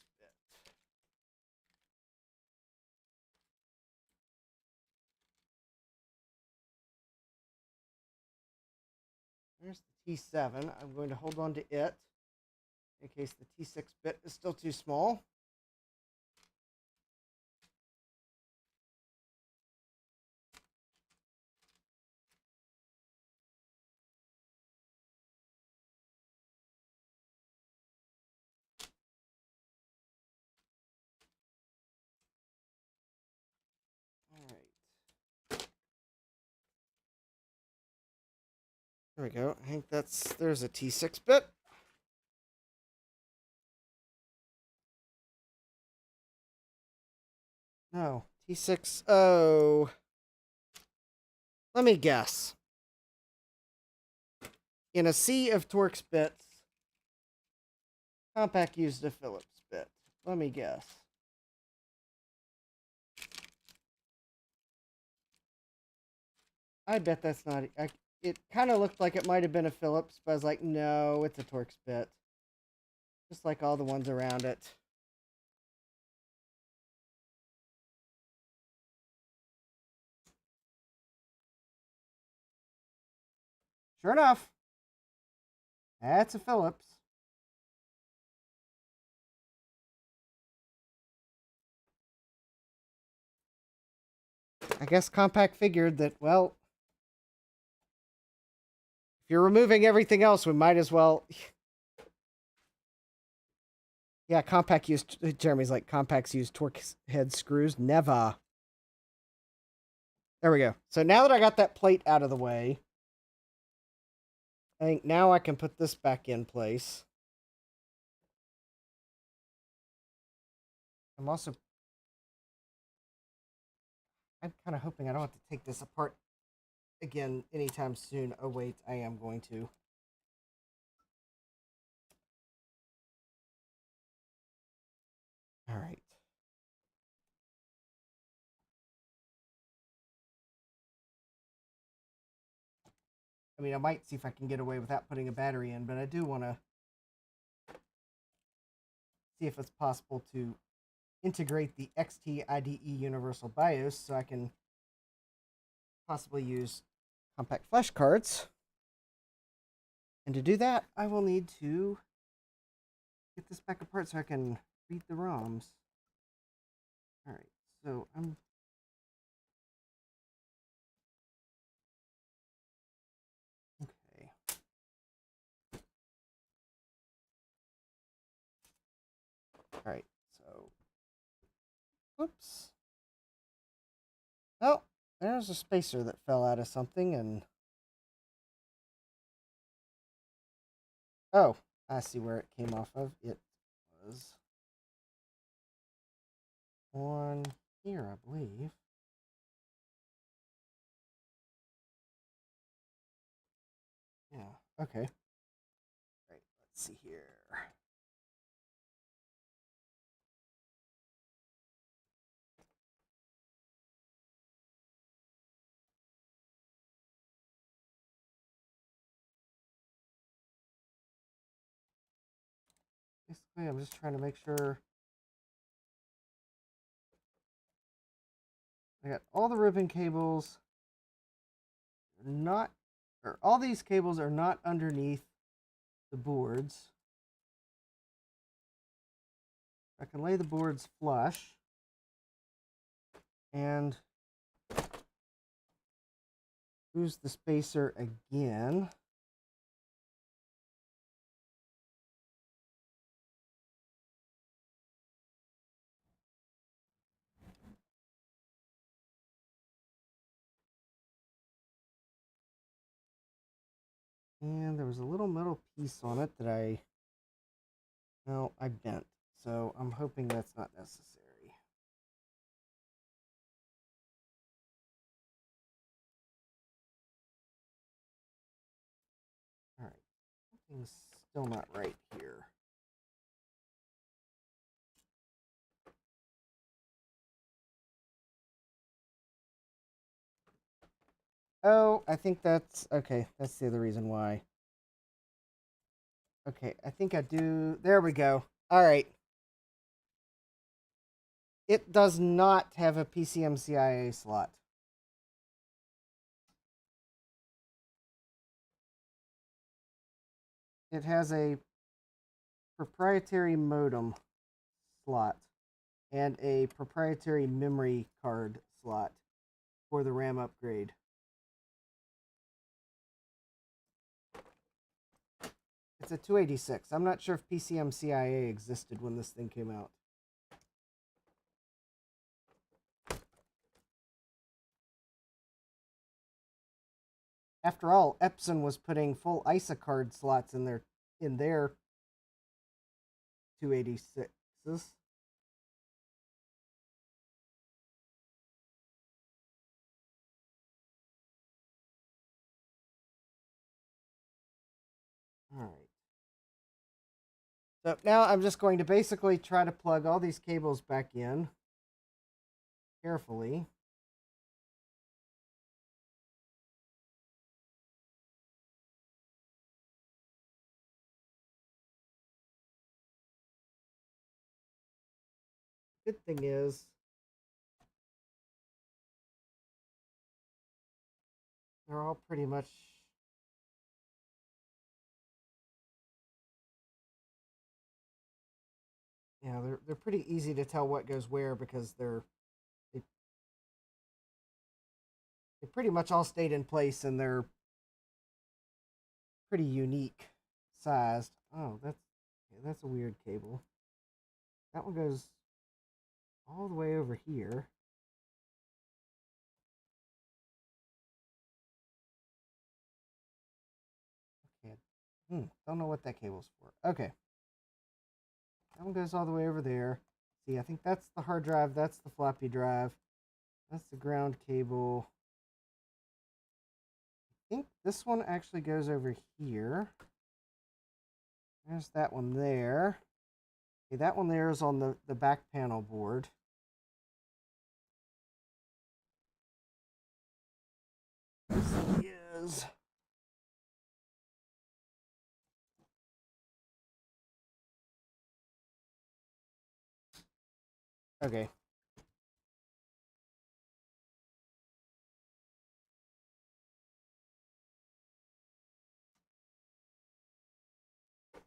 there's the T7. I'm going to hold on to it in case the T6 bit is still too small. There we go. I think there's a T6 bit. No, T6. Oh. Let me guess. In a sea of Torx bits, Compaq used a Phillips bit. Let me guess. I bet that's not... it kind of looked like it might have been a Phillips, but I was like, no, it's a Torx bit. Just like all the ones around it. Sure enough, that's a Phillips. I guess Compaq figured that, well, if you're removing everything else, we might as well... Yeah, Compaq used... Jeremy's like, Compaq's used Torx head screws. Never. There we go. So now that I got that plate out of the way, I think now I can put this back in place. I'm kind of hoping I don't have to take this apart again anytime soon. Oh, wait, I am going to. All right. I mean, I might see if I can get away without putting a battery in, but I do want to see if it's possible to integrate the XT IDE Universal BIOS so I can possibly use Compaq flash cards. And to do that, I will need to get this back apart so I can read the ROMs. All right, so I'm... Okay. All right, so... Whoops. Oh, there's a spacer that fell out of something and... Oh, I see where it came off of. It was on here, I believe. Yeah, okay. All right, let's see here. Basically, I'm just trying to make sure I got all the ribbon cables not, or all these cables are not underneath the boards. I can lay the boards flush and use the spacer again. And there was a little metal piece on it that I bent. So I'm hoping that's not necessary. All right, something's still not right here. Oh, I think that's okay. That's the other reason why. Okay, I think I do. There we go. All right. It does not have a PCMCIA slot. it has a proprietary modem slot and a proprietary memory card slot for the RAM upgrade. It's a 286. I'm not sure if PCM CIA existed when this thing came out. After all, Epson was putting full ISA card slots in their 286s. All right. So now I'm just going to basically try to plug all these cables back in carefully. Good thing is, they're all pretty much, yeah, they're pretty easy to tell what goes where because they pretty much all stayed in place and they're pretty unique sized. Oh, that's a weird cable. That one goes all the way over here. Okay. Don't know what that cable's for. Okay. That one goes all the way over there. See, I think that's the hard drive. That's the floppy drive. That's the ground cable. I think this one actually goes over here. There's that one there. Okay, that one there is on the back panel board. This is... Okay.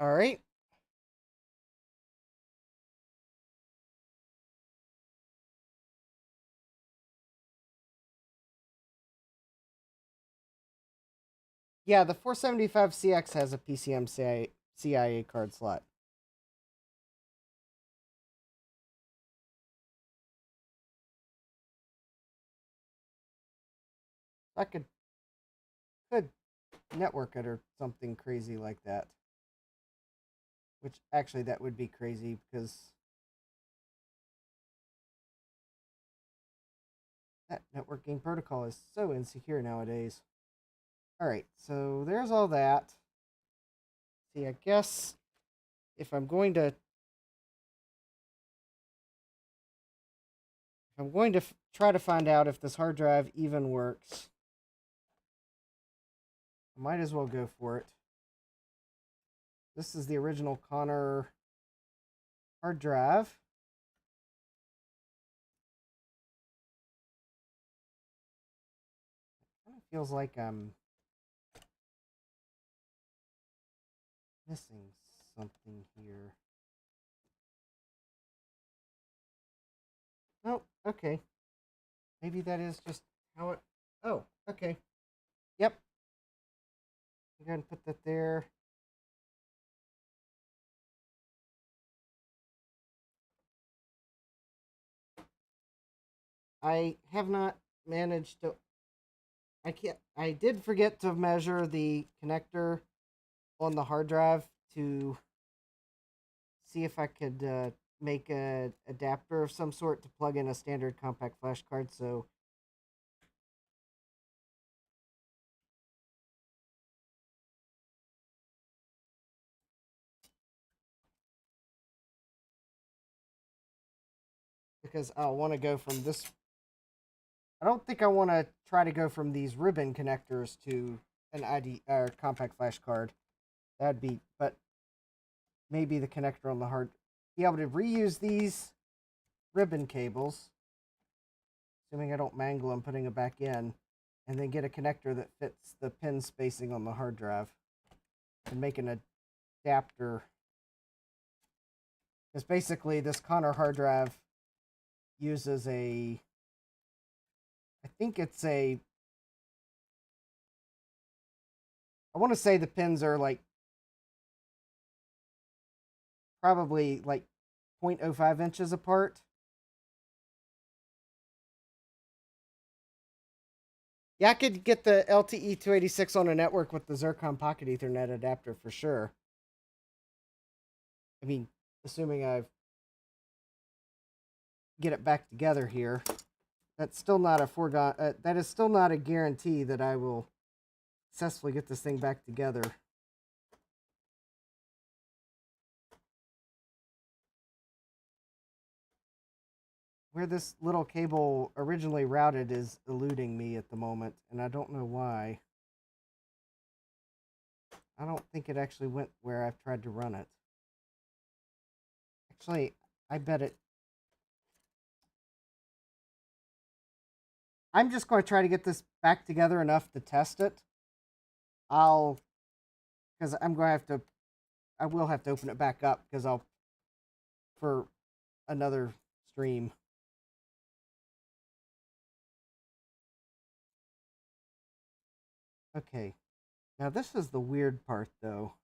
All right. Yeah, the 475CX has a PCM CIA card slot. I could network it or something crazy like that. Which actually that would be crazy because that networking protocol is so insecure nowadays. All right, so there's all that. See, I guess if I'm going to try to find out if this hard drive even works, I might as well go for it. This is the original Connor hard drive. It kind of feels like I'm missing something here. Oh, okay. Maybe that is just how it... Oh, okay. Yep. I'm going to put that there. I have not managed to... I did forget to measure the connector on the hard drive to see if I could make an adapter of some sort to plug in a standard compact flash card. So because I want to go from this, I don't think I want to try to go from these ribbon connectors to an ID or compact flash card. That'd be, but maybe the connector on the hard, be able to reuse these ribbon cables, assuming I don't mangle them putting it back in, and then get a connector that fits the pin spacing on the hard drive and making a adapter. Because basically this Connor hard drive uses a, I think it's a, I want to say the pins are like probably like 0.05 inches apart. Yeah, I could get the LTE 286 on a network with the Zircon Pocket Ethernet adapter for sure. I mean, assuming I get it back together here. That's still not a foregone. That is still not a guarantee that I will successfully get this thing back together. Where this little cable originally routed is eluding me at the moment, and I don't know why. I don't think it actually went where I've tried to run it. Actually, I bet it. I'm just going to try to get this back together enough to test it. Because I'm going to have to, I will have to open it back up because for another stream. Okay, now this is the weird part though.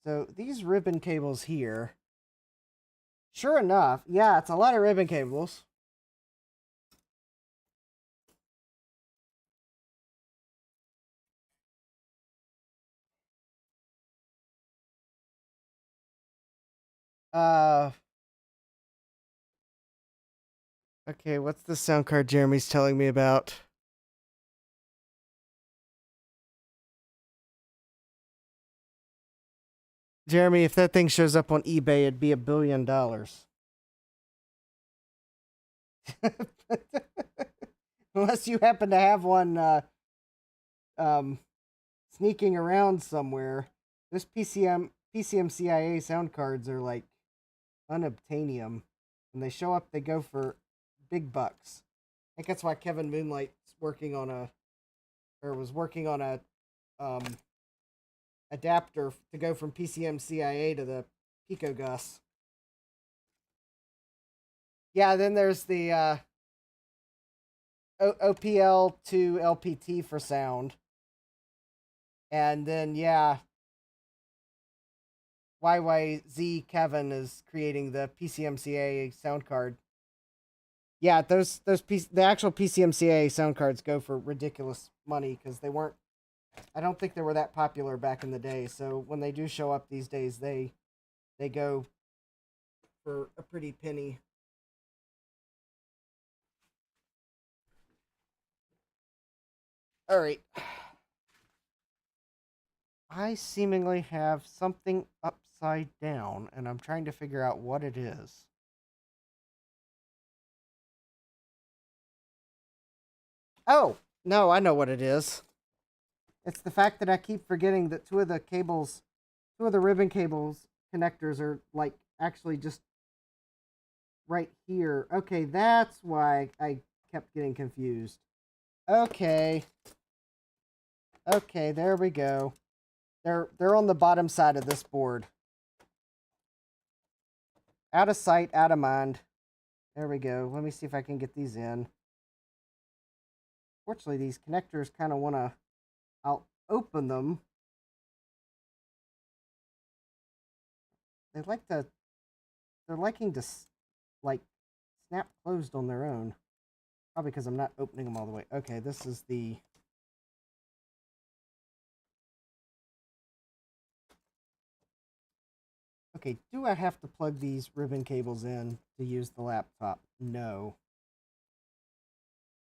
So these ribbon cables here, sure enough, yeah, it's a lot of ribbon cables. Okay, what's the sound card Jeremy's telling me about? Jeremy, if that thing shows up on eBay, it'd be $1 billion. Unless you happen to have one sneaking around somewhere. Those PCMCIA sound cards are like unobtainium. When they show up, they go for big bucks. I think that's why Kevin Moonlight's working on a adapter to go from PCMCIA to the PicoGus. Yeah, then there's the OPL to LPT for sound. And then, yeah, YYZ Kevin is creating the PCMCIA sound card. Yeah, the actual PCMCIA sound cards go for ridiculous money because they weren't. I don't think they were that popular back in the day. So when they do show up these days, they go for a pretty penny. All right. I seemingly have something upside down, and I'm trying to figure out what it is. Oh, no, I know what it is. It's the fact that I keep forgetting that two of the ribbon cables connectors are like actually just right here. Okay, that's why I kept getting confused. Okay. Okay, there we go. They're on the bottom side of this board. Out of sight, out of mind. There we go. Let me see if I can get these in. Fortunately, these connectors kind of want to... I'll open them. They're liking to, like, snap closed on their own. Probably because I'm not opening them all the way. Okay, this is the... Okay, do I have to plug these ribbon cables in to use the laptop? No.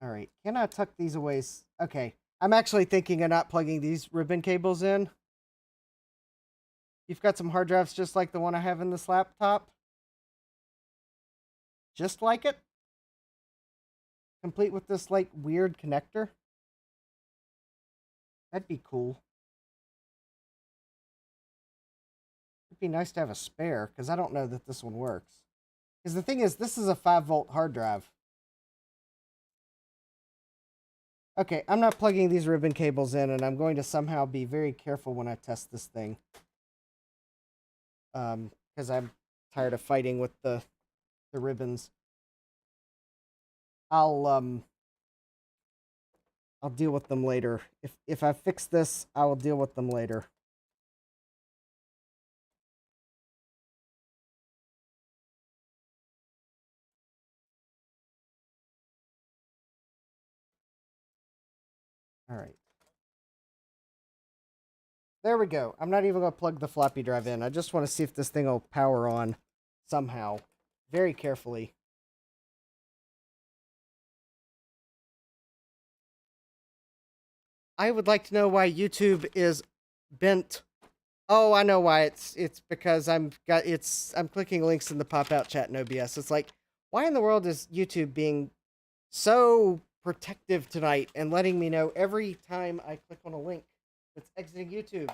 All right, can I tuck these away? Okay, I'm actually thinking of not plugging these ribbon cables in. You've got some hard drives just like the one I have in this laptop. Just like it. Complete with this, like, weird connector. That'd be cool. It'd be nice to have a spare, because I don't know that this one works. Because the thing is, this is a 5-volt hard drive. Okay, I'm not plugging these ribbon cables in, and I'm going to somehow be very careful when I test this thing. Because I'm tired of fighting with the ribbons. I'll deal with them later. If I fix this, I will deal with them later. All right. There we go. I'm not even going to plug the floppy drive in. I just want to see if this thing will power on somehow. Very carefully. I would like to know why YouTube is bent. Oh, I know why. It's because I'm clicking links in the pop-out chat in OBS. It's like, why in the world is YouTube being so protective tonight and letting me know every time I click on a link that's exiting YouTube?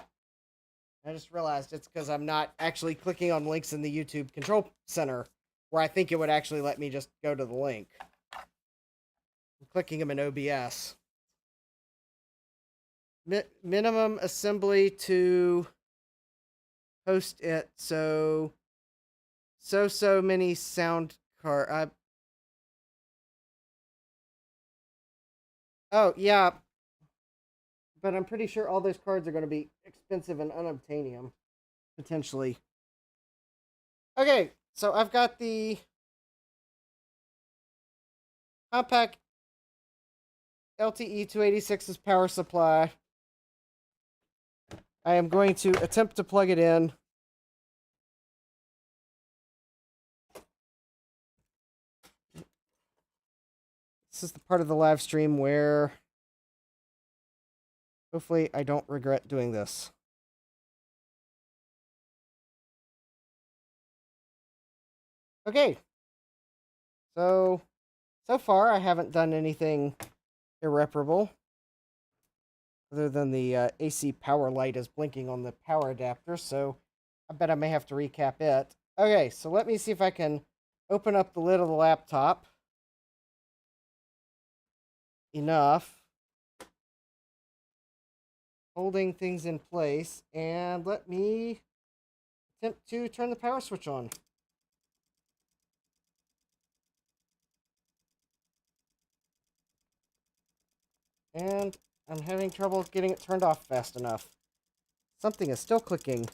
I just realized it's because I'm not actually clicking on links in the YouTube control center, where I think it would actually let me just go to the link. I'm clicking them in OBS. Minimum assembly to host it, so many sound card. Oh, yeah. But I'm pretty sure all those cards are going to be expensive and unobtainium, potentially. Okay, so I've got the Compaq LTE 286's power supply. I am going to attempt to plug it in. This is the part of the live stream where hopefully I don't regret doing this. Okay. So far I haven't done anything irreparable, other than the AC power light is blinking on the power adapter, so I bet I may have to recap it. Okay, so let me see if I can open up the lid of the laptop enough, holding things in place, and let me attempt to turn the power switch on. And I'm having trouble getting it turned off fast enough. Something is still clicking.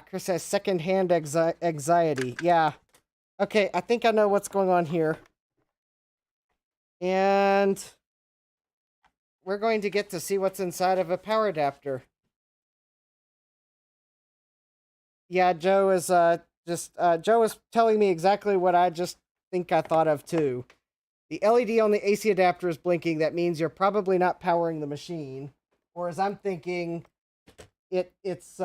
Chris has secondhand anxiety. Yeah. Okay, I think I know what's going on here. And we're going to get to see what's inside of a power adapter. Yeah, Joe is Joe is telling me exactly what I just think I thought of too. The LED on the AC adapter is blinking. That means you're probably not powering the machine. Or as I'm thinking, it's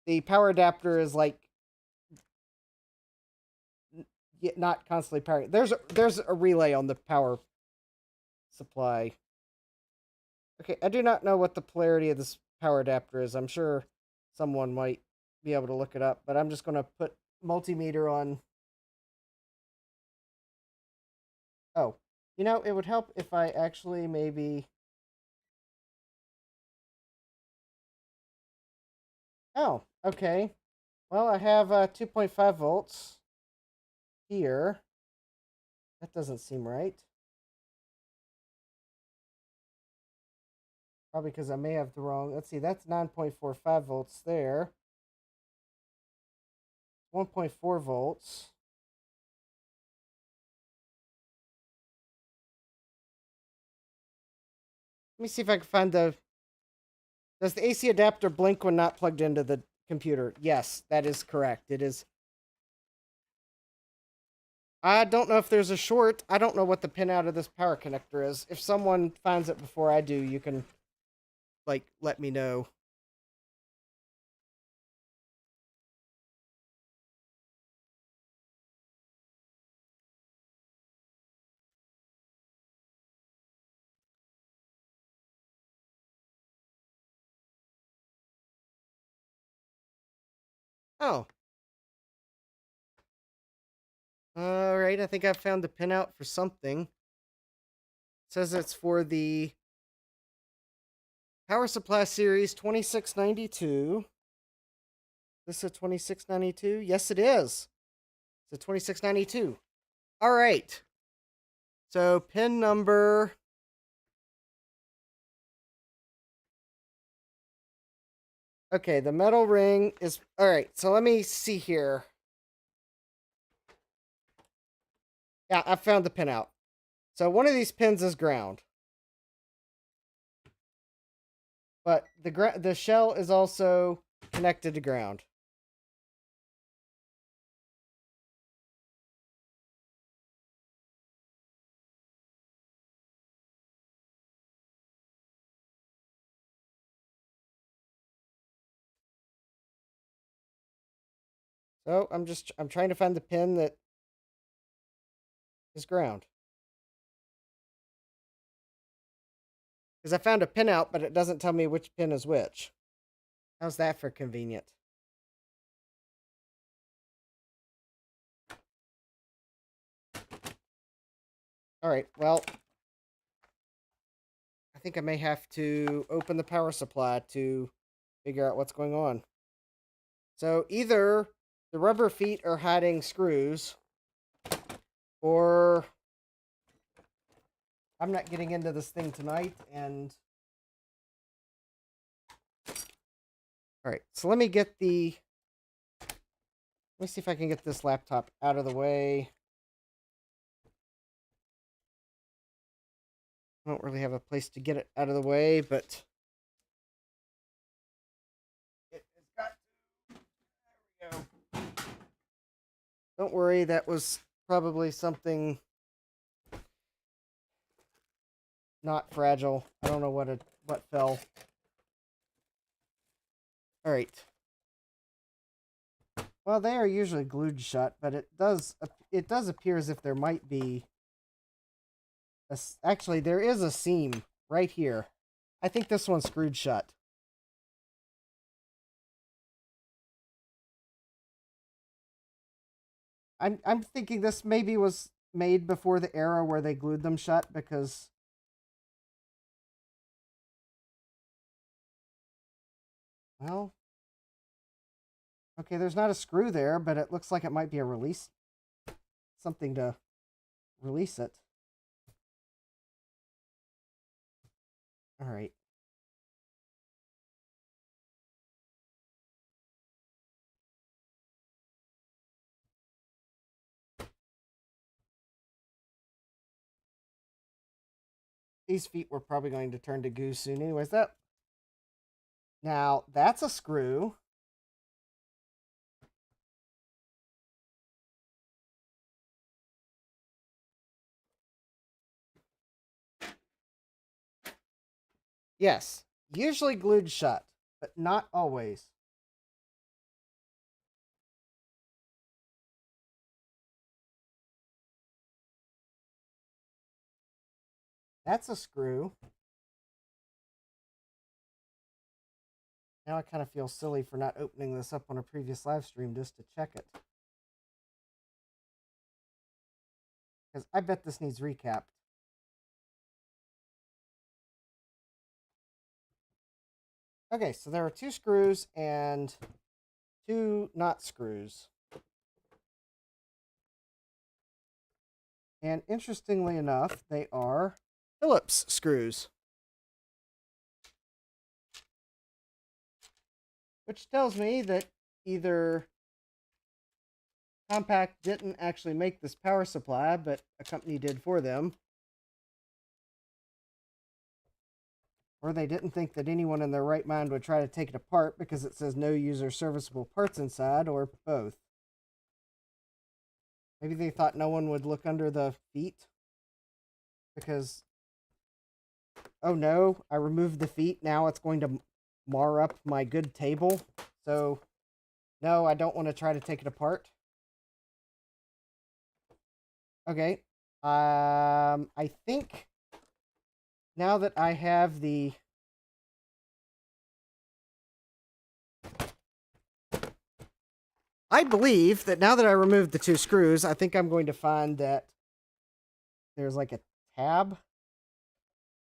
the power adapter is like not constantly powering. There's a relay on the power supply. Okay, I do not know what the polarity of this power adapter is. I'm sure someone might be able to look it up, but I'm just going to put multimeter on. Oh, you know, it would help if I actually maybe... Oh, okay. Well, I have 2.5 volts here. That doesn't seem right. Probably because I may have the wrong... Let's see, that's 9.45 volts there. 1.4 volts. Let me see if I can find the... Does the AC adapter blink when not plugged into the computer? Yes, that is correct. It is... I don't know if there's a short. I don't know what the pin out of this power connector is. If someone finds it before I do, you can, like, let me know. Oh. Alright, I think I found the pinout for something. It says it's for the Power Supply Series 2692. This is a 2692? Yes, it is. It's a 2692. Alright. So, pin number... Okay, the metal ring is... Alright, so let me see here. Yeah, I found the pinout. So, one of these pins is ground. But the shell is also connected to ground. So I'm trying to find the pin that is ground. Because I found a pinout, but it doesn't tell me which pin is which. How's that for convenient? Alright, well, I think I may have to open the power supply to figure out what's going on. So either the rubber feet are hiding screws, or I'm not getting into this thing tonight, and... Alright, so let me see if I can get this laptop out of the way. I don't really have a place to get it out of the way, but... It has got to... There we go. Don't worry, that was probably something... not fragile. I don't know what fell. Alright. Well, they are usually glued shut, but it does appear as if there might be... Actually, there is a seam right here. I think this one's screwed shut. I'm thinking this maybe was made before the era where they glued them shut, because... Well... Okay, there's not a screw there, but it looks like it might be a release. Something to release it. Alright. These feet were probably going to turn to goo soon anyways. Now, that's a screw. Yes, usually glued shut, but not always. That's a screw. Now I kind of feel silly for not opening this up on a previous live stream just to check it. Because I bet this needs recapped. Okay, so there are 2 screws and 2 not screws. And interestingly enough, they are Phillips screws. Which tells me that either Compaq didn't actually make this power supply, but a company did for them. Or they didn't think that anyone in their right mind would try to take it apart because it says no user serviceable parts inside, or both. Maybe they thought no one would look under the feet because, oh no, I removed the feet. Now it's going to mar up my good table. So, no, I don't want to try to take it apart. Okay. I think now that I have the I believe that now that I removed the 2 screws, I think I'm going to find that there's like a tab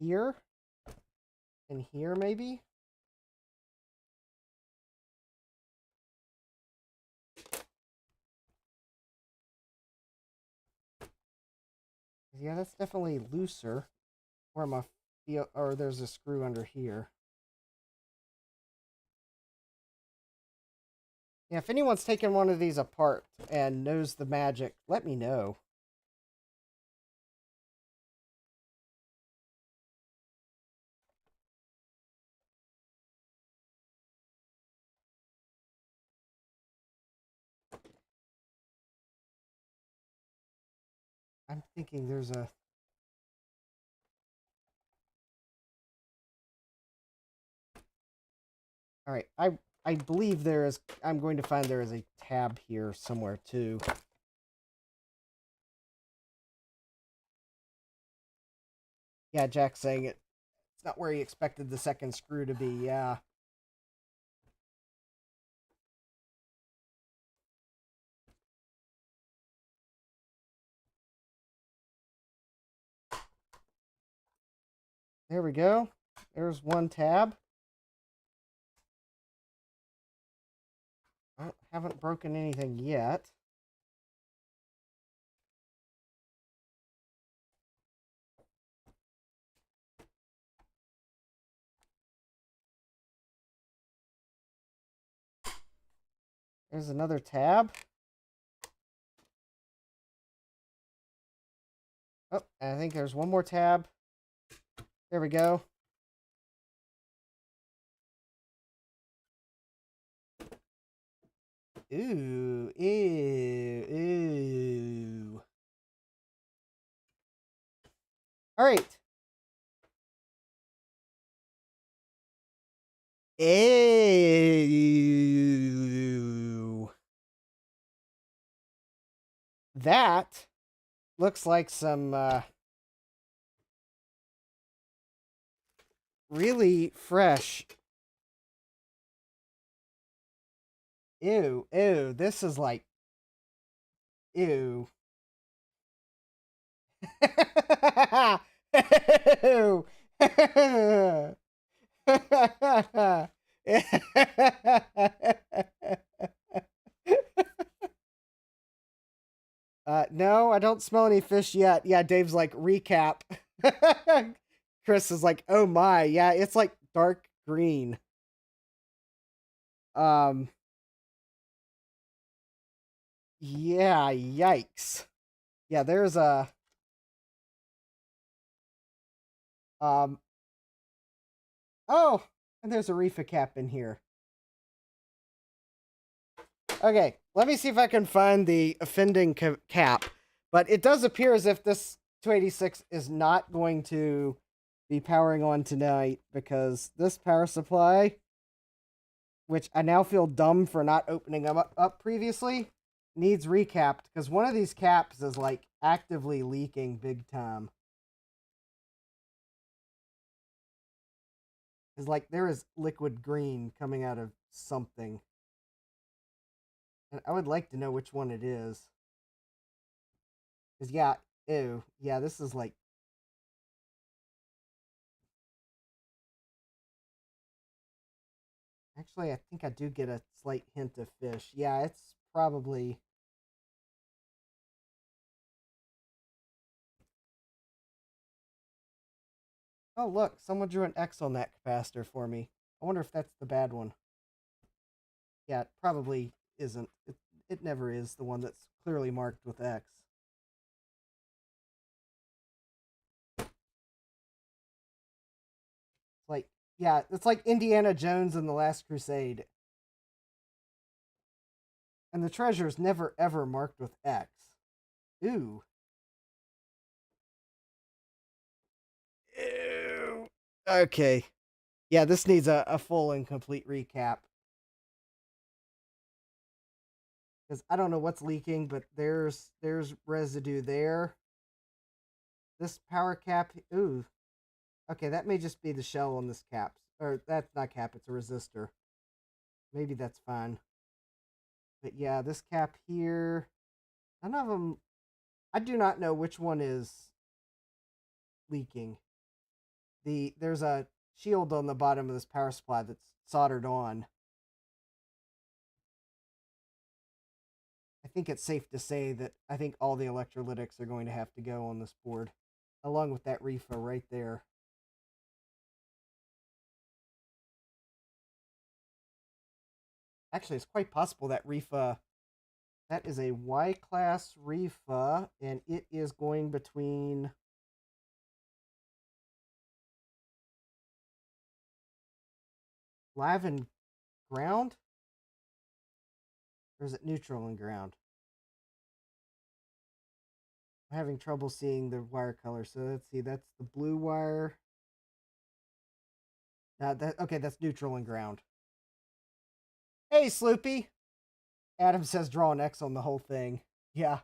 here and here maybe. Yeah, that's definitely looser. Or my feel, or there's a screw under here. Yeah, if anyone's taken one of these apart and knows the magic, let me know. I'm thinking there's a... All right, I believe there is... I'm going to find there is a tab here somewhere too. Yeah, Jack's saying it's not where he expected the second screw to be. Yeah. There we go. There's one tab. I haven't broken anything yet. There's another tab. Oh, I think there's one more tab. There we go. Ooh, ew, ew. All right. Ew. That looks like some really fresh. Ew, ew. This is like, ew. Ew. No, I don't smell any fish yet. Yeah, Dave's like, recap. Chris is like, oh my, yeah, it's like dark green. Yeah, yikes. Yeah, there's a oh, and there's a reefer cap in here. Okay, let me see if I can find the offending cap. But it does appear as if this 286 is not going to be powering on tonight because this power supply, which I now feel dumb for not opening them up previously, needs recapped because one of these caps is like actively leaking big time. It's like there is liquid green coming out of something. And I would like to know which one it is. Because, yeah, ew. Yeah, this is like... Actually, I think I do get a slight hint of fish. Yeah, it's probably... Oh, look, someone drew an X on that capacitor for me. I wonder if that's the bad one. Yeah, it probably isn't. It never is the one that's clearly marked with X. It's like, yeah, it's like Indiana Jones in The Last Crusade. And the treasure is never ever marked with X. Ooh. Ew. Okay. Yeah, this needs a full and complete recap. Because I don't know what's leaking, but there's residue there. This power cap, ooh. Okay, that may just be the shell on this cap. Or that's not cap, it's a resistor. Maybe that's fine. But yeah, this cap here, none of them, I do not know which one is leaking. There's a shield on the bottom of this power supply that's soldered on. I think it's safe to say that I think all the electrolytics are going to have to go on this board, along with that refa right there. Actually, it's quite possible that refa, that is a Y-class refa, and it is going between live and ground? Or is it neutral and ground? I'm having trouble seeing the wire color. So let's see, that's the blue wire. Okay, that's neutral and ground. Hey, Sloopy. Adam says draw an X on the whole thing. Yeah.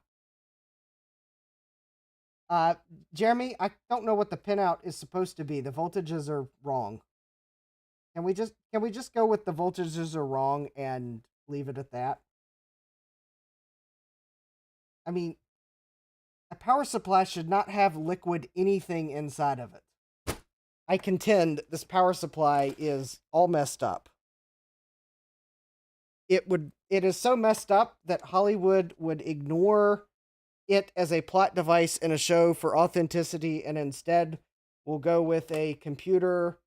Jeremy, I don't know what the pinout is supposed to be. The voltages are wrong. Can we just go with the voltages are wrong and leave it at that? I mean, a power supply should not have liquid anything inside of it. I contend this power supply is all messed up. It is so messed up that Hollywood would ignore it as a plot device in a show for authenticity and instead will go with a computer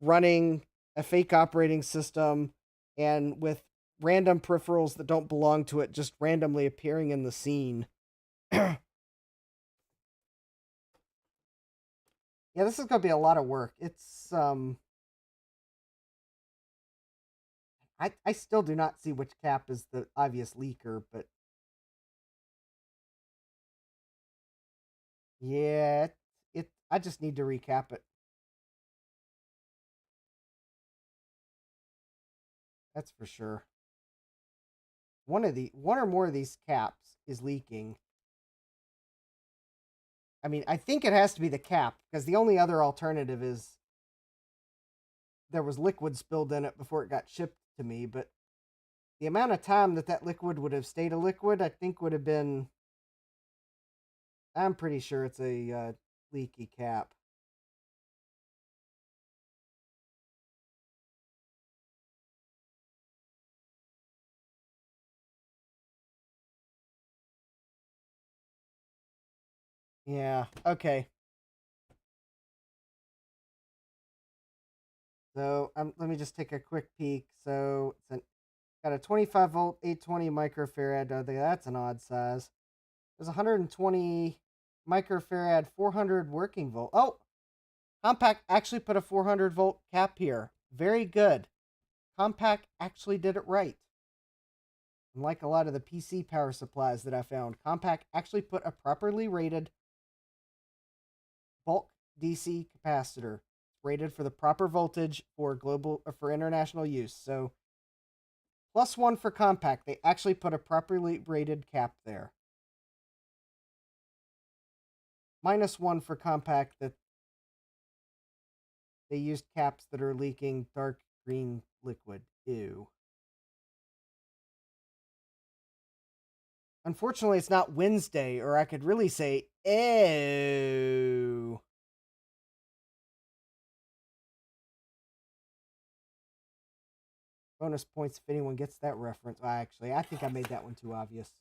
running a fake operating system and with random peripherals that don't belong to it just randomly appearing in the scene. Yeah, this is going to be a lot of work. It's I still do not see which cap is the obvious leaker, but yeah, I just need to recap it. That's for sure. One or more of these caps is leaking. I mean, I think it has to be the cap because the only other alternative is there was liquid spilled in it before it got shipped to me, but the amount of time that liquid would have stayed a liquid, I think would have been, I'm pretty sure it's a leaky cap. Yeah, okay. So let me just take a quick peek. So it's got a 25 volt 820 microfarad. That's an odd size. There's 120 microfarad 400 working volt. Oh, Compaq actually put a 400 volt cap here. Very good. Compaq actually did it right. Unlike a lot of the PC power supplies that I found, Compaq actually put a properly rated bulk DC capacitor rated for the proper voltage for international use. So +1 for Compaq. They actually put a properly rated cap there. -1 for Compaq that they used caps that are leaking dark green liquid. Ew. Unfortunately, it's not Wednesday, or I could really say, ew. Bonus points if anyone gets that reference. Actually, I think I made that one too obvious.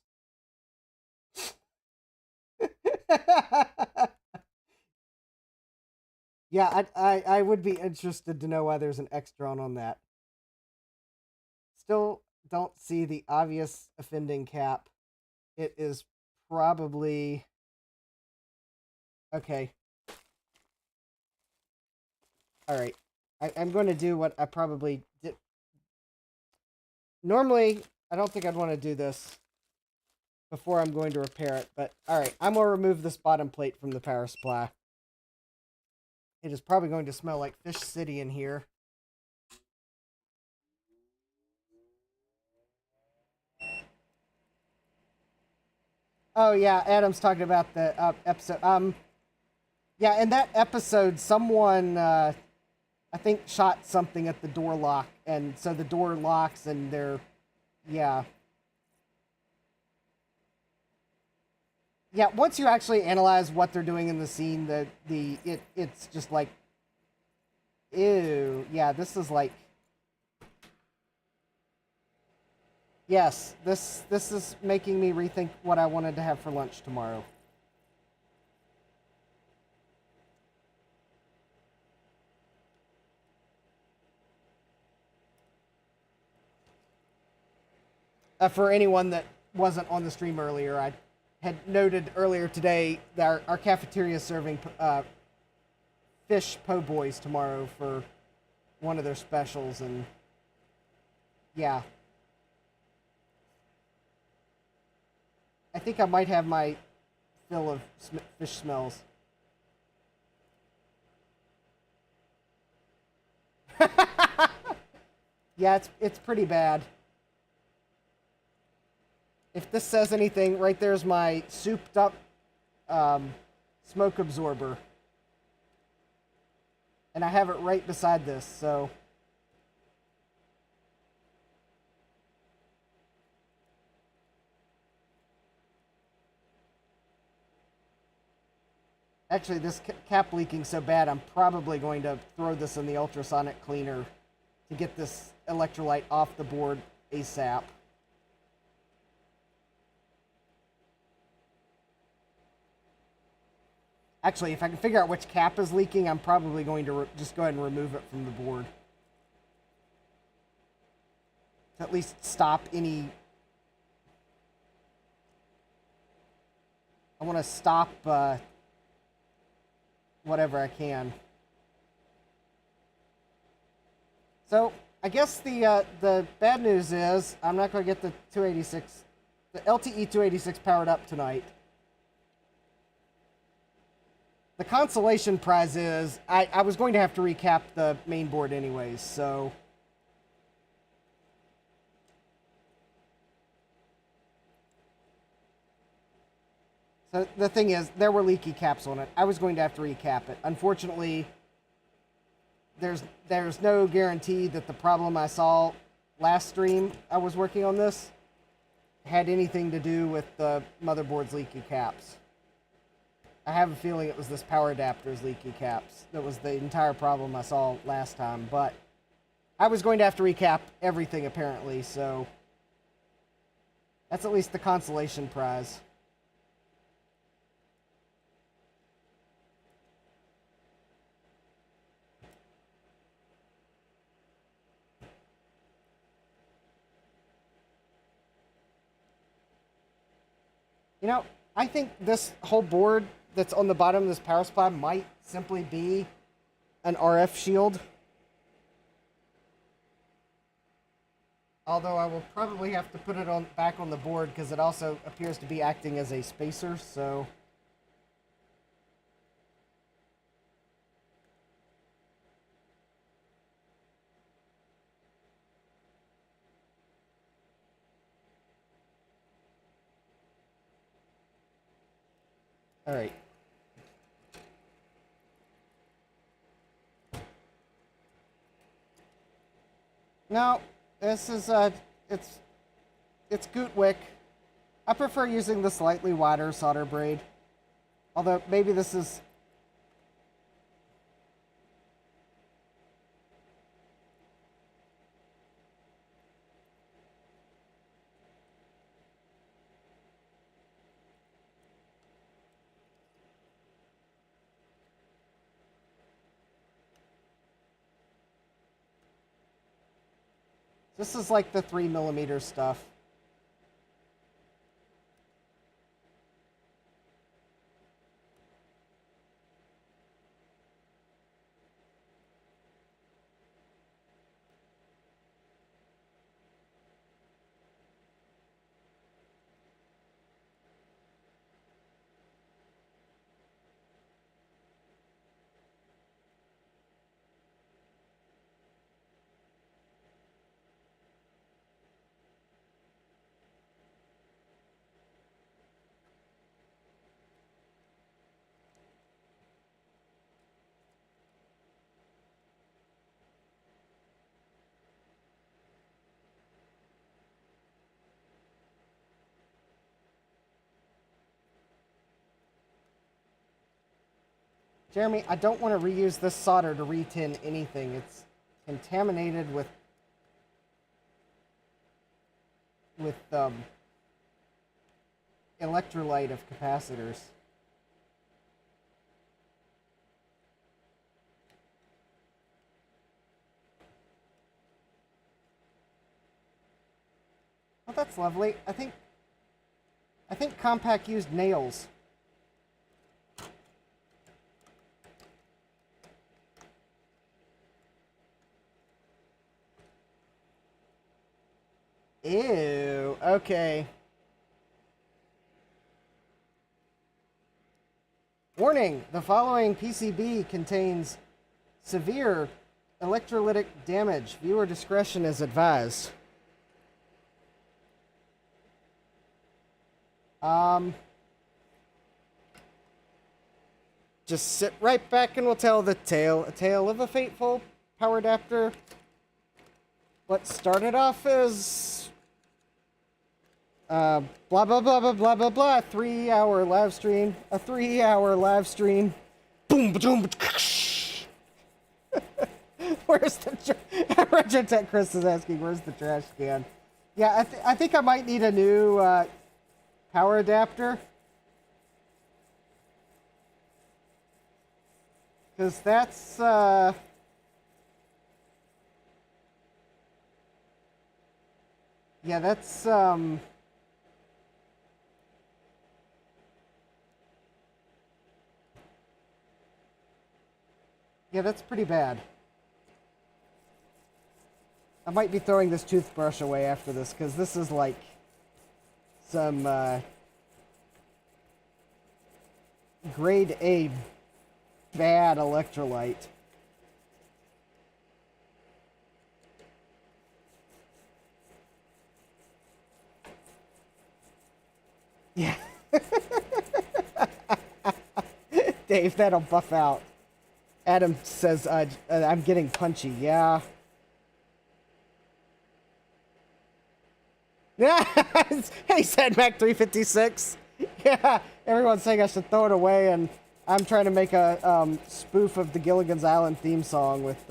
Yeah, I would be interested to know why there's an X drawn on that. Still don't see the obvious offending cap. It is probably... Okay. Alright. I'm going to do what I probably did. Normally, I don't think I'd want to do this before I'm going to repair it, but alright. I'm going to remove this bottom plate from the power supply. It is probably going to smell like Fish City in here. Oh yeah, Adam's talking about the episode. Yeah, in that episode, someone I think shot something at the door lock, and so the door locks, and they're Yeah. Yeah, once you actually analyze what they're doing in the scene, it's just like, ew. Yeah, this is like, yes, this is making me rethink what I wanted to have for lunch tomorrow. For anyone that wasn't on the stream earlier, I had noted earlier today that our cafeteria is serving fish po' boys tomorrow for one of their specials, and yeah, I think I might have my fill of fish smells. Yeah, it's pretty bad. If this says anything, right there's my souped up smoke absorber. And I have it right beside this, so... Actually, this cap leaking so bad, I'm probably going to throw this in the ultrasonic cleaner to get this electrolyte off the board ASAP. Actually, if I can figure out which cap is leaking, I'm probably going to just go ahead and remove it from the board. To at least stop any... I want to stop whatever I can. So, I guess the bad news is I'm not going to get the LTE 286 powered up tonight. The consolation prize is I was going to have to recap the main board anyways, so... So the thing is, there were leaky caps on it. I was going to have to recap it. Unfortunately, there's no guarantee that the problem I saw last stream I was working on this had anything to do with the motherboard's leaky caps. I have a feeling it was this power adapter's leaky caps that was the entire problem I saw last time, but I was going to have to recap everything apparently, so that's at least the consolation prize. You know, I think this whole board that's on the bottom of this power supply might simply be an RF shield. Although I will probably have to put it back on the board because it also appears to be acting as a spacer, so... Alright. No, this is, it's Gootwick. I prefer using the slightly wider solder braid. Although, maybe this is... This is like the 3mm stuff. Jeremy, I don't want to reuse this solder to retin anything. It's contaminated with electrolyte of capacitors. Oh, that's lovely. I think Compaq used nails. Ew, okay. Warning, the following PCB contains severe electrolytic damage. Viewer discretion is advised. Just sit right back and we'll tell the tale. A tale of a fateful power adapter. What started off as blah blah blah blah blah blah blah. 3-hour live stream. A 3-hour live stream. Boom boom. Where's the Retrotech Chris is asking, where's the trash can? Yeah, I think I might need a new power adapter. Because that's yeah, that's yeah, that's pretty bad. I might be throwing this toothbrush away after this, because this is like some grade A bad electrolyte. Yeah. Dave, that'll buff out. Adam says, I'm getting punchy. Yeah. Yeah. Hey, said Mac 356. Yeah. Everyone's saying I should throw it away, and I'm trying to make a spoof of the Gilligan's Island theme song with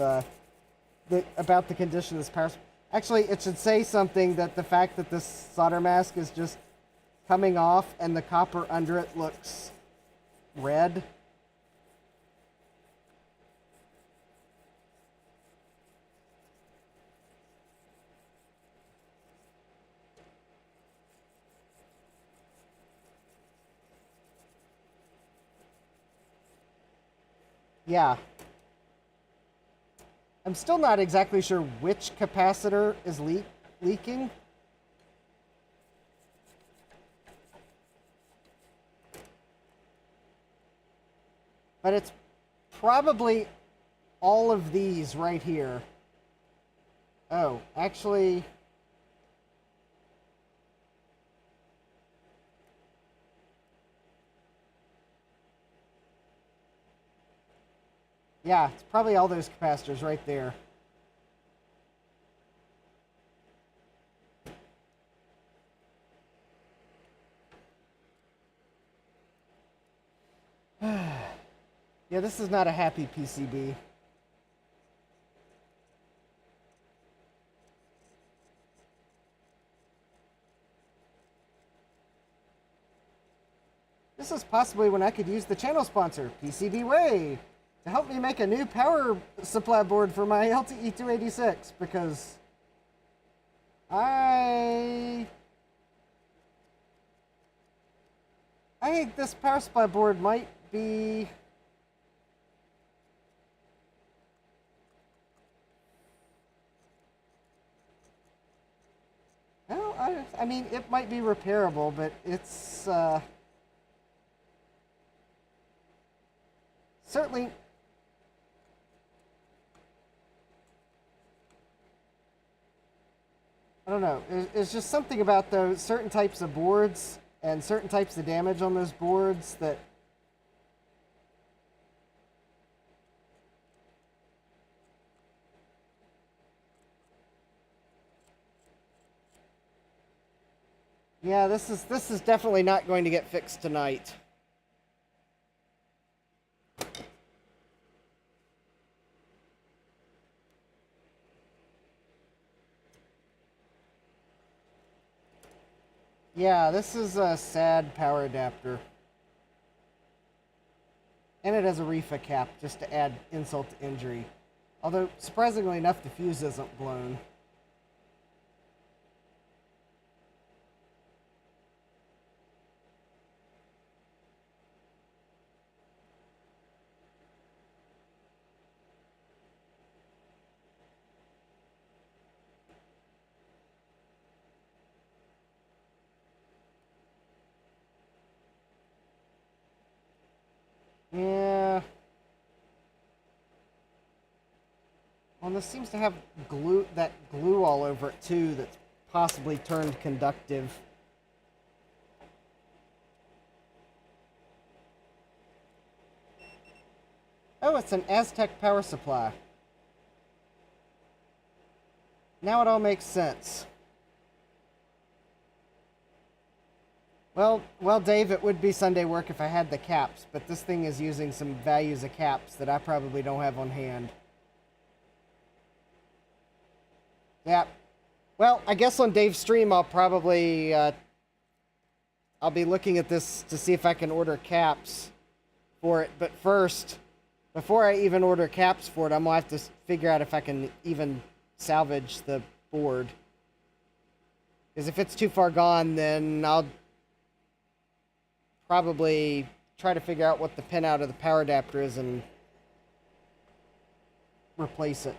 about the condition of this power. Actually, it should say something that the fact that this solder mask is just coming off and the copper under it looks red. Yeah. I'm still not exactly sure which capacitor is leaking. But it's probably all of these right here. Oh, actually... yeah, it's probably all those capacitors right there. Yeah, this is not a happy PCB. This is possibly when I could use the channel sponsor, PCB Way, to help me make a new power supply board for my LTE 286, because I think this power supply board might be... well, I mean, it might be repairable, but it's certainly... I don't know. It's just something about those certain types of boards and certain types of damage on those boards that... yeah, this is definitely not going to get fixed tonight. Yeah, this is a sad power adapter. And it has a reefa cap, just to add insult to injury. Although, surprisingly enough, the fuse isn't blown. Yeah. Well, this seems to have that glue all over it too that's possibly turned conductive. Oh, it's an Aztec power supply. Now it all makes sense. Well, Dave, it would be Sunday work if I had the caps, but this thing is using some values of caps that I probably don't have on hand. Yeah. Well, I guess on Dave's stream I'll probably I'll be looking at this to see if I can order caps for it. But first, before I even order caps for it, I'm gonna have to figure out if I can even salvage the board. Because if it's too far gone, then I'll probably try to figure out what the pinout of the power adapter is and replace it.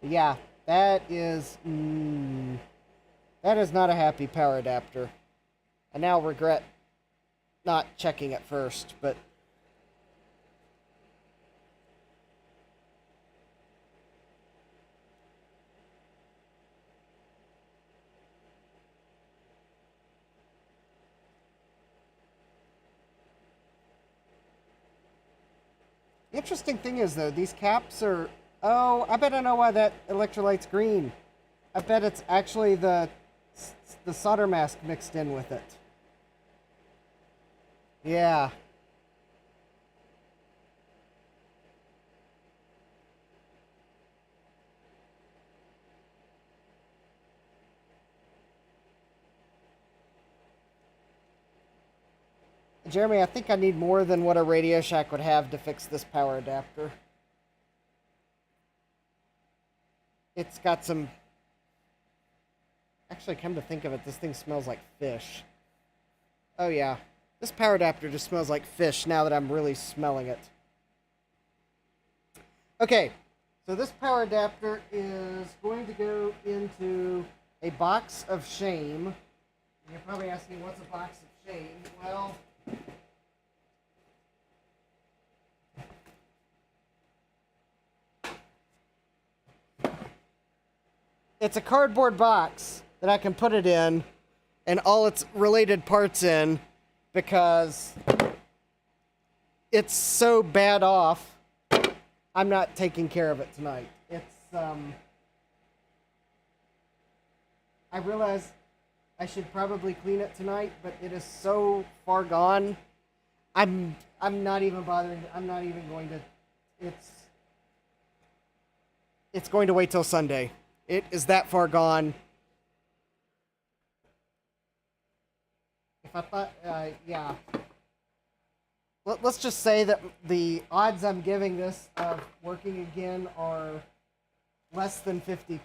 Yeah, that is not a happy power adapter. I now regret not checking it first, but the interesting thing is, though, these caps are... Oh, I bet I know why that electrolyte's green. I bet it's actually the solder mask mixed in with it. Yeah. Jeremy, I think I need more than what a Radio Shack would have to fix this power adapter. It's got some... Actually, come to think of it, this thing smells like fish. Oh yeah, this power adapter just smells like fish now that I'm really smelling it. Okay, so this power adapter is going to go into a box of shame. You're probably asking, what's a box of shame? Well... It's a cardboard box that I can put it in and all its related parts in because it's so bad off, I'm not taking care of it tonight. I realize I should probably clean it tonight, but it is so far gone. I'm not even bothering. I'm not even going to. It's going to wait till Sunday. It is that far gone. If I thought, yeah. Let's just say that the odds I'm giving this of working again are less than 50%.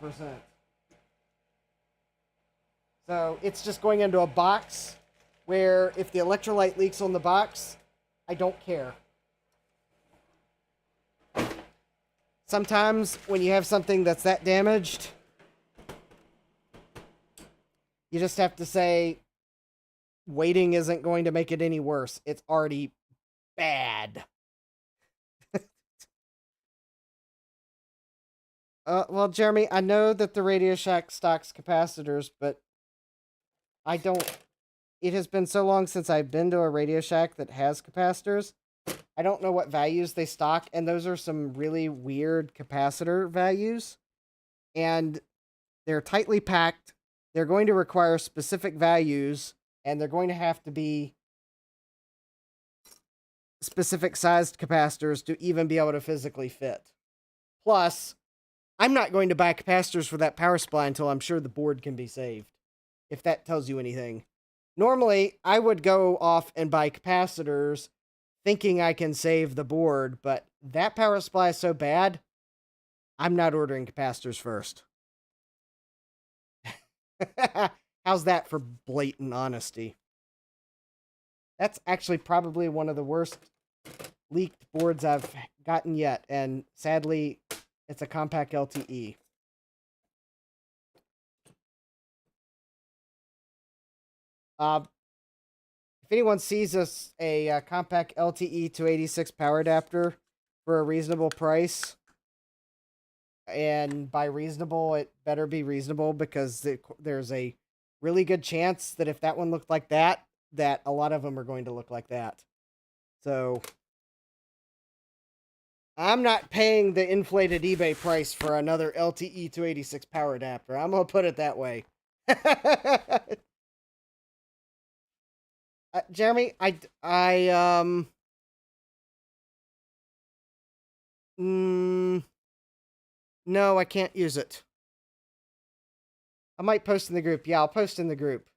So it's just going into a box where if the electrolyte leaks on the box, I don't care. Sometimes when you have something that's that damaged, you just have to say, waiting isn't going to make it any worse. It's already bad. Well, Jeremy, I know that the Radio Shack stocks capacitors, but I don't... It has been so long since I've been to a Radio Shack that has capacitors. I don't know what values they stock, and those are some really weird capacitor values. And they're tightly packed. They're going to require specific values, and they're going to have to be specific sized capacitors to even be able to physically fit. Plus, I'm not going to buy capacitors for that power supply until I'm sure the board can be saved. if that tells you anything. Normally, I would go off and buy capacitors thinking I can save the board, but that power supply is so bad, I'm not ordering capacitors first. How's that for blatant honesty? That's actually probably one of the worst leaked boards I've gotten yet, and sadly, it's a Compaq LTE. If anyone sees a Compaq LTE 286 power adapter for a reasonable price, and by reasonable, it better be reasonable, because there's a really good chance that if that one looked like that a lot of them are going to look like that. So I'm not paying the inflated eBay price for another LTE 286 power adapter. I'm going to put it that way. Jeremy, no, I can't use it. I might post in the group. Yeah, I'll post in the group.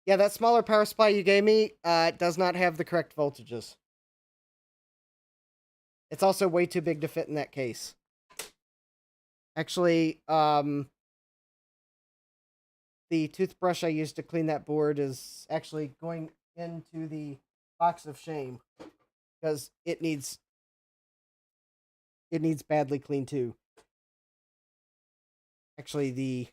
Yeah, that smaller power supply you gave me does not have the correct voltages. It's also way too big to fit in that case. Actually, the toothbrush I used to clean that board is actually going into the box of shame, because it needs badly cleaned too. Actually,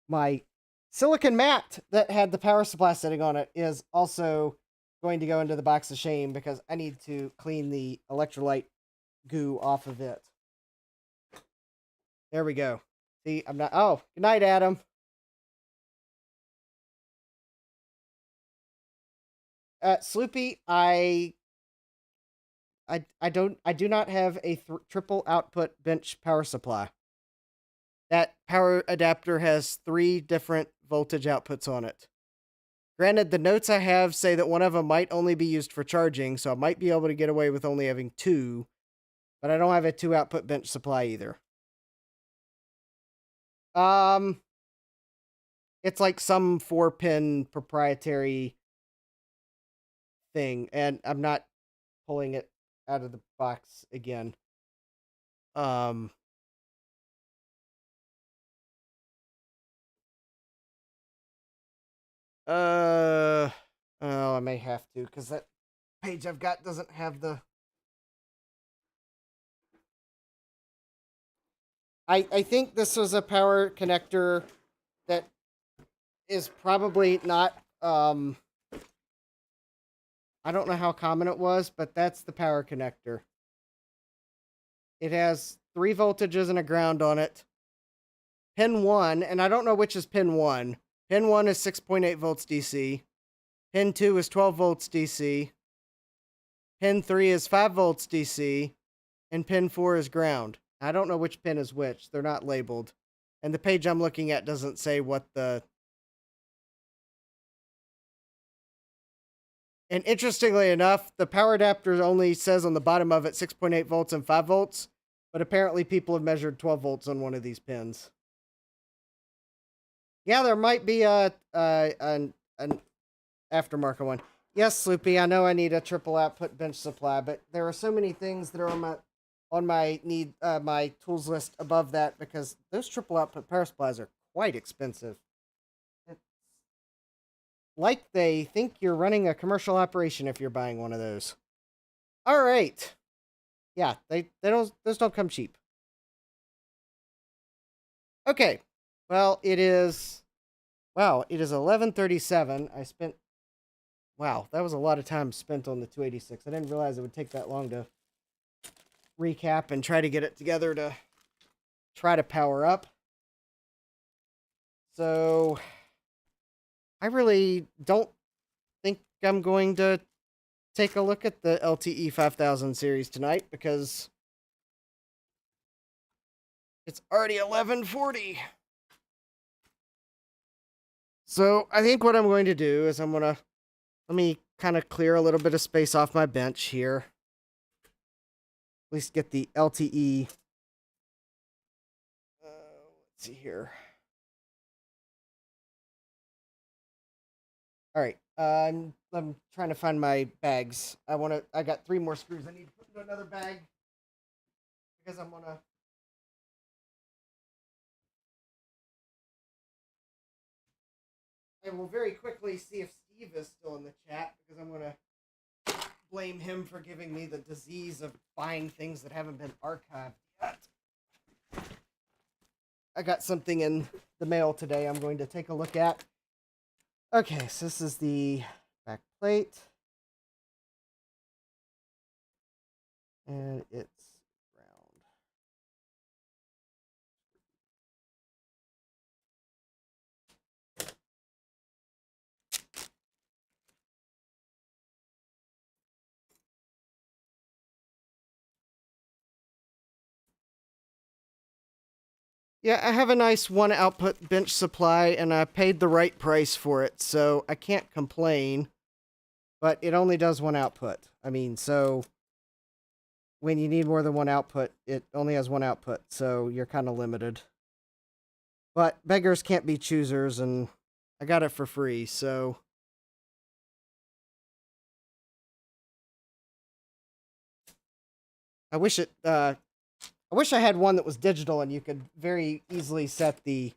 my silicon mat that had the power supply sitting on it is also going to go into the box of shame, because I need to clean the electrolyte goo off of it. There we go. See, I'm not... Oh, good night, Adam. Sloopy, I do not have a triple output bench power supply. That power adapter has 3 different voltage outputs on it. Granted, the notes I have say that one of them might only be used for charging, so I might be able to get away with only having 2, but I don't have a 2 output bench supply either. It's like some 4-pin proprietary thing, and I'm not pulling it out of the box again. Oh, I may have to, because that page I've got doesn't have the... I think this was a power connector that is probably not, I don't know how common it was, but that's the power connector. It has 3 voltages and a ground on it. Pin 1, and I don't know which is pin 1. Pin 1 is 6.8 volts DC. Pin 2 is 12 volts DC. Pin 3 is 5 volts DC. And pin 4 is ground. I don't know which pin is which. They're not labeled. And the page I'm looking at doesn't say what the... And interestingly enough, the power adapter only says on the bottom of it 6.8 volts and 5 volts. But apparently people have measured 12 volts on one of these pins. Yeah, there might be an aftermarket one. Yes, Sloopy, I know I need a triple output bench supply, but there are so many things that are on my tools list above that, because those triple output power supplies are quite expensive. It's like they think you're running a commercial operation if you're buying one of those. All right. Yeah, those don't come cheap. Okay. Well, it is 11:37. I spent... Wow, that was a lot of time spent on the 286. I didn't realize it would take that long to recap and try to get it together to try to power up. So I really don't think I'm going to take a look at the LTE 5000 series tonight, because it's already 11:40. So I think what I'm going to do is let me kind of clear a little bit of space off my bench here. At least get the LTE. Let's see here. All right. I'm trying to find my bags. I got 3 more screws I need to put into another bag because I will very quickly see if Steve is still in the chat because I'm gonna blame him for giving me the disease of buying things that haven't been archived yet. I got something in the mail today I'm going to take a look at. Okay, so this is the back plate. And it's round. Yeah, I have a nice 1 output bench supply, and I paid the right price for it, so I can't complain. But it only does 1 output. I mean, so when you need more than 1 output, it only has 1 output, so you're kind of limited. But beggars can't be choosers, and I got it for free, so... I wish I had one that was digital and you could very easily set the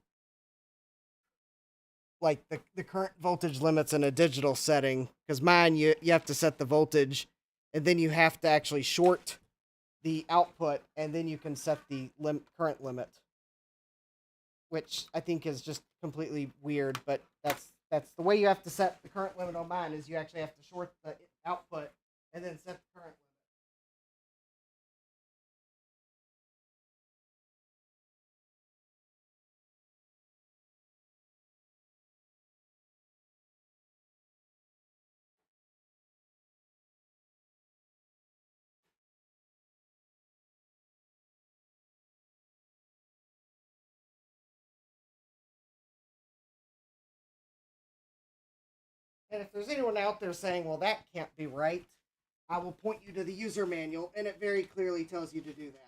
current voltage limits in a digital setting, because mine you have to set the voltage and then you have to actually short the output and then you can set the current limit, which I think is just completely weird, but that's the way you have to set the current limit on mine, is you actually have to short the output and then set the current limit. And if there's anyone out there saying, well, that can't be right, I will point you to the user manual, and it very clearly tells you to do that.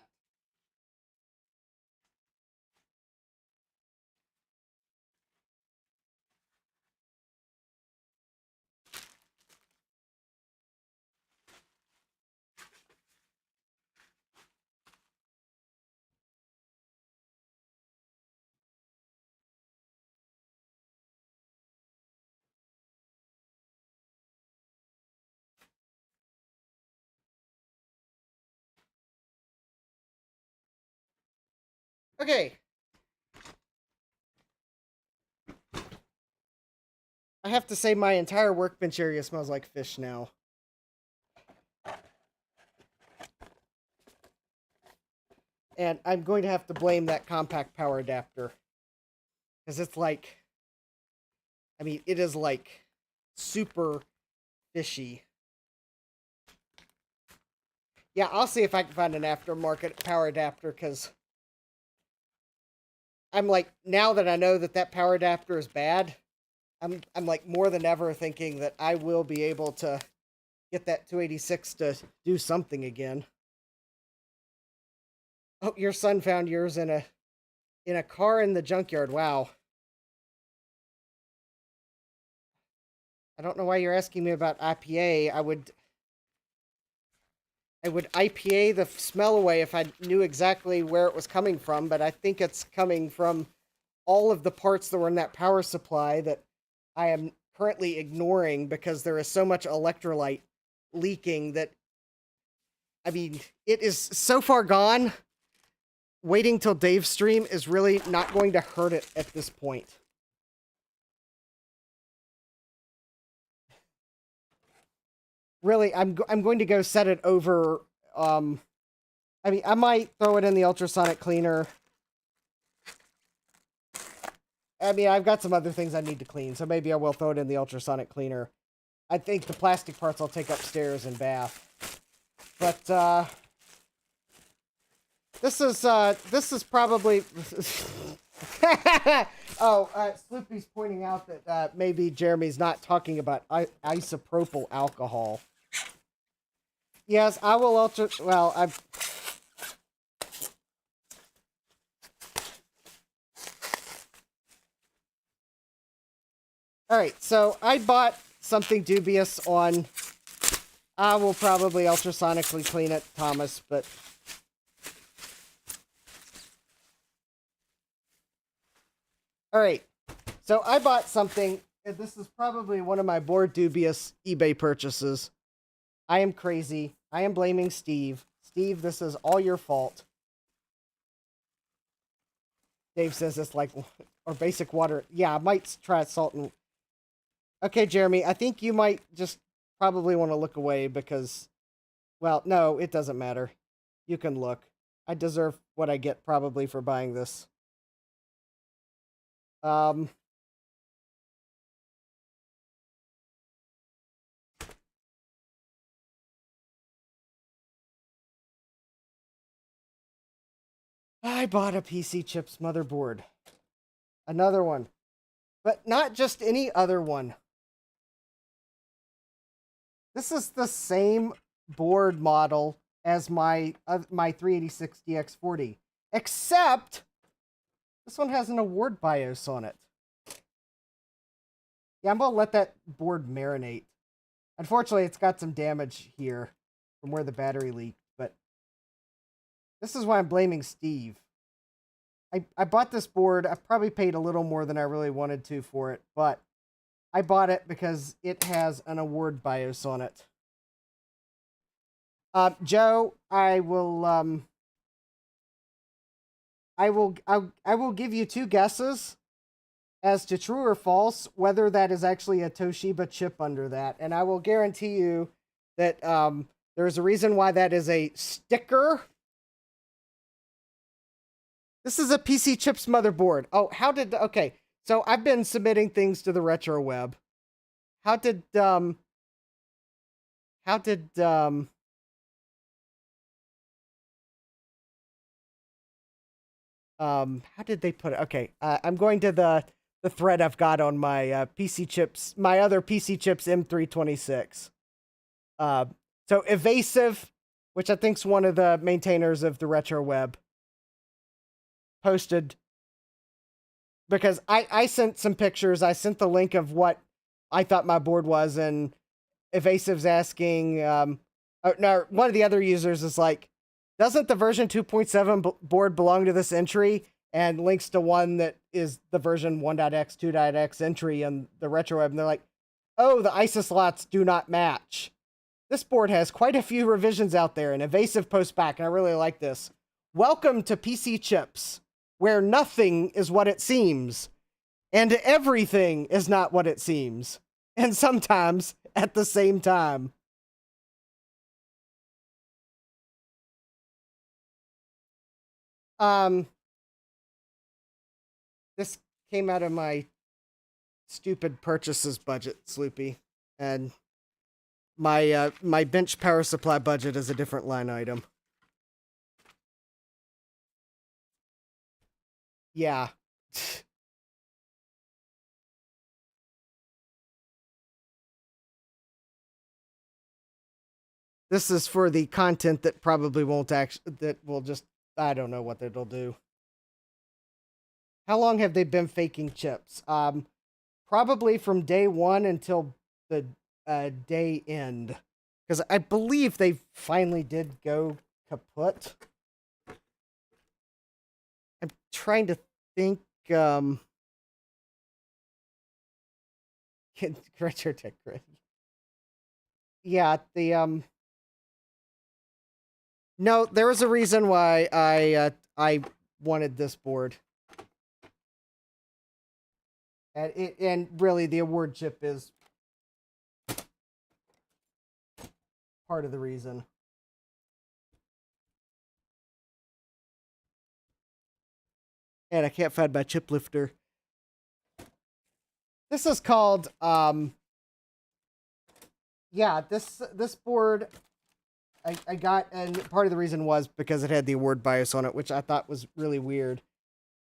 Okay. I have to say my entire workbench area smells like fish now. And I'm going to have to blame that compact power adapter. Because it's like... I mean, it is like super fishy. Yeah, I'll see if I can find an aftermarket power adapter, because I'm like, now that I know that power adapter is bad, I'm like more than ever thinking that I will be able to get that 286 to do something again. Oh, your son found yours in a car in the junkyard. Wow. I don't know why you're asking me about IPA. I would IPA the smell away if I knew exactly where it was coming from, but I think it's coming from all of the parts that were in that power supply that I am currently ignoring because there is so much electrolyte leaking that, I mean, it is so far gone. Waiting till Dave's stream is really not going to hurt it at this point. Really, I'm going to go set it over. I mean, I might throw it in the ultrasonic cleaner. I mean, I've got some other things I need to clean, so maybe I will throw it in the ultrasonic cleaner. I think the plastic parts I'll take upstairs and bath. But this is probably. Oh, Sloopy's pointing out that maybe Jeremy's not talking about isopropyl alcohol. Yes, I will well, I've... All right, so I bought something dubious on. I will probably ultrasonically clean it, Thomas, but. All right, so I bought something. This is probably one of my more dubious eBay purchases. I am crazy. I am blaming Steve. Steve, this is all your fault. Dave says it's like, or basic water. Yeah, I might try salt and... Okay, Jeremy, I think you might just probably want to look away because, well, no, it doesn't matter. You can look. I deserve what I get probably for buying this. I bought a PC Chips motherboard. Another one. But not just any other one. This is the same board model as my 386 DX40. Except, this one has an award BIOS on it. Yeah, I'm going to let that board marinate. Unfortunately, it's got some damage here from where the battery leaked. But this is why I'm blaming Steve. I bought this board. I probably paid a little more than I really wanted to for it, but I bought it because it has an award BIOS on it. Joe, I will give you two guesses as to true or false whether that is actually a Toshiba chip under that, and I will guarantee you that there is a reason why that is a sticker. This is a PC Chips motherboard. Oh, okay. So I've been submitting things to the retro web. How did they put it? Okay, I'm going to the thread I've got on my PC Chips, my other PC Chips M326. So Evasive, which I think's one of the maintainers of the retro web, posted, because I sent some pictures. I sent the link of what I thought my board was, and Evasive's asking, no, one of the other users is like, doesn't the version 2.7 board belong to this entry? And links to one that is the version 1.x, 2.x entry on the retro web. And they're like, oh, the ISA slots do not match. This board has quite a few revisions out there, and Evasive posts back, and I really like this. Welcome to PC Chips, where nothing is what it seems, and everything is not what it seems, and sometimes at the same time. This came out of my stupid purchases budget, Sloopy, and my my bench power supply budget is a different line item. Yeah. This is for the content that probably won't that will just, I don't know what it'll do. How long have they been faking chips? Probably from day one until the day end. Because I believe they finally did go kaput. I'm trying to think, Retro Tech Grid. Yeah, the, no, there was a reason why I wanted this board. And really, the award chip is part of the reason. And I can't find my chip lifter. This is called, yeah, this board I got, and part of the reason was because it had the award BIOS on it, which I thought was really weird.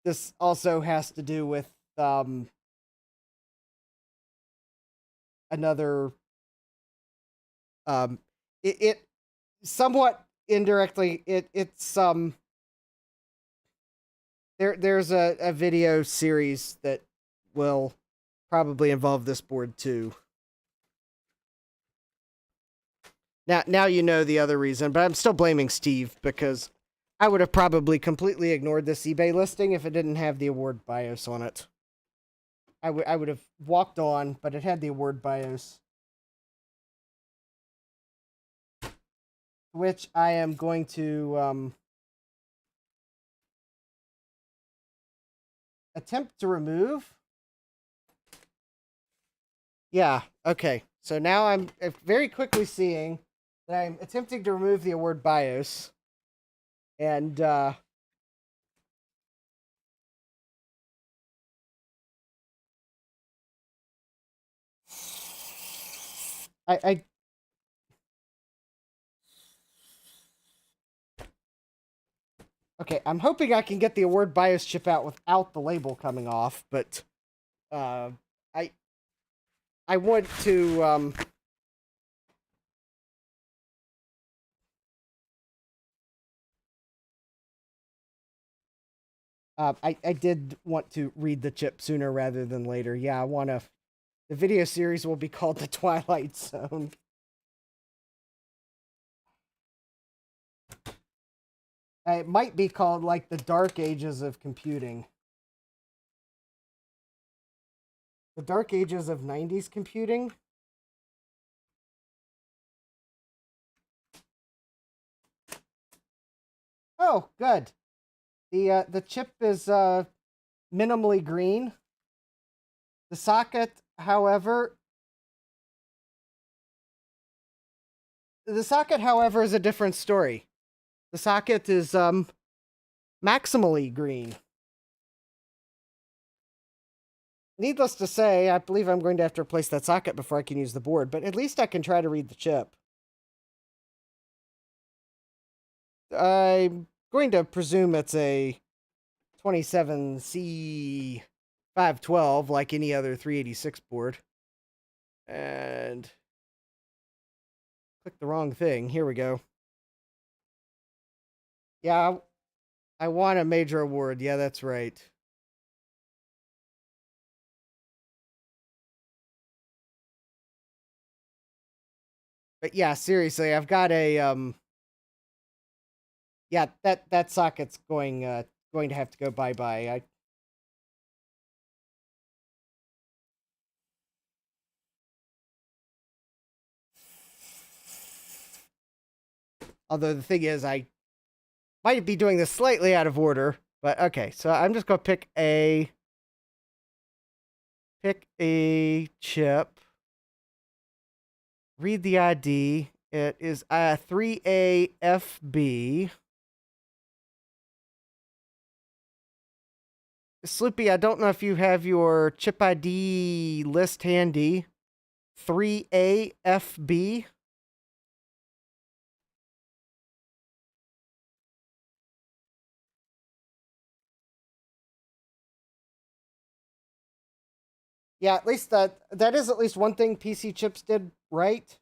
This also has to do with, another, it somewhat indirectly, it's, there's a video series that will probably involve this board too. Now you know the other reason, but I'm still blaming Steve because I would have probably completely ignored this eBay listing if it didn't have the award BIOS on it. I would have walked on, but it had the award BIOS. Which I am going to attempt to remove. Yeah, okay. So now I'm very quickly seeing that I'm attempting to remove the award BIOS. And I okay, I'm hoping I can get the award BIOS chip out without the label coming off, but I want to I did want to read the chip sooner rather than later. Yeah, I want to. The video series will be called The Twilight Zone. It might be called like the Dark Ages of Computing. The Dark Ages of 90s Computing. Oh, good. The chip is minimally green. The socket, however, is a different story. The socket is maximally green. Needless to say, I believe I'm going to have to replace that socket before I can use the board, but at least I can try to read the chip. I'm going to presume it's a 27C512 like any other 386 board. And click the wrong thing. Here we go. Yeah, I want a major award. Yeah, that's right. But yeah, seriously, I've got a yeah, that socket's going to have to go bye-bye. Although the thing is, I might be doing this slightly out of order, but okay. So I'm just going to pick a chip. Read the ID. It is 3AFB. Sloopy, I don't know if you have your chip ID list handy. 3AFB. Yeah, at least that is at least one thing PC chips did right.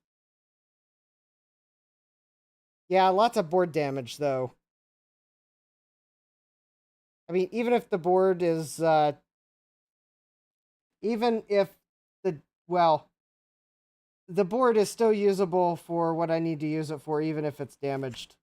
Yeah, lots of board damage though. I mean, even if the board is even if the well, the board is still usable for what I need to use it for, even if it's damaged.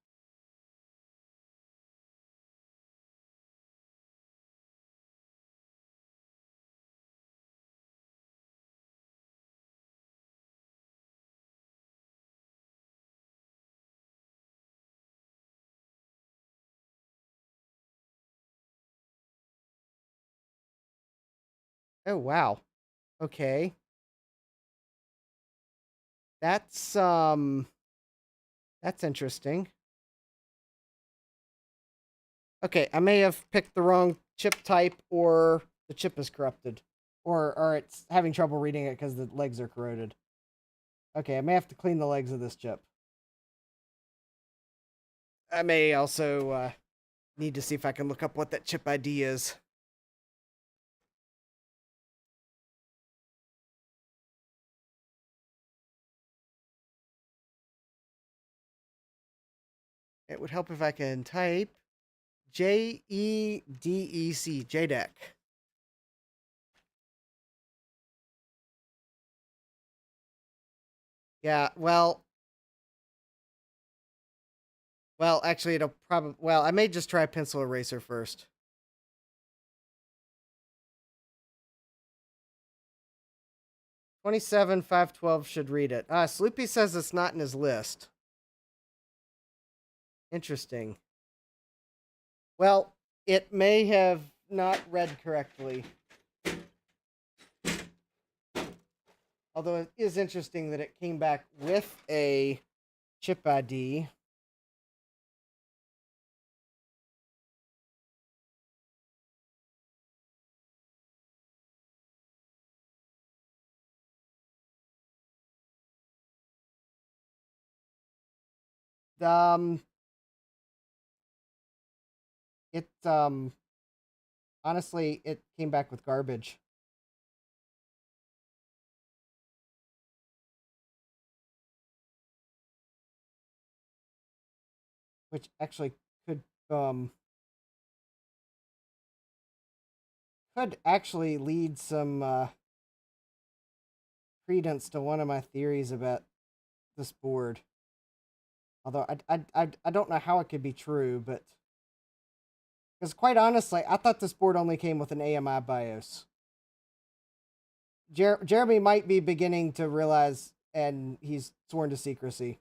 Oh wow. Okay. That's interesting. Okay, I may have picked the wrong chip type, or the chip is corrupted. Or it's having trouble reading it because the legs are corroded. Okay, I may have to clean the legs of this chip. I may also need to see if I can look up what that chip ID is. It would help if I can type JEDEC, JDEC. Yeah, well, actually, it'll probably... Well, I may just try a pencil eraser first. $27,512 should read it. Sloopy says it's not in his list. Interesting. Well, it may have not read correctly. Although it is interesting that it came back with a chip ID. Um, it honestly, it came back with garbage. Which actually could actually lead some credence to one of my theories about this board. Although I don't know how it could be true, but because quite honestly, I thought this board only came with an AMI BIOS. Jeremy might be beginning to realize, and he's sworn to secrecy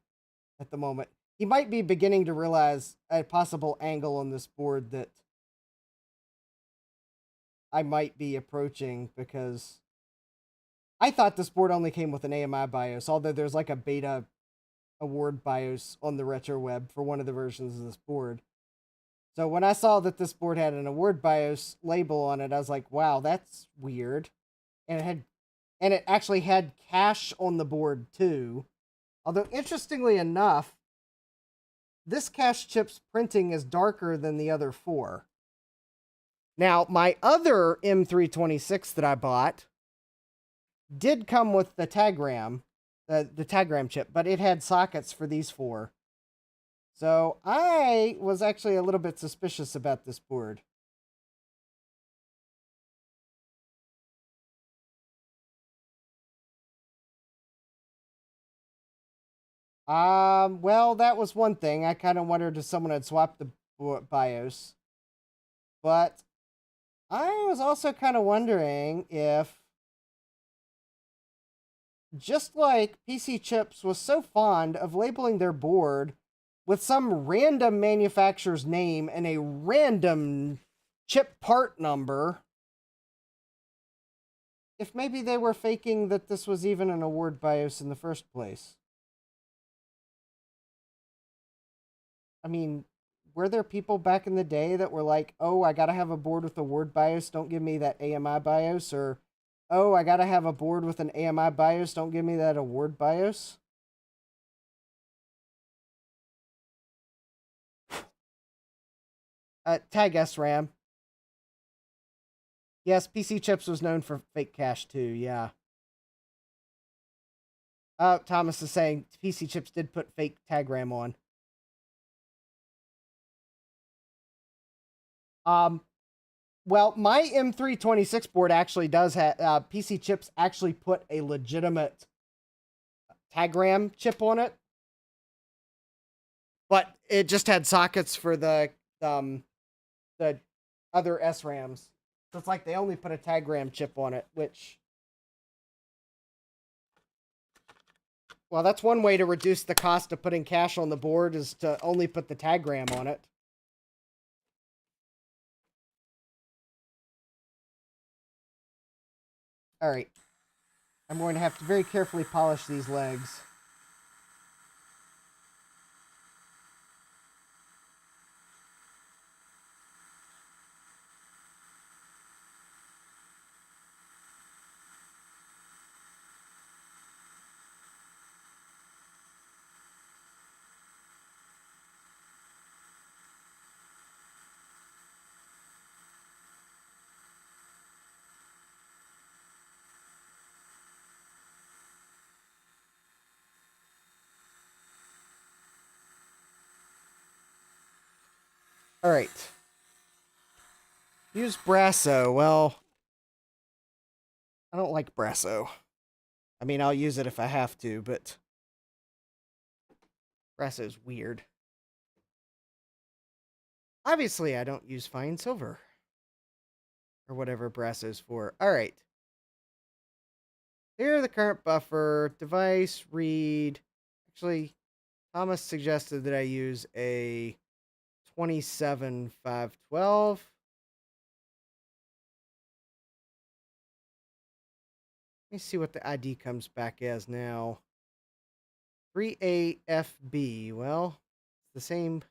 at the moment. He might be beginning to realize a possible angle on this board that I might be approaching, because I thought this board only came with an AMI BIOS, although there's like a beta award BIOS on the retro web for one of the versions of this board. So when I saw that this board had an award BIOS label on it, I was like, wow, that's weird. And it actually had cache on the board too. Although interestingly enough, this cache chip's printing is darker than the other four. Now, my other M326 that I bought did come with the tagram, the tagram chip, but it had sockets for these four. So I was actually a little bit suspicious about this board. Well, that was one thing. I kind of wondered if someone had swapped the BIOS. But I was also kind of wondering if, just like PC Chips was so fond of labeling their board with some random manufacturer's name and a random chip part number, if maybe they were faking that this was even an award BIOS in the first place. I mean, were there people back in the day that were like, oh, I gotta have a board with a word BIOS, don't give me that AMI BIOS? Or, oh, I gotta have a board with an AMI BIOS, don't give me that award BIOS? Tag SRAM. Yes, PC Chips was known for fake cache too, yeah. Thomas is saying PC Chips did put fake tag RAM on. Well, my M326 board actually does have PC Chips actually put a legitimate tag RAM chip on it, but it just had sockets for the other SRAMs. So it's like they only put a tag RAM chip on it, which, well, that's one way to reduce the cost of putting cache on the board, is to only put the tag RAM on it. All right. I'm going to have to very carefully polish these legs. All right. Use Brasso. Well, I don't like Brasso. I mean, I'll use it if I have to, but Brasso's weird. Obviously, I don't use fine silver. Or whatever Brasso's for. Alright. Here the current buffer. Device, read. Actually, Thomas suggested that I use a 27512. Let me see what the ID comes back as now. 3AFB. Well, it's the same.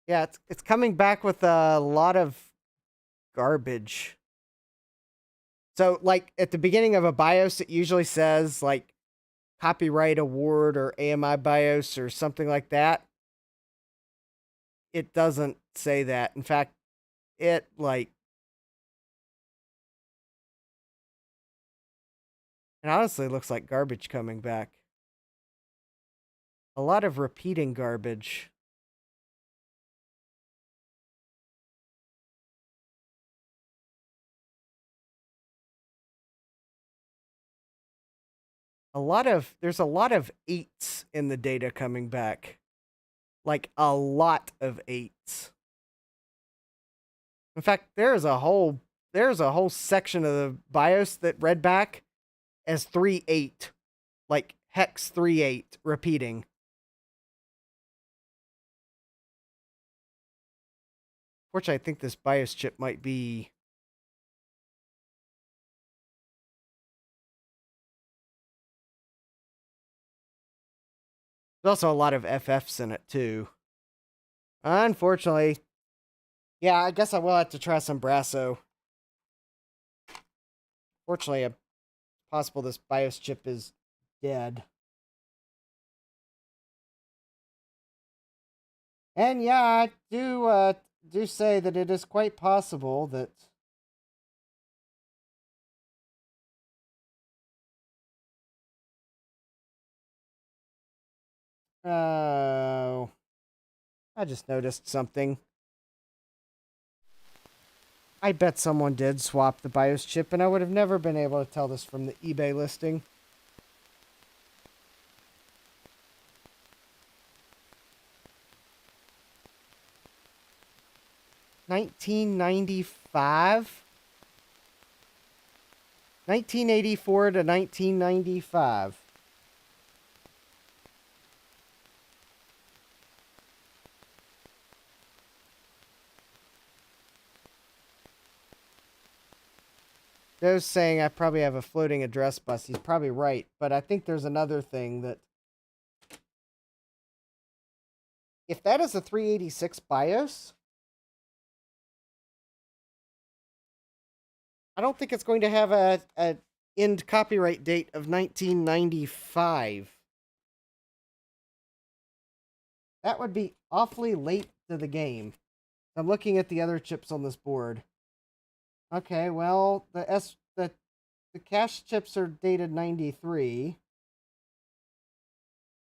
Yeah, it's coming back with a lot of garbage. So, like, at the beginning of a BIOS, it usually says, like, copyright award or AMI BIOS or something like that. It doesn't say that. In fact, it, like... It honestly looks like garbage coming back. A lot of repeating garbage. There's a lot of 8s in the data coming back. Like, a lot of 8s. In fact, there's a whole section of the BIOS that read back as 3.8. Like, hex 3.8 repeating. Fortunately, I think this BIOS chip might be... There's also a lot of FFs in it, too. Unfortunately. Yeah, I guess I will have to try some Brasso. Fortunately, it's possible this BIOS chip is dead. And yeah, I do say that it is quite possible that... Oh... I just noticed something. I bet someone did swap the BIOS chip, and I would have never been able to tell this from the eBay listing. $19.95? 1984 to 1995. Joe's saying I probably have a floating address bus. He's probably right, but I think there's another thing that... If that is a 386 BIOS, I don't think it's going to have a end copyright date of 1995. That would be awfully late to the game. I'm looking at the other chips on this board. Okay, well, the cache chips are dated 93.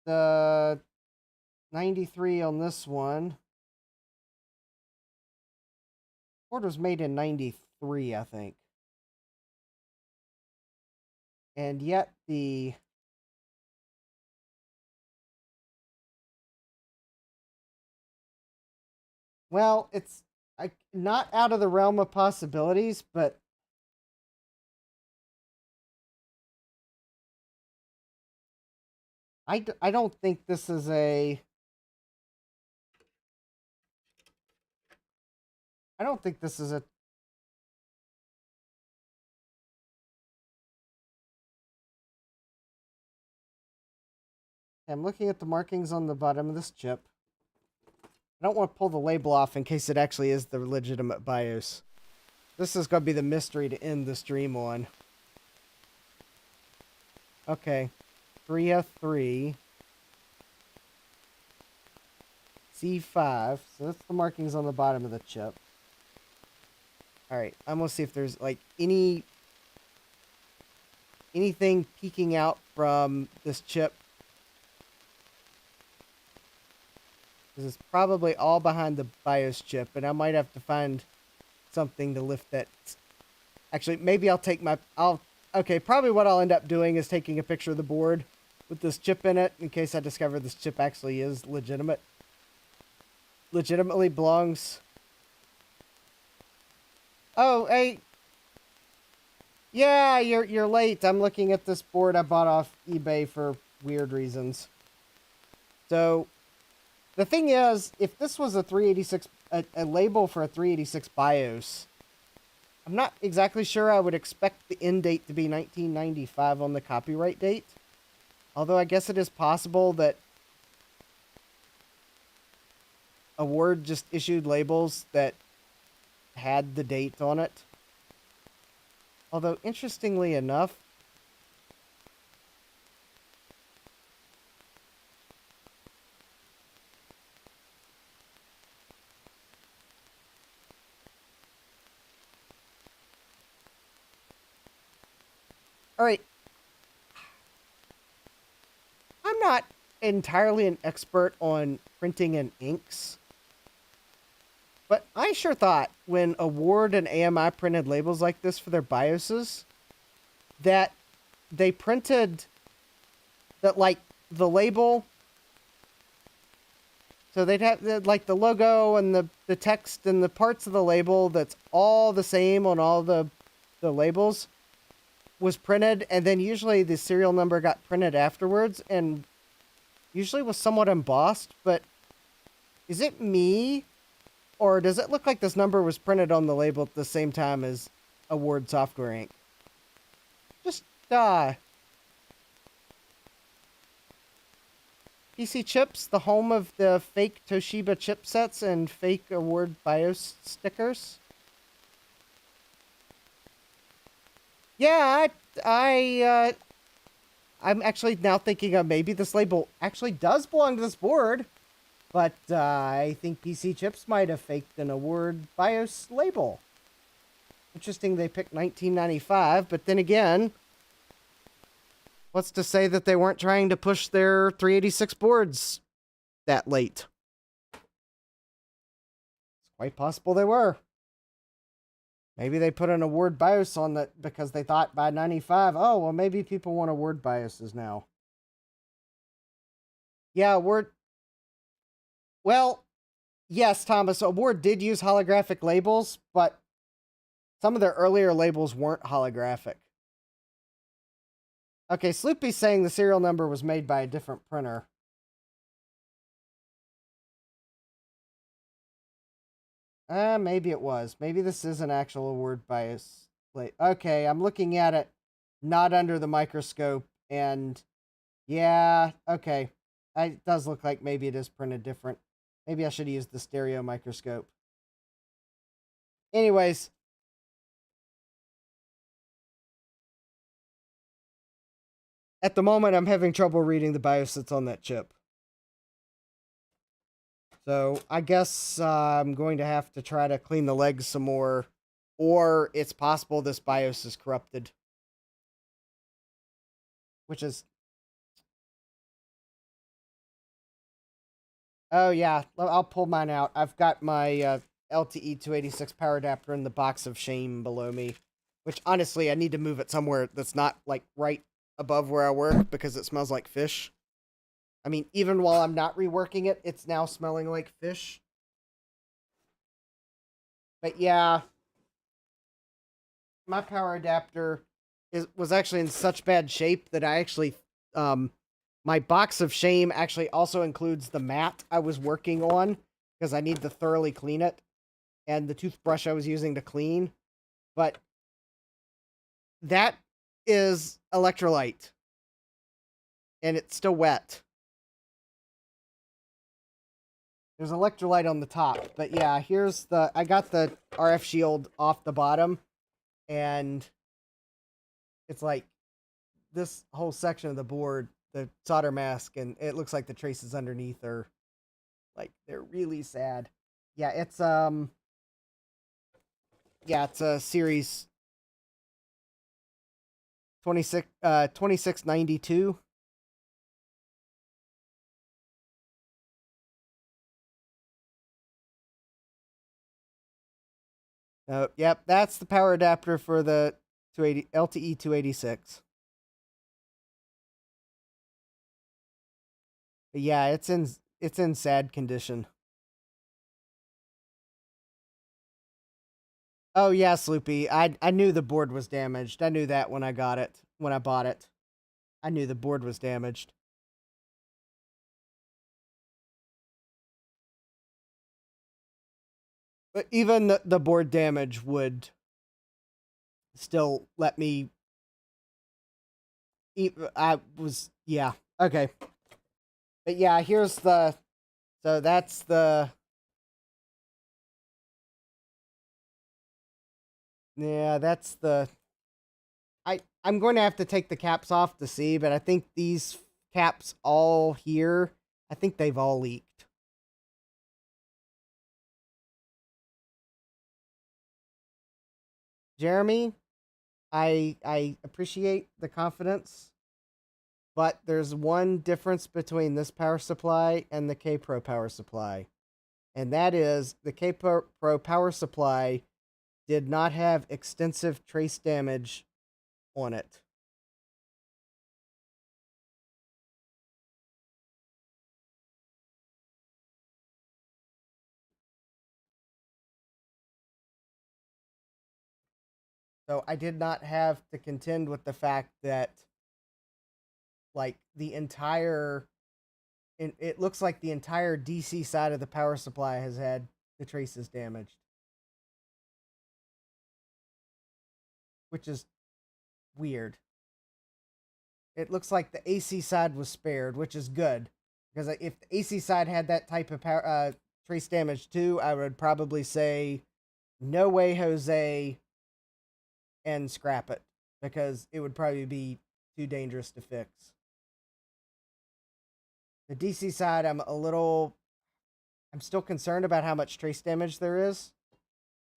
The 93 on this one. Board was made in 93, I think. And yet the... Well, it's not out of the realm of possibilities, but... I don't think this is a... I don't think this is a... I'm looking at the markings on the bottom of this chip. I don't want to pull the label off in case it actually is the legitimate BIOS. This is going to be the mystery to end the stream on. Okay. 3F3. C5. So that's the markings on the bottom of the chip. Alright, I'm going to see if there's like anything peeking out from this chip. This is probably all behind the BIOS chip, and I might have to find something to lift that. Actually, maybe I'll Okay, probably what I'll end up doing is taking a picture of the board with this chip in it in case I discover this chip actually is legitimate. Legitimately belongs. Oh, hey. Yeah, you're late. I'm looking at this board I bought off eBay for weird reasons. So, the thing is, if this was a 386, a label for a 386 BIOS, I'm not exactly sure I would expect the end date to be 1995 on the copyright date. Although I guess it is possible that Award just issued labels that had the date on it. Although, interestingly enough, all right, I'm not entirely an expert on printing and inks, but I sure thought when Award and AMI printed labels like this for their BIOSes that they printed that, like, the label. So they'd have like the logo and the text and the parts of the label that's all the same on all the labels was printed, and then usually the serial number got printed afterwards and usually was somewhat embossed. But is it me, or does it look like this number was printed on the label at the same time as Award software ink? Just PC Chips, the home of the fake Toshiba chipsets and fake Award BIOS stickers. Yeah, I'm actually now thinking of maybe this label actually does belong to this board, but I think PC Chips might have faked an Award BIOS label. Interesting they picked 1995, but then again, what's to say that they weren't trying to push their 386 boards that late? It's quite possible they were. Maybe they put an Award BIOS on that because they thought by 95, oh, well, maybe people want Award BIOSes now. Yeah, Award. Well, yes, Thomas, Award did use holographic labels, but some of their earlier labels weren't holographic. Okay, Sloopy's saying the serial number was made by a different printer. Maybe it was. Maybe this is an actual Award BIOS. Okay, I'm looking at it not under the microscope, and yeah, okay. It does look like maybe it is printed different. Maybe I should use the stereo microscope. Anyways. At the moment, I'm having trouble reading the BIOS that's on that chip. So I guess I'm going to have to try to clean the legs some more. Or it's possible this BIOS is corrupted. Which is... Oh yeah, I'll pull mine out. I've got my LTE 286 power adapter in the box of shame below me. Which honestly, I need to move it somewhere that's not like right above where I work because it smells like fish. I mean, even while I'm not reworking it, it's now smelling like fish. But yeah, my power adapter was actually in such bad shape that I actually, my box of shame actually also includes the mat I was working on because I need to thoroughly clean it, and the toothbrush I was using to clean. But that is electrolyte, and it's still wet. There's electrolyte on the top, but yeah, here's the, I got the RF shield off the bottom, and it's like this whole section of the board, the solder mask, and it looks like the traces underneath are like, they're really sad. Yeah, it's it's a series 2692. Yep, that's the power adapter for the 280 LTE 286. But yeah, it's in sad condition. Oh yeah, Sloopy. I knew the board was damaged. I knew that when I got it, when I bought it. I knew the board was damaged. But even the board damage would still let me. I was, yeah, okay. But yeah, here's the. So that's the. Yeah, that's the. I'm going to have to take the caps off to see, but I think these caps all here, I think they've all leaked. Jeremy, I appreciate the confidence, but there's one difference between this power supply and the K Pro power supply. And that is the K Pro power supply did not have extensive trace damage on it. So I did not have to contend with the fact that, like, the entire, it looks like the entire DC side of the power supply has had the traces damaged, which is weird. It looks like the AC side was spared, which is good, because if the AC side had that type of power, trace damage too, I would probably say, no way, Jose, and scrap it, because it would probably be too dangerous to fix. The DC side, I'm still concerned about how much trace damage there is,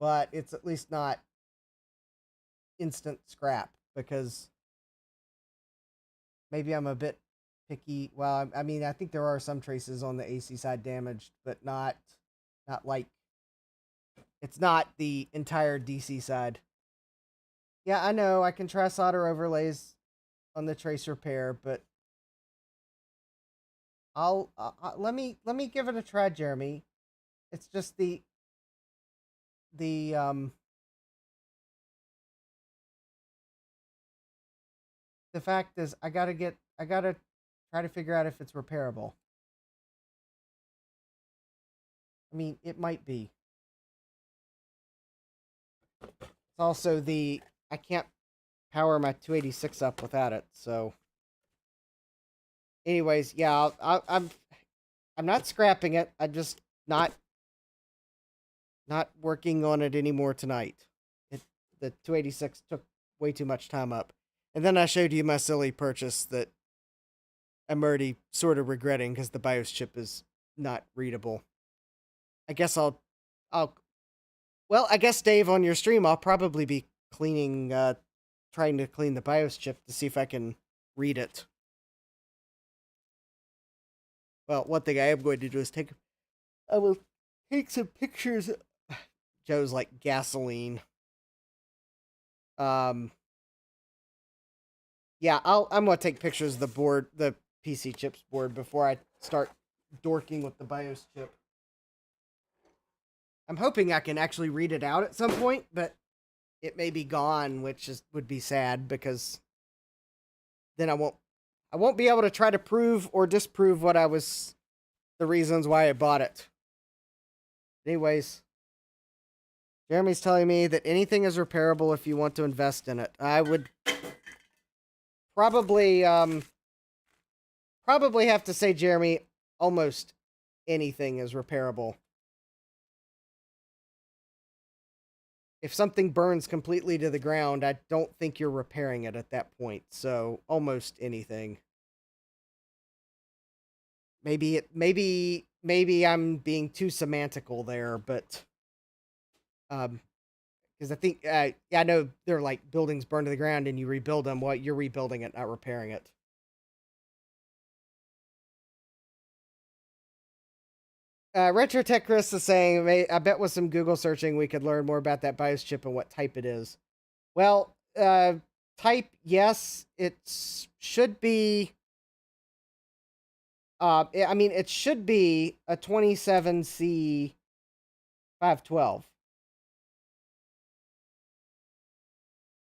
but it's at least not instant scrap, because maybe I'm a bit picky. Well, I mean, I think there are some traces on the AC side damaged, but not like, it's not the entire DC side. Yeah, I know I can try solder overlays on the trace repair, but I'll let me give it a try, Jeremy. It's just the the fact is I gotta try to figure out if it's repairable. I mean, it might be. It's also I can't power my 286 up without it. So, anyways, yeah, I'm not scrapping it. I'm just not working on it anymore tonight. The 286 took way too much time up, and then I showed you my silly purchase that I'm already sort of regretting because the BIOS chip is not readable. I guess I'll well, I guess Dave, on your stream I'll probably be cleaning trying to clean the BIOS chip to see if I can read it. Well, one thing I am going to do is I will take some pictures. Joe's like gasoline. Yeah, I'm gonna take pictures of the board, the PC chips board, before I start dorking with the BIOS chip. I'm hoping I can actually read it out at some point, but it may be gone, which would be sad, because then I won't be able to try to prove or disprove the reasons why I bought it. Anyways, Jeremy's telling me that anything is repairable if you want to invest in it. I would probably have to say, Jeremy, almost anything is repairable. If something burns completely to the ground, I don't think you're repairing it at that point. So almost anything. Maybe I'm being too semantical there, but because I think I know they're like buildings burn to the ground and you rebuild them. Well, you're rebuilding it, not repairing it. Retrotech Chris is saying, I bet with some Google searching we could learn more about that BIOS chip and what type it is. Well, type, yes, it should be. I mean, it should be a 27C 512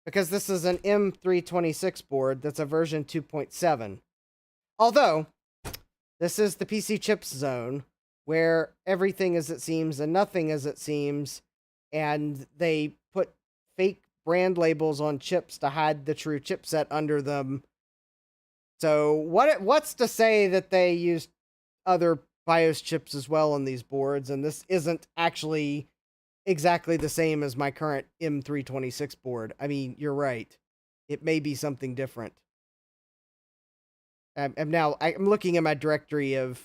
because this is an M326 board that's a version 2.7. Although this is the PC chips zone where everything is it seems and nothing as it seems, and they put fake brand labels on chips to hide the true chipset under them. So what's to say that they used other BIOS chips as well on these boards, and this isn't actually exactly the same as my current M326 board? I mean, you're right. It may be something different. I'm looking at my directory of...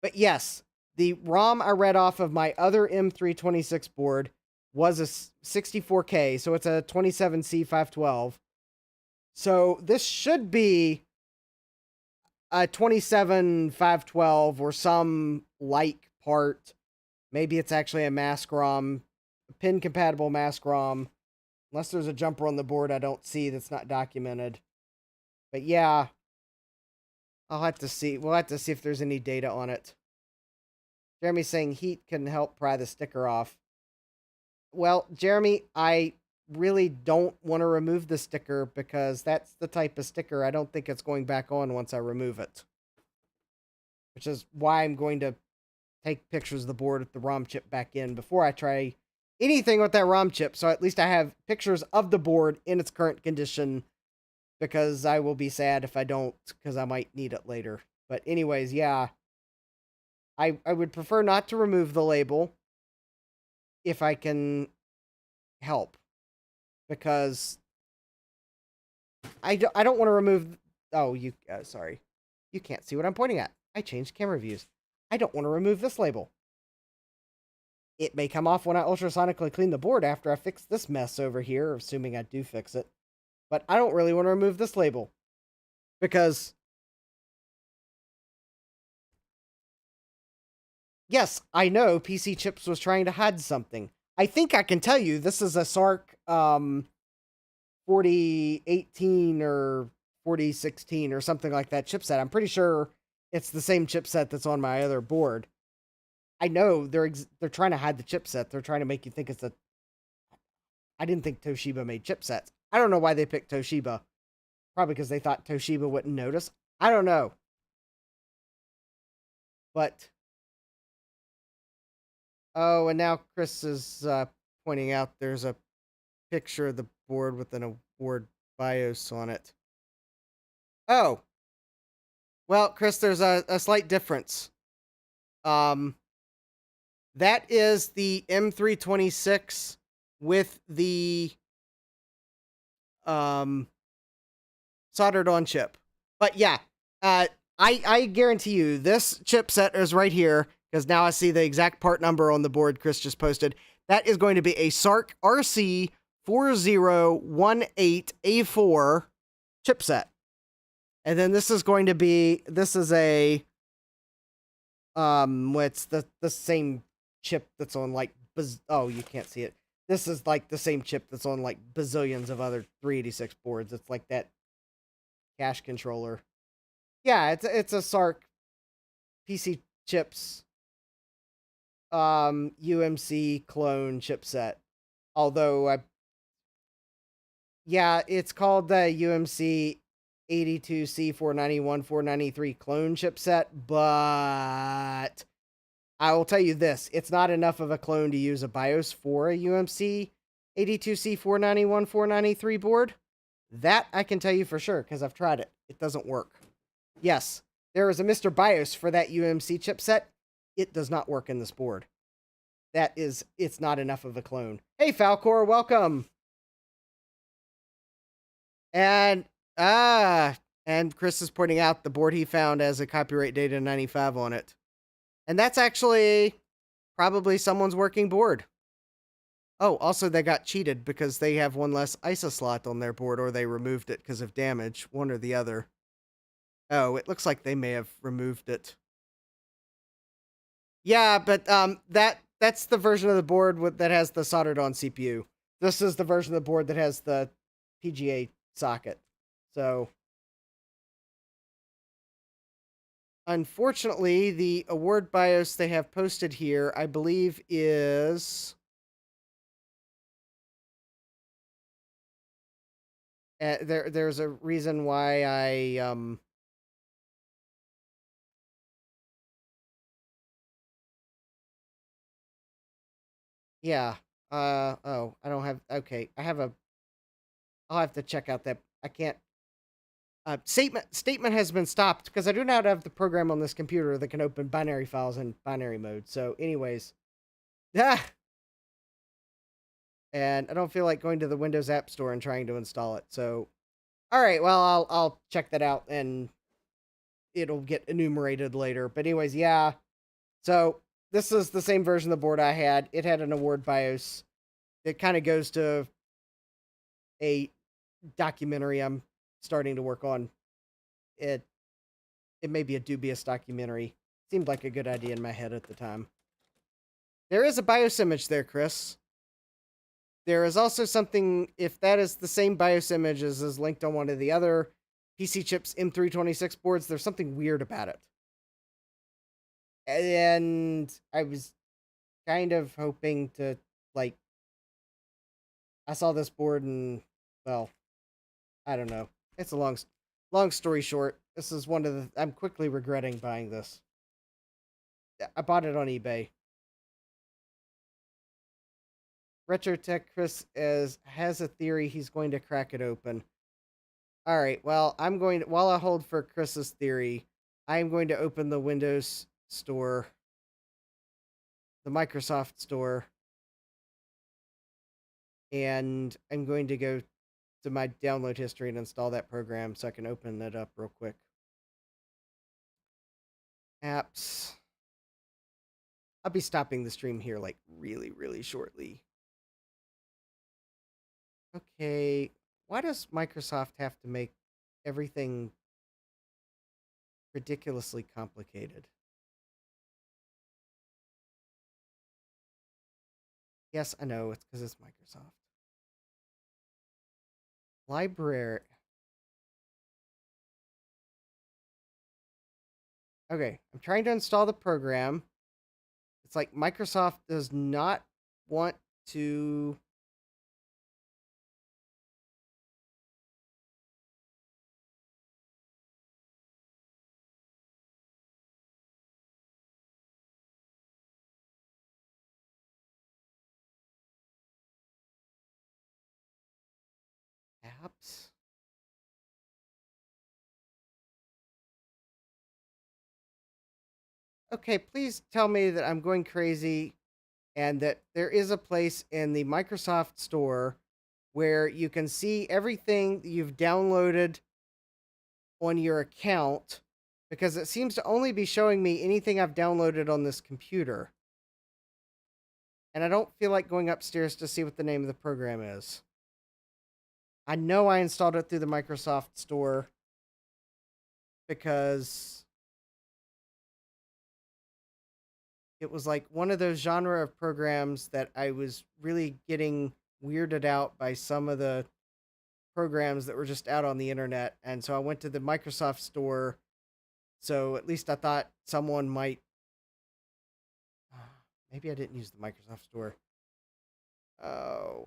But yes, the ROM I read off of my other M326 board was a 64K, so it's a 27C512. So this should be a 27512 or some like part. Maybe it's actually a mask ROM, a pin compatible mask ROM. Unless there's a jumper on the board I don't see that's not documented. But yeah, I'll have to see. We'll have to see if there's any data on it. Jeremy's saying heat can help pry the sticker off. Well, Jeremy, I really don't want to remove the sticker because that's the type of sticker I don't think it's going back on once I remove it. Which is why I'm going to take pictures of the board with the ROM chip back in before I try anything with that ROM chip. So at least I have pictures of the board in its current condition, because I will be sad if I don't, because I might need it later. But anyways, yeah. I would prefer not to remove the label if I can help, because I don't want to remove... Oh, sorry. You can't see what I'm pointing at. I changed camera views. I don't want to remove this label. It may come off when I ultrasonically clean the board after I fix this mess over here, assuming I do fix it. But I don't really want to remove this label, because... Yes, I know PC Chips was trying to hide something. I think I can tell you this is a SARC 4018 or 4016 or something like that chipset. I'm pretty sure it's the same chipset that's on my other board. I know they're trying to hide the chipset. They're trying to make you think it's a... I didn't think Toshiba made chipsets. I don't know why they picked Toshiba. Probably because they thought Toshiba wouldn't notice. I don't know. But... Oh, and now Chris is pointing out there's a picture of the board with an award BIOS on it. Oh. Well, Chris, there's a slight difference. That is the M326 with the soldered on chip. But yeah, I guarantee you this chipset is right here, because now I see the exact part number on the board Chris just posted. That is going to be a SARC RC4018A4 chipset. And then this is going to be, this is a, what's the same chip that's on like, oh, you can't see it. This is like the same chip that's on like bazillions of other 386 boards. It's like that cache controller. Yeah, it's a SARC PC chips UMC clone chipset. Although yeah, it's called the UMC 82C491 493 clone chipset, but I will tell you this, it's not enough of a clone to use a BIOS for a UMC 82C491 493 board. That I can tell you for sure, because I've tried it. It doesn't work. Yes, there is a Mr. BIOS for that UMC chipset. It does not work in this board. It's not enough of a clone. Hey, Falcor, welcome. And Chris is pointing out the board he found has a copyright data 95 on it. And that's actually probably someone's working board. Oh, also they got cheated because they have one less ISA slot on their board, or they removed it because of damage, one or the other. Oh, it looks like they may have removed it. Yeah, but that's the version of the board that has the soldered on CPU. This is the version of the board that has the PGA socket. So, unfortunately, the award BIOS they have posted here, I believe, is there's a reason why I yeah. Oh, I don't have. Okay, I have a. I'll have to check out that. I can't. Statement has been stopped because I do not have the program on this computer that can open binary files in binary mode. So, anyways, yeah, and I don't feel like going to the Windows App Store and trying to install it. So, all right, well, I'll check that out and it'll get enumerated later. But anyways, yeah. So this is the same version of the board I had. It had an award BIOS. It kind of goes to a documentary I'm starting to work on. It may be a dubious documentary. Seemed like a good idea in my head at the time. There is a BIOS image there, Chris. There is also something, if that is the same BIOS image as is linked on one of the other PC Chips M326 boards, there's something weird about it. And I was kind of hoping to, like, I saw this board and, well, I don't know. It's a long story short. This is one of the, I'm quickly regretting buying this. I bought it on eBay. Retrotech Chris has a theory he's going to crack it open. All right, well, I'm going to, while I hold for Chris's theory, I am going to open the Windows Store, the Microsoft Store, and I'm going to go to my download history and install that program so I can open it up real quick. Apps. I'll be stopping the stream here like really, really shortly. Okay, why does Microsoft have to make everything ridiculously complicated? Yes, I know, it's because it's Microsoft. Library. Okay, I'm trying to install the program. It's like Microsoft does not want to. Apps. Okay, please tell me that I'm going crazy and that there is a place in the Microsoft Store where you can see everything that you've downloaded on your account, because it seems to only be showing me anything I've downloaded on this computer. And I don't feel like going upstairs to see what the name of the program is. I know I installed it through the Microsoft Store because it was like one of those genre of programs that I was really getting weirded out by some of the programs that were just out on the internet. And so I went to the Microsoft Store. So at least I thought someone might. Maybe I didn't use the Microsoft Store. Oh.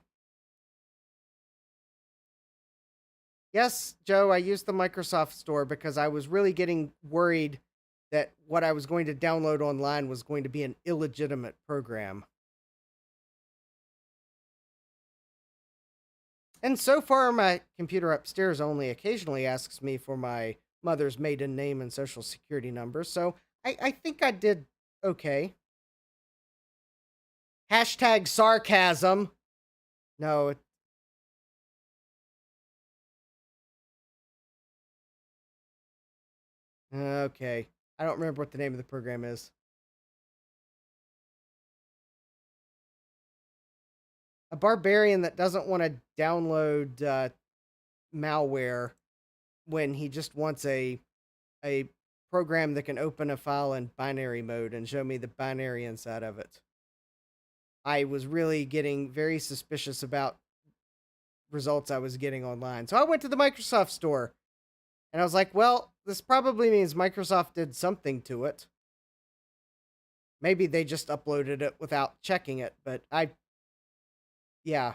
Yes, Joe, I used the Microsoft Store because I was really getting worried that what I was going to download online was going to be an illegitimate program. And so far, my computer upstairs only occasionally asks me for my mother's maiden name and social security number, so I think I did okay. Hashtag sarcasm. No. Okay. I don't remember what the name of the program is. A barbarian that doesn't want to download malware when he just wants a program that can open a file in binary mode and show me the binary inside of it. I was really getting very suspicious about results I was getting online. So I went to the Microsoft store and I was like, well, this probably means Microsoft did something to it. Maybe they just uploaded it without checking it, but yeah.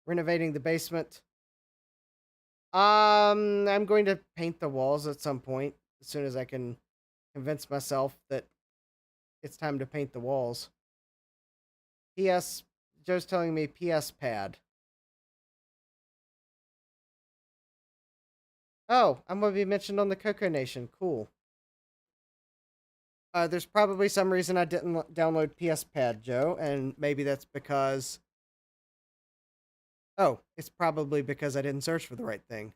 Renovating the basement. I'm going to paint the walls at some point as soon as I can convince myself that it's time to paint the walls. P.S. Joe's telling me PS pad. Oh, I'm going to be mentioned on the Coco Nation. Cool. There's probably some reason I didn't download PS Pad, Joe, and maybe that's because... Oh, it's probably because I didn't search for the right thing.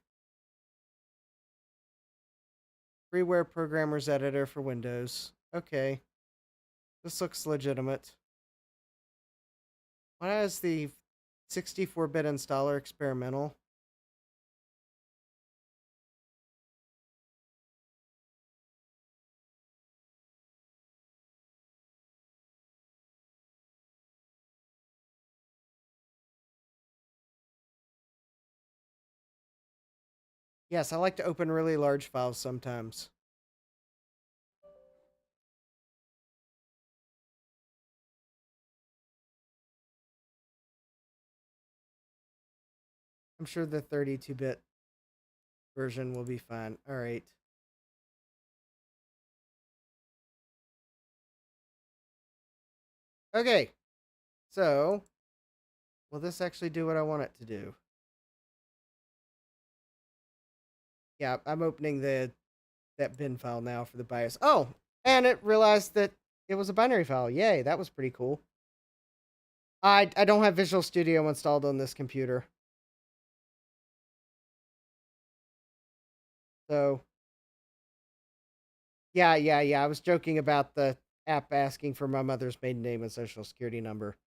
Freeware Programmer's Editor for Windows. Okay. This looks legitimate. Why is the 64-bit installer experimental? Yes, I like to open really large files sometimes. I'm sure the 32-bit version will be fine. All right. Okay. So, will this actually do what I want it to do? Yeah, I'm opening that bin file now for the BIOS. Oh, and it realized that it was a binary file. Yay, that was pretty cool. I don't have Visual Studio installed on this computer. So, yeah. I was joking about the app asking for my mother's maiden name and social security number.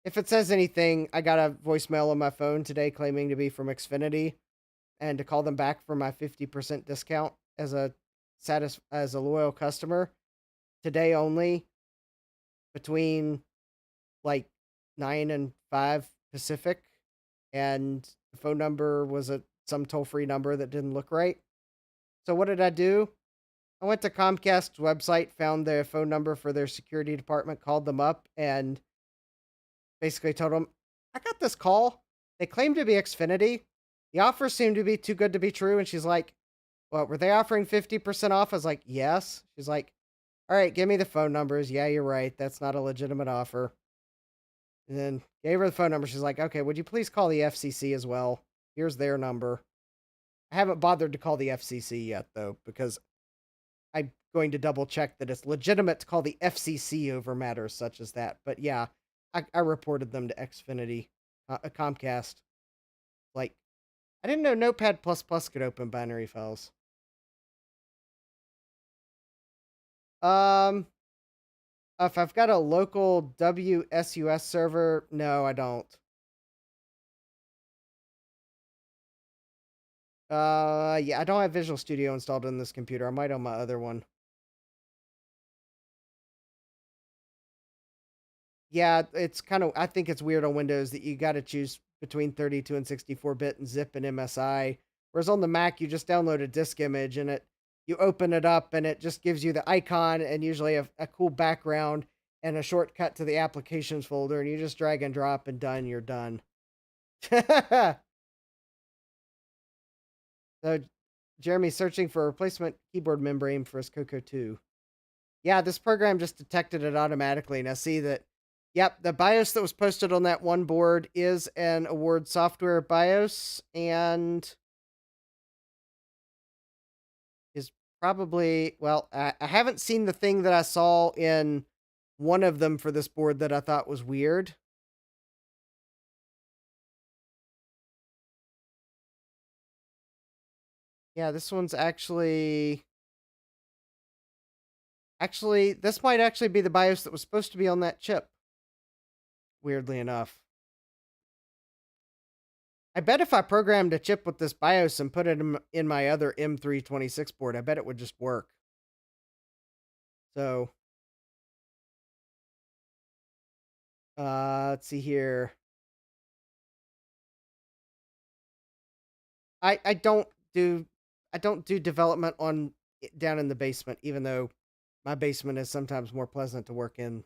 If it says anything, I got a voicemail on my phone today claiming to be from Xfinity and to call them back for my 50% discount as a loyal customer today only between like 9 and 5 Pacific, and the phone number was some toll-free number that didn't look right. So what did I do? I went to Comcast's website, found their phone number for their security department, called them up, and basically told them, I got this call. They claim to be Xfinity. The offer seemed to be too good to be true. And she's like, well, were they offering 50% off? I was like, yes. She's like, all right, give me the phone numbers. Yeah, you're right. That's not a legitimate offer. And then gave her the phone number. She's like, okay, would you please call the FCC as well? Here's their number. I haven't bothered to call the FCC yet, though, because I'm going to double check that it's legitimate to call the FCC over matters such as that. But yeah, I reported them to Xfinity, Comcast. Like, I didn't know Notepad++ could open binary files. If I've got a local WSUS server, no, I don't. Yeah, I don't have Visual Studio installed on this computer. I might on my other one. Yeah, it's kind of, I think it's weird on Windows that you got to choose between 32 and 64-bit and zip and MSI. Whereas on the Mac, you just download a disk image and you open it up and it just gives you the icon and usually a cool background and a shortcut to the applications folder, and you just drag and drop and done, you're done. So Jeremy's searching for a replacement keyboard membrane for his Coco 2. Yeah, this program just detected it automatically. Now see that, yep, the BIOS that was posted on that one board is an award software BIOS and is probably, well, I haven't seen the thing that I saw in one of them for this board that I thought was weird. Yeah, this one's actually, this might actually be the BIOS that was supposed to be on that chip, weirdly enough. I bet if I programmed a chip with this BIOS and put it in my other M326 board, I bet it would just work. So, Let's see here. I don't do development on down in the basement, even though my basement is sometimes more pleasant to work in.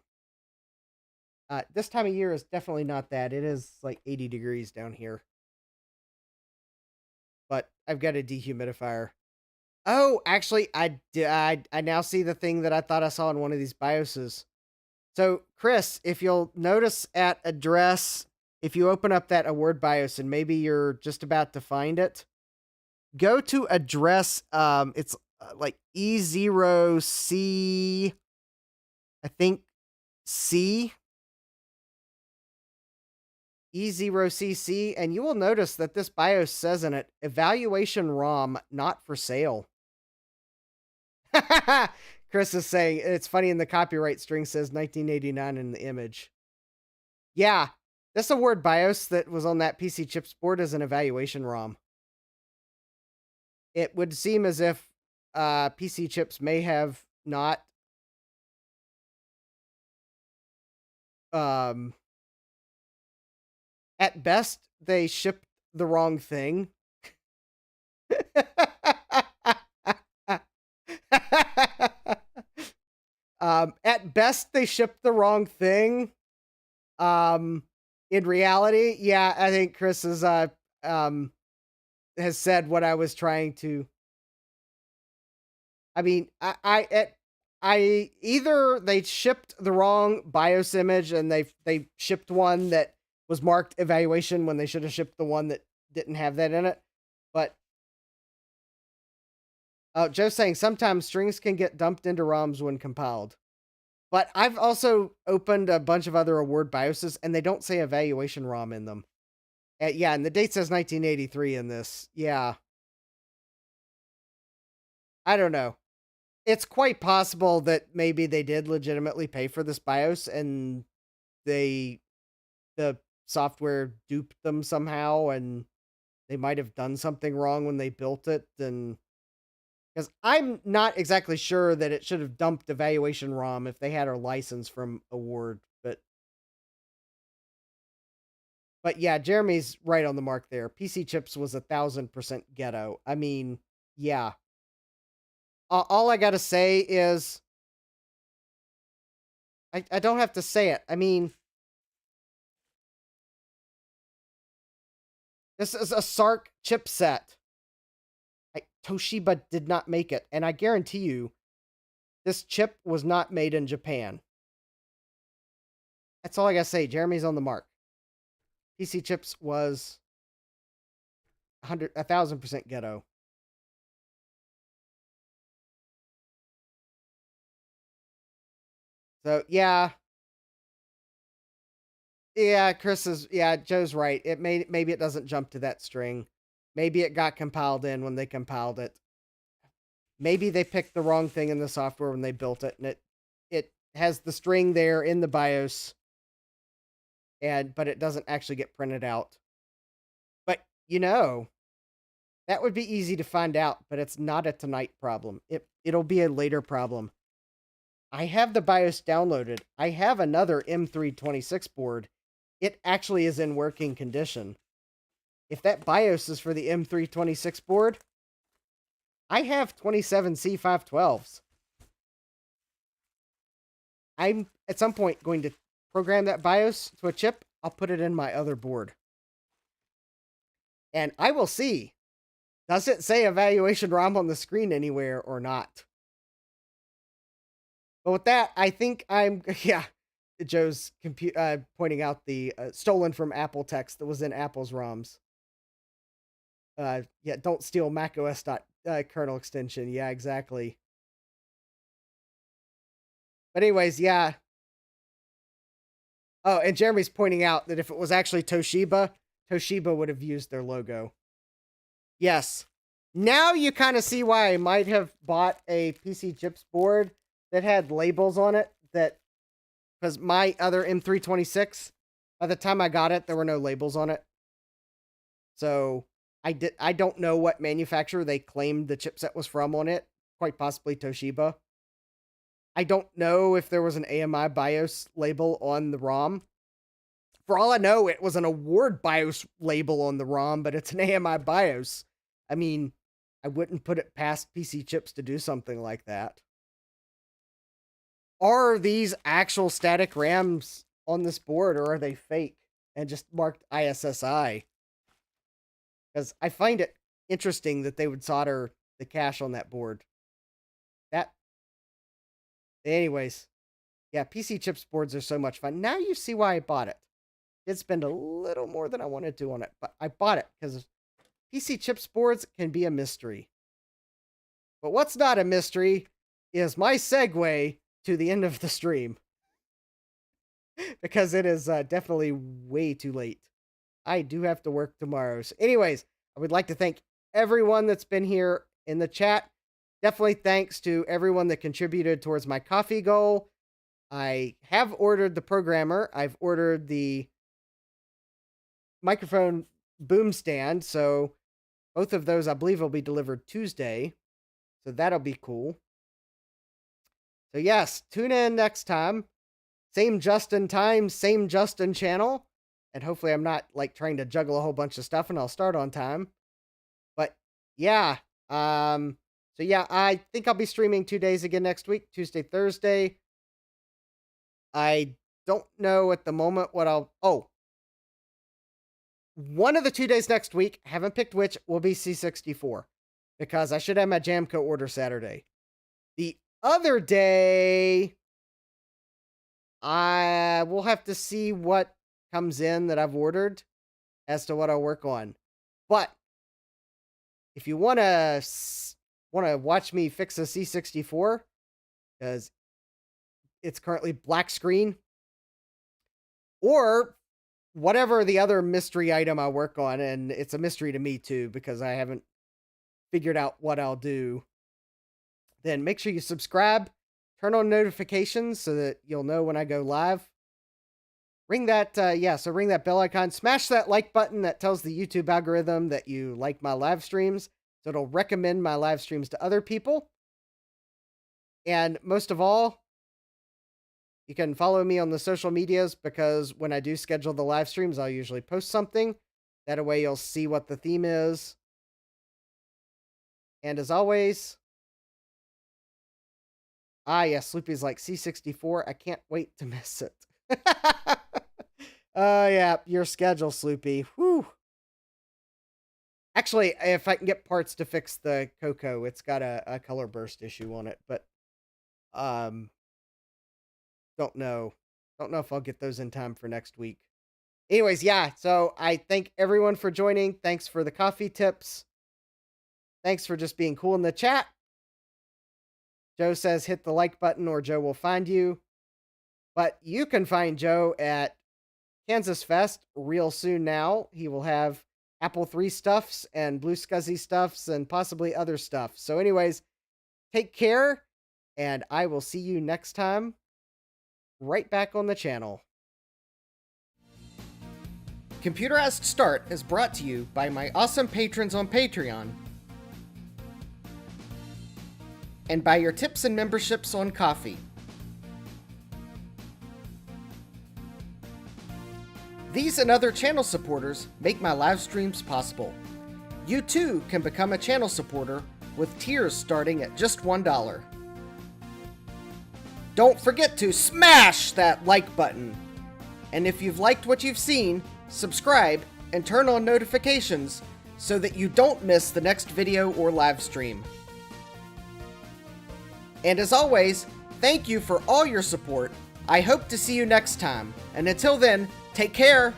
This time of year is definitely not that. It is like 80 degrees down here. But I've got a dehumidifier. Oh, actually, I now see the thing that I thought I saw in one of these BIOSes. So, Chris, if you'll notice at address, if you open up that Word BIOS and maybe you're just about to find it, go to address. It's like E0C, I think C, E0CC, and you will notice that this BIOS says in it, evaluation ROM not for sale. Chris is saying, it's funny in the copyright string says 1989 in the image. Yeah, this Word BIOS that was on that PC chips board is an evaluation ROM. It would seem as if PC chips may have not at best they shipped the wrong thing. At best they shipped the wrong thing. In reality, yeah, I think Chris is has said what I was trying to. I mean, I either they shipped the wrong BIOS image and they shipped one that was marked evaluation when they should have shipped the one that didn't have that in it. But Joe's saying sometimes strings can get dumped into ROMs when compiled. But I've also opened a bunch of other Word BIOSes and they don't say evaluation ROM in them. Yeah, and the date says 1983 in this. Yeah. I don't know. It's quite possible that maybe they did legitimately pay for this BIOS and the software duped them somehow and they might have done something wrong when they built it. And because I'm not exactly sure that it should have dumped evaluation ROM if they had a license from Award, but yeah, Jeremy's right on the mark there. PC chips was 1000% ghetto. I mean, yeah. All I gotta say is, I don't have to say it. I mean, this is a SARC chipset. Toshiba did not make it, and I guarantee you, this chip was not made in Japan. That's all I gotta say. Jeremy's on the mark. PC chips was 1000% ghetto. So yeah, Chris is Joe's right. Maybe it doesn't jump to that string. Maybe it got compiled in when they compiled it. Maybe they picked the wrong thing in the software when they built it, and it has the string there in the BIOS, but it doesn't actually get printed out. But that would be easy to find out, but it's not a tonight problem. It'll be a later problem. I have the BIOS downloaded. I have another M326 board. It actually is in working condition. If that BIOS is for the M326 board, I have 27 C512s. I'm at some point going to program that BIOS to a chip. I'll put it in my other board. And I will see, does it say evaluation ROM on the screen anywhere or not? But with that, I think Joe's pointing out the stolen from Apple text that was in Apple's ROMs. Don't steal macOS kernel extension. Yeah, exactly. But anyways, yeah. Oh, and Jeremy's pointing out that if it was actually Toshiba would have used their logo. Yes. Now you kind of see why I might have bought a PC chips board that had labels on it, because my other M326, by the time I got it, there were no labels on it. So I don't know what manufacturer they claimed the chipset was from on it. Quite possibly Toshiba. I don't know if there was an AMI BIOS label on the ROM. For all I know, it was an award BIOS label on the ROM, but it's an AMI BIOS. I mean, I wouldn't put it past PC chips to do something like that. Are these actual static RAMs on this board, or are they fake and just marked ISSI? Because I find it interesting that they would solder the cache on that board. Anyways, yeah, PC chips boards are so much fun. Now you see why I bought it. I did spend a little more than I wanted to on it, but I bought it because PC chips boards can be a mystery. But what's not a mystery is my segue to the end of the stream. Because it is definitely way too late. I do have to work tomorrow. So anyways, I would like to thank everyone that's been here in the chat. Definitely thanks to everyone that contributed towards my coffee goal. I have ordered the programmer. I've ordered the microphone boom stand. So both of those, I believe, will be delivered Tuesday. So that'll be cool. So yes, tune in next time. Same Justin time, same Justin channel. And hopefully I'm not like trying to juggle a whole bunch of stuff and I'll start on time. But yeah, so yeah, I think I'll be streaming 2 days again next week, Tuesday, Thursday. I don't know at the moment what one of the 2 days next week, haven't picked which, will be C64. Because I should have my Jamco order Saturday. The other day, I will have to see what comes in that I've ordered as to what I'll work on. But if you want to watch me fix a C64, because it's currently black screen, or whatever the other mystery item I work on, and it's a mystery to me too, because I haven't figured out what I'll do, then make sure you subscribe, turn on notifications so that you'll know when I go live. Ring that, ring that bell icon, smash that like button that tells the YouTube algorithm that you like my live streams, so it'll recommend my live streams to other people. And most of all, you can follow me on the social medias, because when I do schedule the live streams, I'll usually post something. That way you'll see what the theme is. And as always, yes, Sloopy's like C64. I can't wait to miss it. Yeah, your schedule, Sloopy. Whew. Actually, if I can get parts to fix the Coco, it's got a color burst issue on it, but don't know. Don't know if I'll get those in time for next week. Anyways, yeah, so I thank everyone for joining. Thanks for the coffee tips. Thanks for just being cool in the chat. Joe says hit the like button or Joe will find you. But you can find Joe at Kansas Fest real soon now. He will have Apple III stuffs and Blue Scuzzy stuffs and possibly other stuff. So anyways, take care, and I will see you next time right back on the channel. Computerized Start is brought to you by my awesome patrons on Patreon, and by your tips and memberships on Ko-fi. These and other channel supporters make my live streams possible. You too can become a channel supporter with tiers starting at just $1. Don't forget to smash that like button. And if you've liked what you've seen, subscribe and turn on notifications so that you don't miss the next video or live stream. And as always, thank you for all your support. I hope to see you next time. And until then, take care.